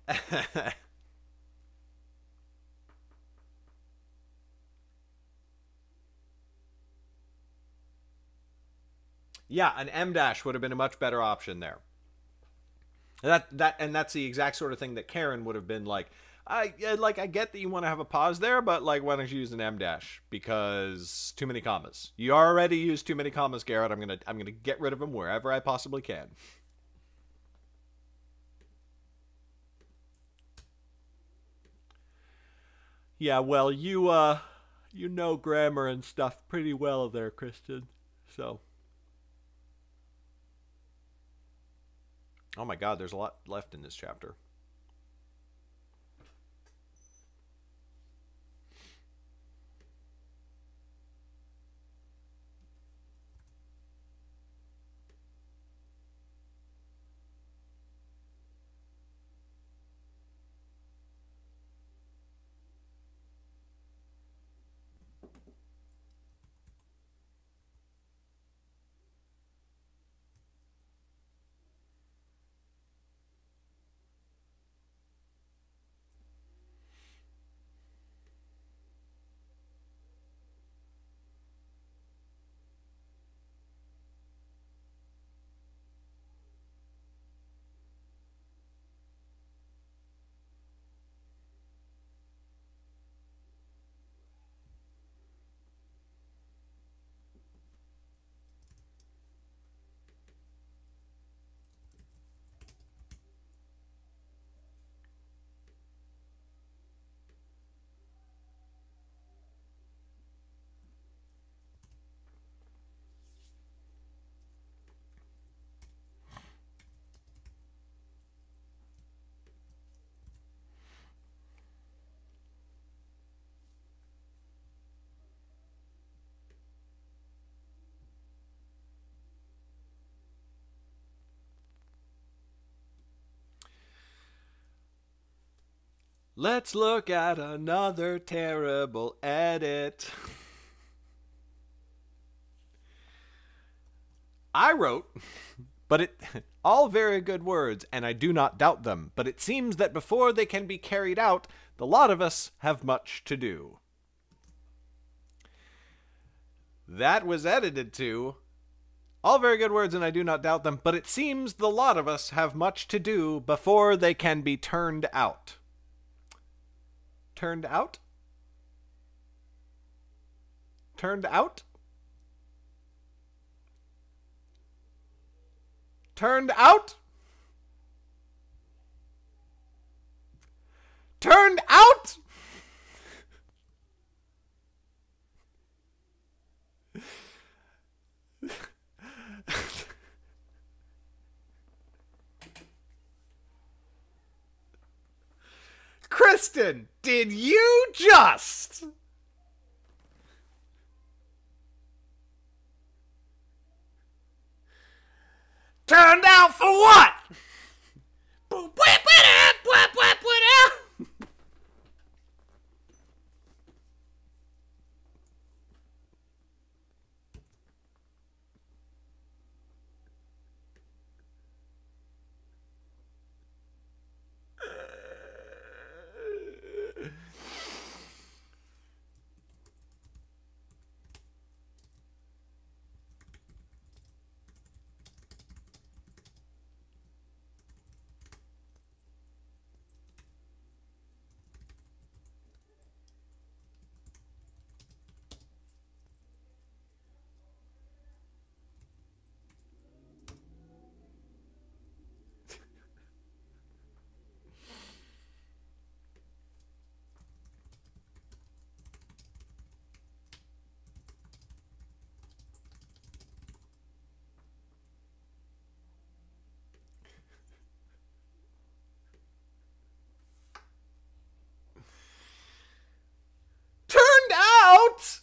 Yeah, an M dash would have been a much better option there. And that's the exact sort of thing that Karen would have been like, I get that you want to have a pause there, but like, why don't you use an M dash? Because too many commas. You already used too many commas, Garrett. I'm gonna get rid of them wherever I possibly can. Yeah, well, you know grammar and stuff pretty well there, Kristen. So. Oh my God, there's a lot left in this chapter. Let's look at another terrible edit. I wrote, but it all very good words, and I do not doubt them, but it seems that before they can be carried out, the lot of us have much to do. That was edited to, all very good words, and I do not doubt them, but it seems the lot of us have much to do before they can be turned out. Turned out? Turned out? Turned out? Turned out? Kristen, did you just... Turned out for what? Out!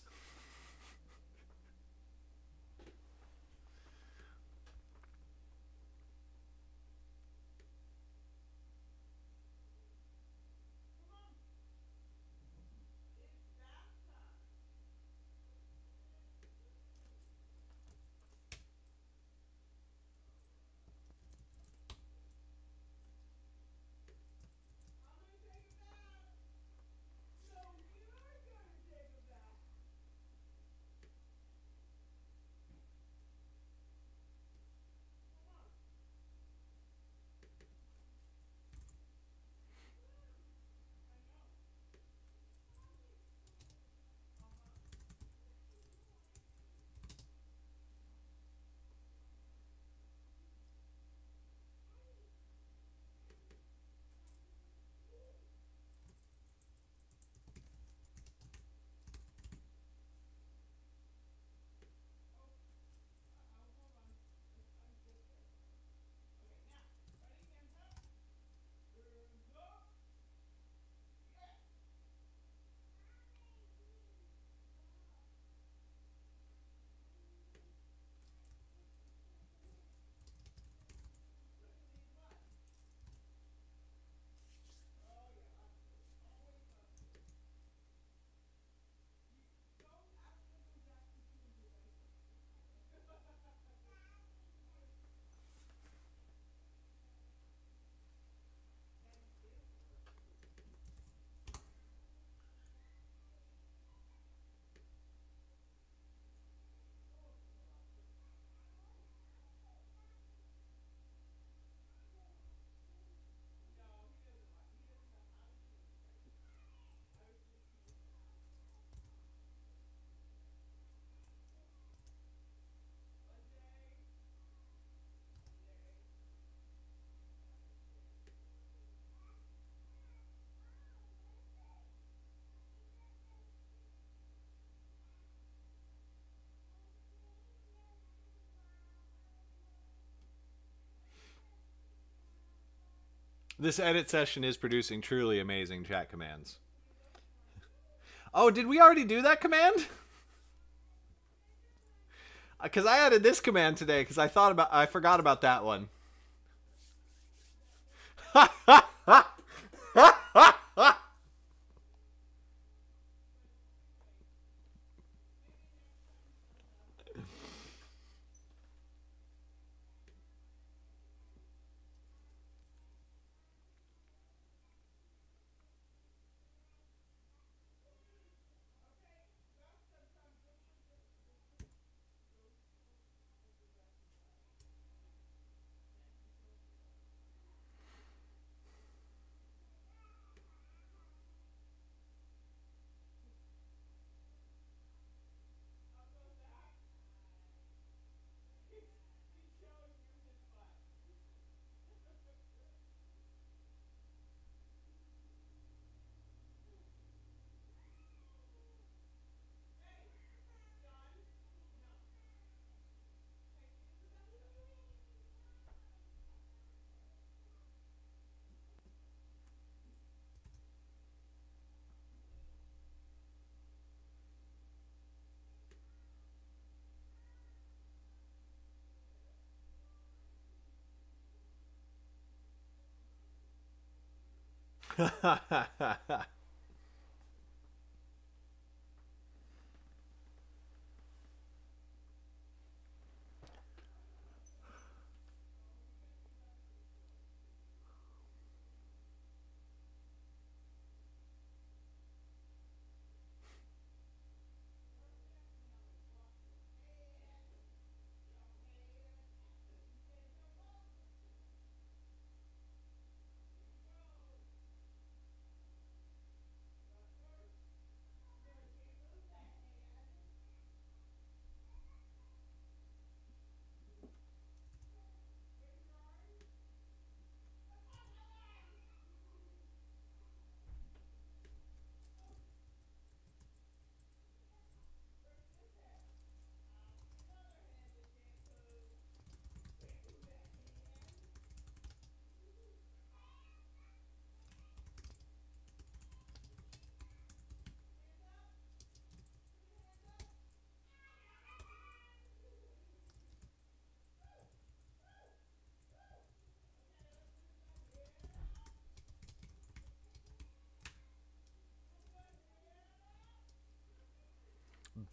This edit session is producing truly amazing chat commands. Oh, did we already do that command? Because I added this command today because I forgot about that one.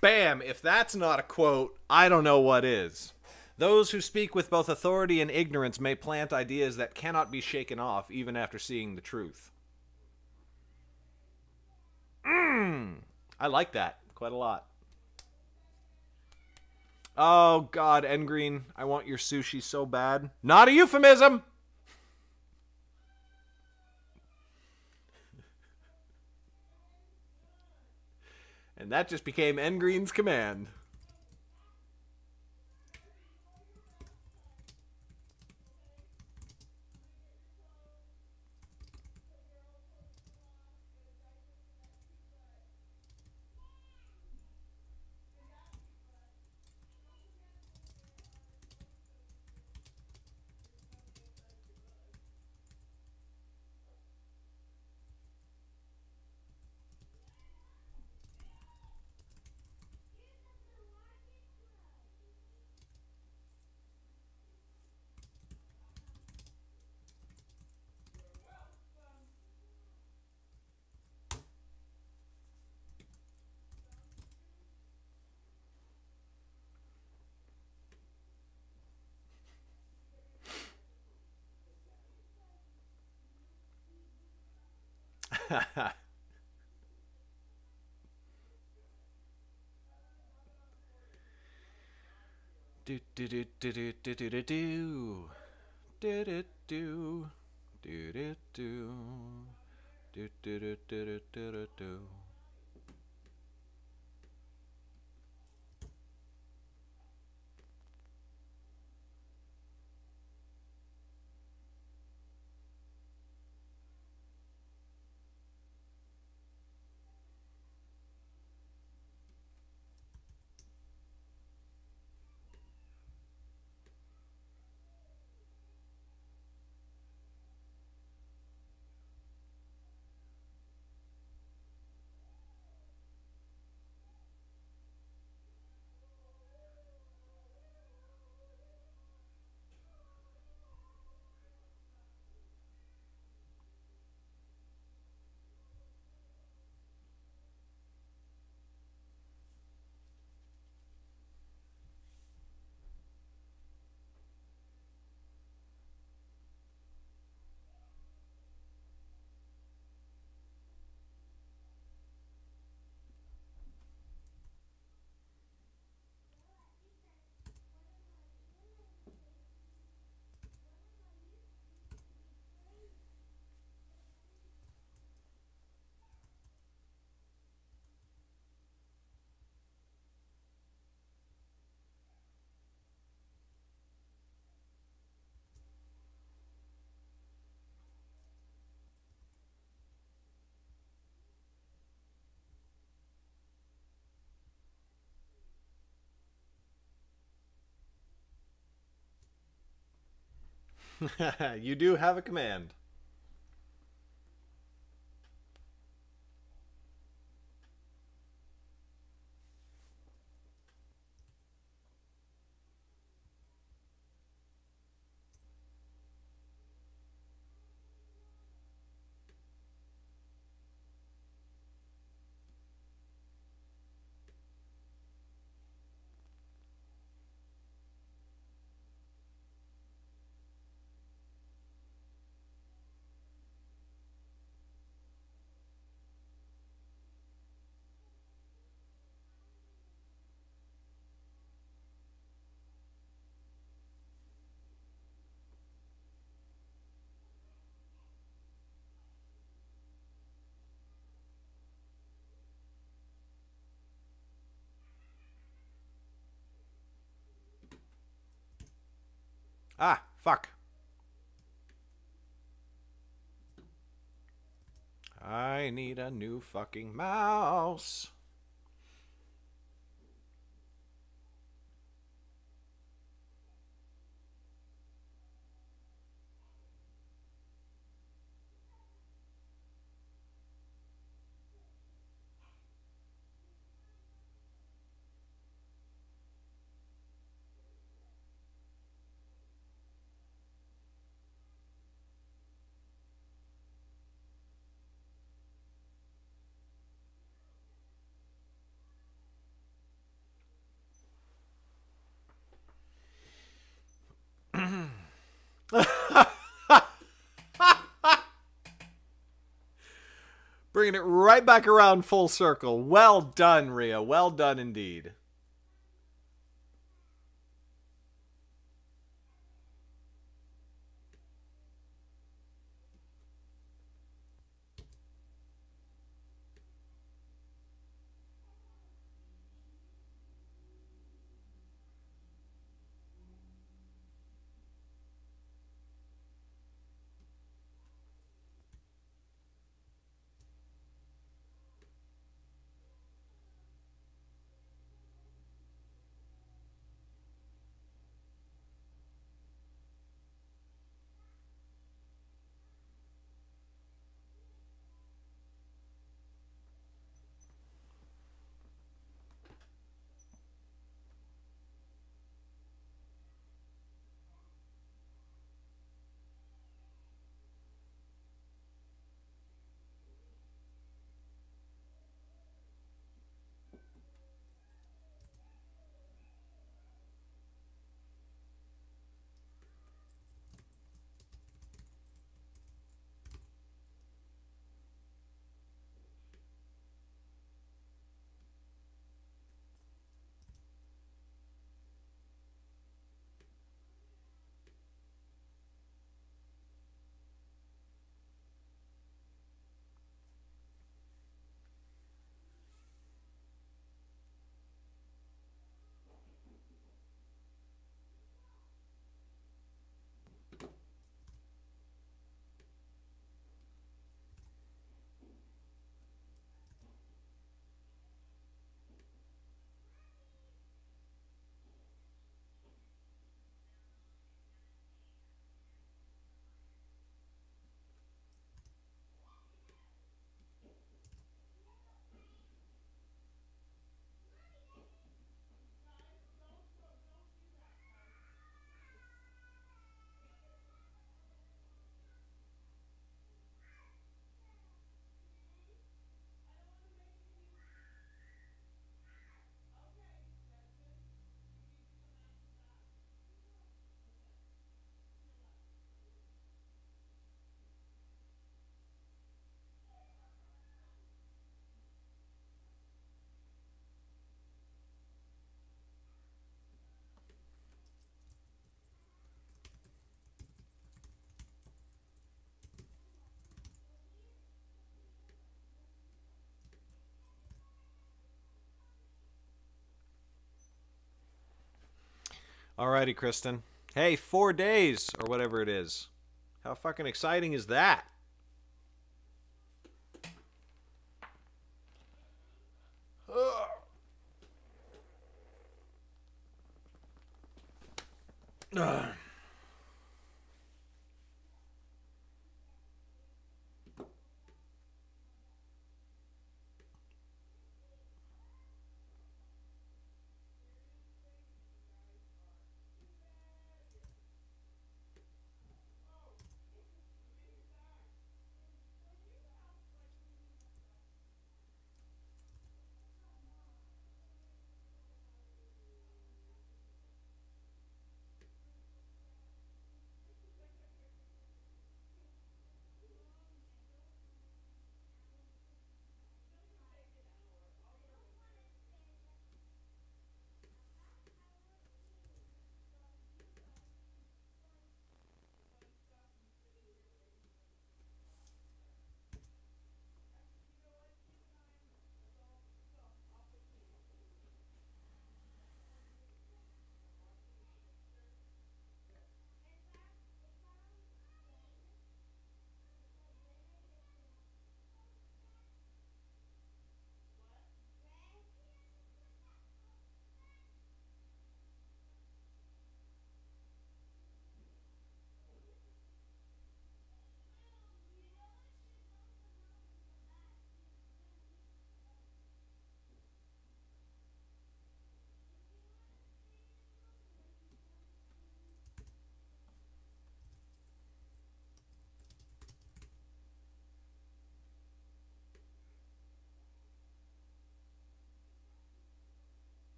Bam! If that's not a quote, I don't know what is. Those who speak with both authority and ignorance may plant ideas that cannot be shaken off even after seeing the truth. I like that quite a lot. Oh, God, Engreen, I want your sushi so bad. Not a euphemism! And that just became Engreen's command. Do do do do do do do do do do do do do do do do do do do. You do have a command. Ah, fuck. I need a new fucking mouse. Bringing it right back around full circle. Well done, Rhea. Well done indeed. Alrighty, Kristen. Hey, 4 days or whatever it is. How fucking exciting is that? Ugh.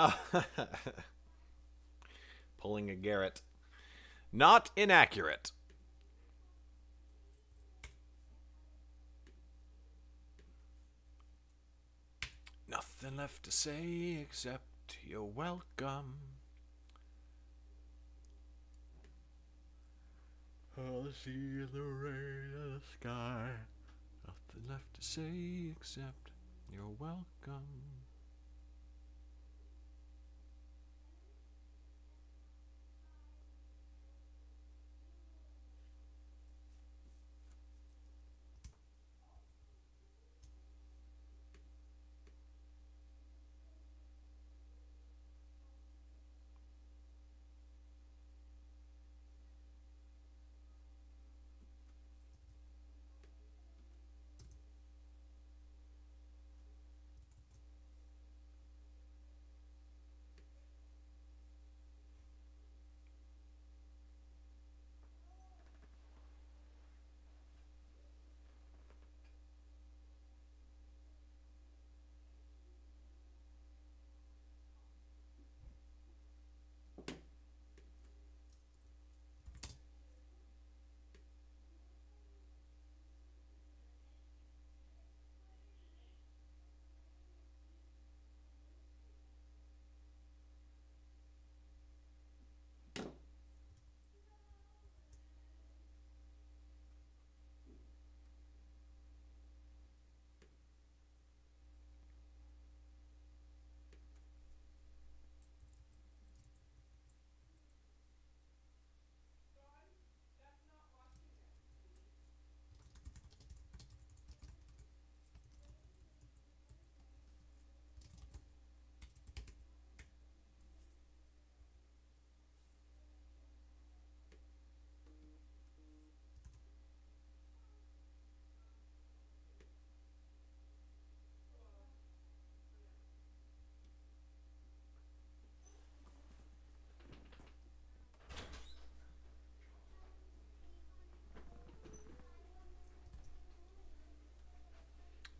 Oh. Pulling a Garrett. Not inaccurate. Nothing left to say except you're welcome. Oh, the sea and the rain and the sky. Nothing left to say except you're welcome.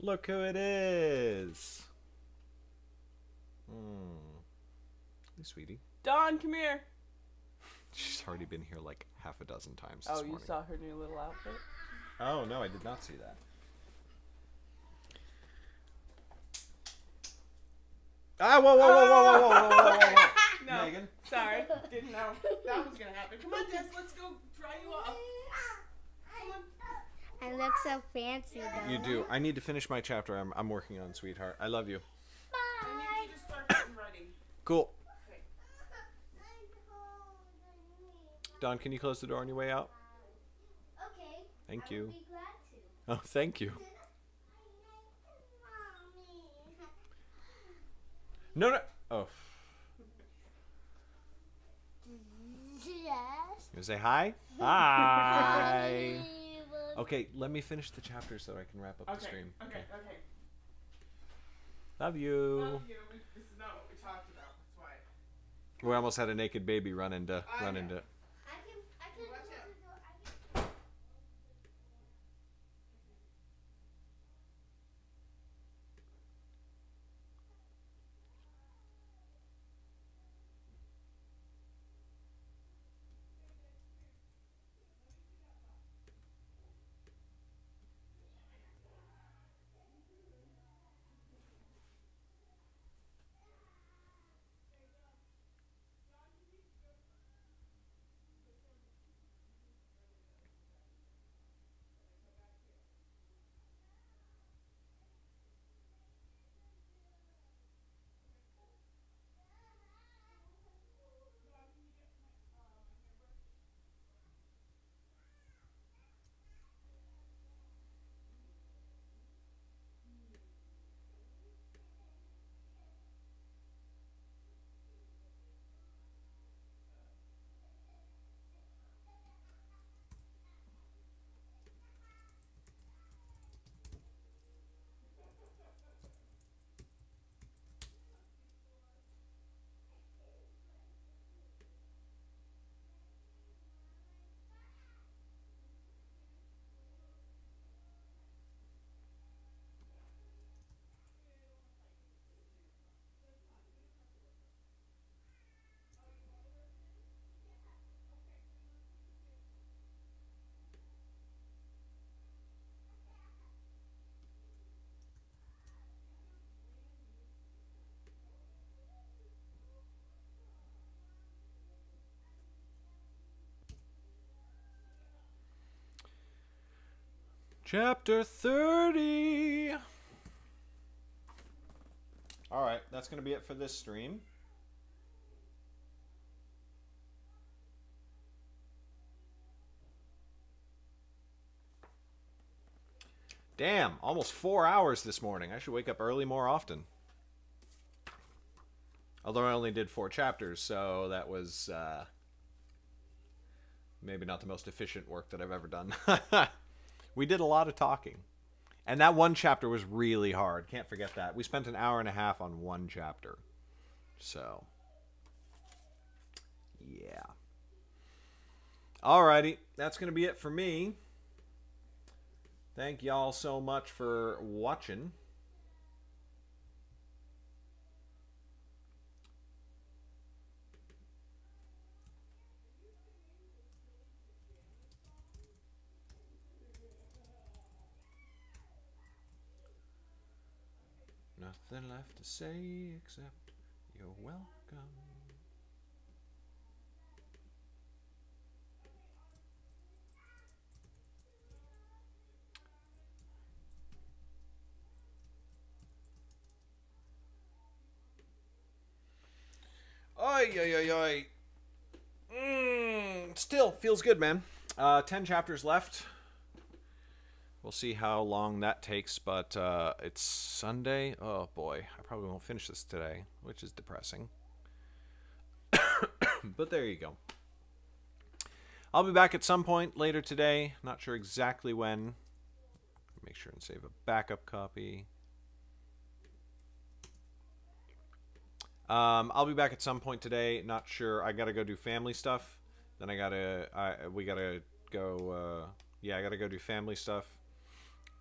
Look who it is. Hey, sweetie. Dawn, come here. She's already been here like half a dozen times Oh, this you morning. saw her new little outfit? Oh, no, I did not see that. Ah, whoa, whoa, whoa, whoa, whoa, whoa, whoa, whoa, whoa. No, Megan. sorry. Didn't know that was going to happen. Come on, Des, let's go dry you off. Come on. I look so fancy though. You do. I need to finish my chapter I'm working on, sweetheart. I love you. I need you to start getting ready. Cool. Okay. Don, can you close the door on your way out? Okay. Thank I you. would be glad to. Oh, thank you. No, no. Oh. Yes. You say hi? Hi. Okay, let me finish the chapter so I can wrap up the stream. Okay. Love you. Love you. This is not what we talked about. That's why. We almost had a naked baby run into. I can Watch out. Chapter 30. All right, that's going to be it for this stream. Damn, almost 4 hours this morning. I should wake up early more often. Although I only did 4 chapters, so that was maybe not the most efficient work that I've ever done. We did a lot of talking. And that one chapter was really hard. Can't forget that. We spent an hour and a half on one chapter. So, yeah. Alrighty, that's going to be it for me. Thank y'all so much for watching. Nothing left to say except you're welcome. Oi, oi, oi, oi. Still feels good, man. 10 chapters left. We'll see how long that takes, but it's Sunday. Oh boy, I probably won't finish this today, which is depressing. But there you go. I'll be back at some point later today. Not sure exactly when. Make sure and save a backup copy. I'll be back at some point today. Not sure. I gotta go do family stuff. Then we gotta go. Yeah, I gotta go do family stuff.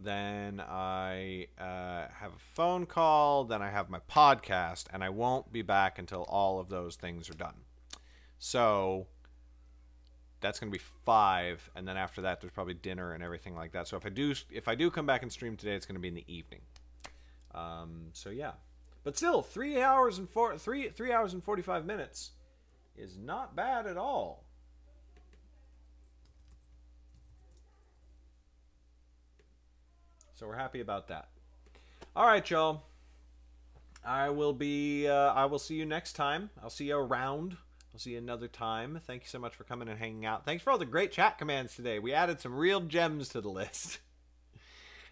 Then I have a phone call. Then I have my podcast, and I won't be back until all of those things are done. So that's gonna be 5, and then after that, there's probably dinner and everything like that. So if I do come back and stream today, it's gonna be in the evening. So yeah. But still, 3 hours and 45 minutes is not bad at all. So we're happy about that. All right, y'all. I will see you next time. I'll see you around. I'll see you another time. Thank you so much for coming and hanging out. Thanks for all the great chat commands today. We added some real gems to the list.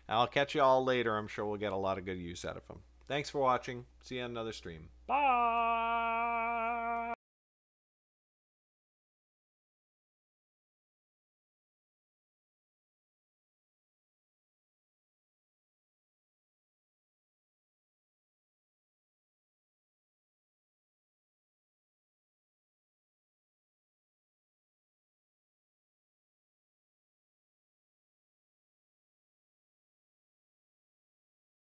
I'll catch you all later. I'm sure we'll get a lot of good use out of them. Thanks for watching. See you on another stream. Bye!